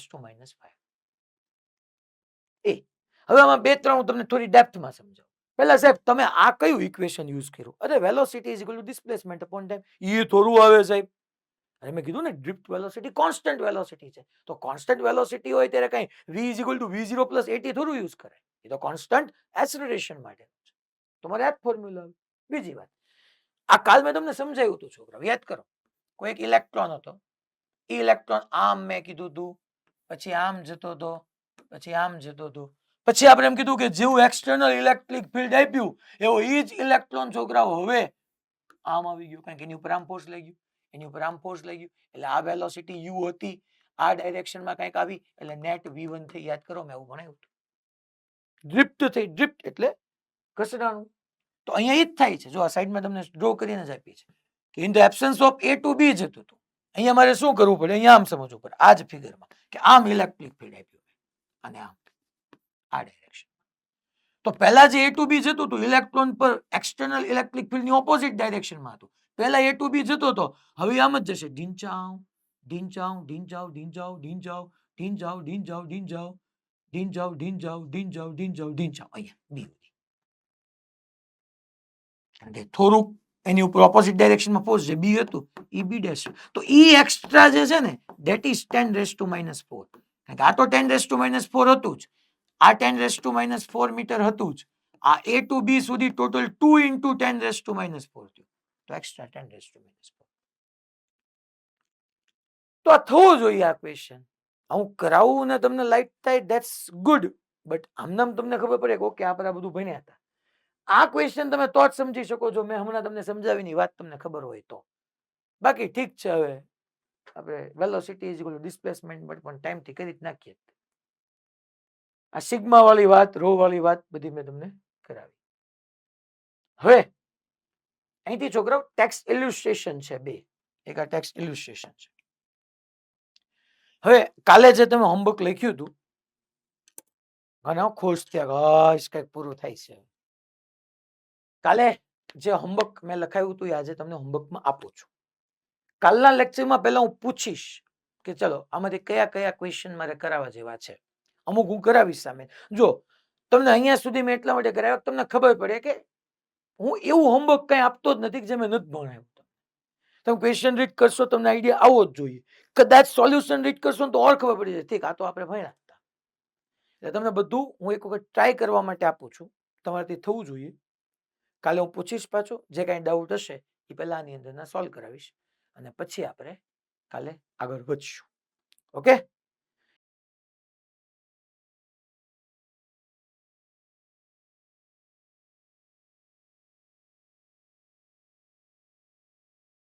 હવે આમાં બે ત્રણ હું તમને થોડી ડેપ્થમાં સમજાવું. પહેલા સાહેબ તમે આ કયું ઇક્વેશન યુઝ કર્યું? અરે velocity is equal to displacement upon time. એ થોડું આવે સાહેબ. અરે મેં કીધું ને ડ્રિફ્ટ વેલોસિટી કોન્સ્ટન્ટ વેલોસિટી છે. તો કોન્સ્ટન્ટ વેલોસિટી હોય ત્યારે કઈ v is equal two v0 plus at થોડું યુઝ કરાય. એ તો કોન્સ્ટન્ટ એક્સલરેશન માટે છે. તમારે આ જ ફોર્મ્યુલા આવે. બીજી વાત, આ કાલ મેં તમને સમજાવ્યું હતું છોકરા, યાદ કરો. કોઈ એક ઇલેક્ટ્રોન હતો, એ ઇલેક્ટ્રોન આમ મેં કીધું હતું, પછી આમ જતો હતો, પછી આમ જતો હતો, પછી આપણે એમ કીધું કે જેવું એક્સટર્નલ ઇલેક્ટ્રિક ફિલ્ડ આપ્યું એવો એ જ ઇલેક્ટ્રોન છોકરાઓ હવે આમ આવી ગયું, કારણ કે એની ઉપર આમ ફોર્સ લાગી ગયું, એની ઉપર આમ ફોર્સ લાગી ગયું, એટલે આ વેલોસિટી u હતી, આ ડાયરેક્શનમાં કંઈક આવી, એટલે નેટ v1 થી યાદ કરો, મેં એવું ભણાવ્યું હતું. ડ્રિફ્ટ થઈ, ડ્રિફ્ટ એટલે ઘસડાનું. તો અહીંયા એ જ થાય છે. જો આ સાઈડમાં તમને ડ્રો કરીને જ આપી છે કે in the absence of A to B જતું હતું. અહીંયા મારે શું કરવું પડે? અહીંયા આમ સમજવું પડે, આ જ ફિગરમાં કે આમ ઇલેક્ટ્રિક ફિલ્ડ આપ્યું અને આમ આ ડાયરેક્શન. તો પહેલા જે A to B જતું હતું ઇલેક્ટ્રોન પર એક્સટર્નલ ઇલેક્ટ્રિક ફિલ્ડની ઓપોઝિટ ડાયરેક્શનમાં હતું. પહેલા A to B જતો હતો, હવે આમ જ જશે. ઢીંચાવ ઢીંચાવ ઢીંચાવ ઢીંચાવ ઢીંચાવ ઢીંચાવ ઢીંચાવ ઢીંચાવ ઢીંચાવ ઢીંચાવ ઢીંચાવ ઢીંચાવ ઢીંચાવ અહીંયા બી. કારણ કે થોડુંક એની ઉપર ઓપોઝિટ ડાયરેક્શનમાં ફોર્સ જે બી હતું એ બી ડેશ. તો ઈ એક્સ્ટ્રા જે છે ને ધેટ ઇઝ 10⁻⁴. કારણ કે આ તો 10⁻⁴ હતું જ, આ 10⁻⁴ મીટર હતું જ, આ A to B સુધી ટોટલ 2 into 10⁻⁴ થયું. તો એક્સ્ટ્રા 10⁻⁴. તો આ થવું જોઈએ આ ક્વેશ્ચન. હું કરાવું ને તમને લાઈટ થાય ધેટ્સ ગુડ, બટ આમનામ તમને ખબર પડે કે ઓકે આપણે આ બધું ભણ્યા હતા. આ ક્વેશ્ચન તમે તો જ સમજી શકો છો મેં હમણાં તમને સમજાવીની વાત તમને ખબર હોય તો. બાકી ઠીક છે, હવે આપણે velocity is equal to displacement પણ ટાઈમથી કરી જ નાખીએ. આ સિગ્મા વાળી વાત, રો વાળી વાત બધી મેં તમને કરાવી. હવે અહીંથી છોકરાઓ ટેક્સ્ટ ઇલ્યુસ્ટ્રેશન છે બે. એક આ ટેક્સ્ટ ઇલ્યુસ્ટ્રેશન છે. હવે કાલે જે તમે હોમવર્ક લખ્યું હતું ઘણા ખુશ થયા કંઈક પૂરું થાય છે. કાલે જે હોમવર્ક મેં લખાયું હતું એ આજે તમને હોમવર્કમાં આપું છું. કાલના લેક્ચરમાં પહેલા હું પૂછીશ કે ચલો આમાંથી કયા કયા ક્વેશ્ચન મારે કરાવવા જેવા છે. અમુક હું કરાવીશ સામે. જો તમને અહીંયા સુધી મેં એટલા માટે કરાવ્યા તમને ખબર પડે કે હું એવું હોમવર્ક કઈ આપતો જ નથી કે જે મેં નથી ભણાવ્યું. તમે ક્વેશ્ચન રીડ કરશો તમને આઈડિયા આવો જ જોઈએ. કદાચ સોલ્યુશન રીડ કરશો ને તો ઓર ખબર પડી જાય ઠીક આ તો આપણે ભણ્યા હતા. એટલે તમને બધું હું એક વખત ટ્રાય કરવા માટે આપું છું. તમારાથી થવું જોઈએ. કાલે હું પૂછીશ પાછો જે કાંઈ ડાઉટ હશે એ પહેલા આની અંદરના સોલ્વ કરાવીશ અને પછી આપણે કાલે આગળ વધશું. ઓકે.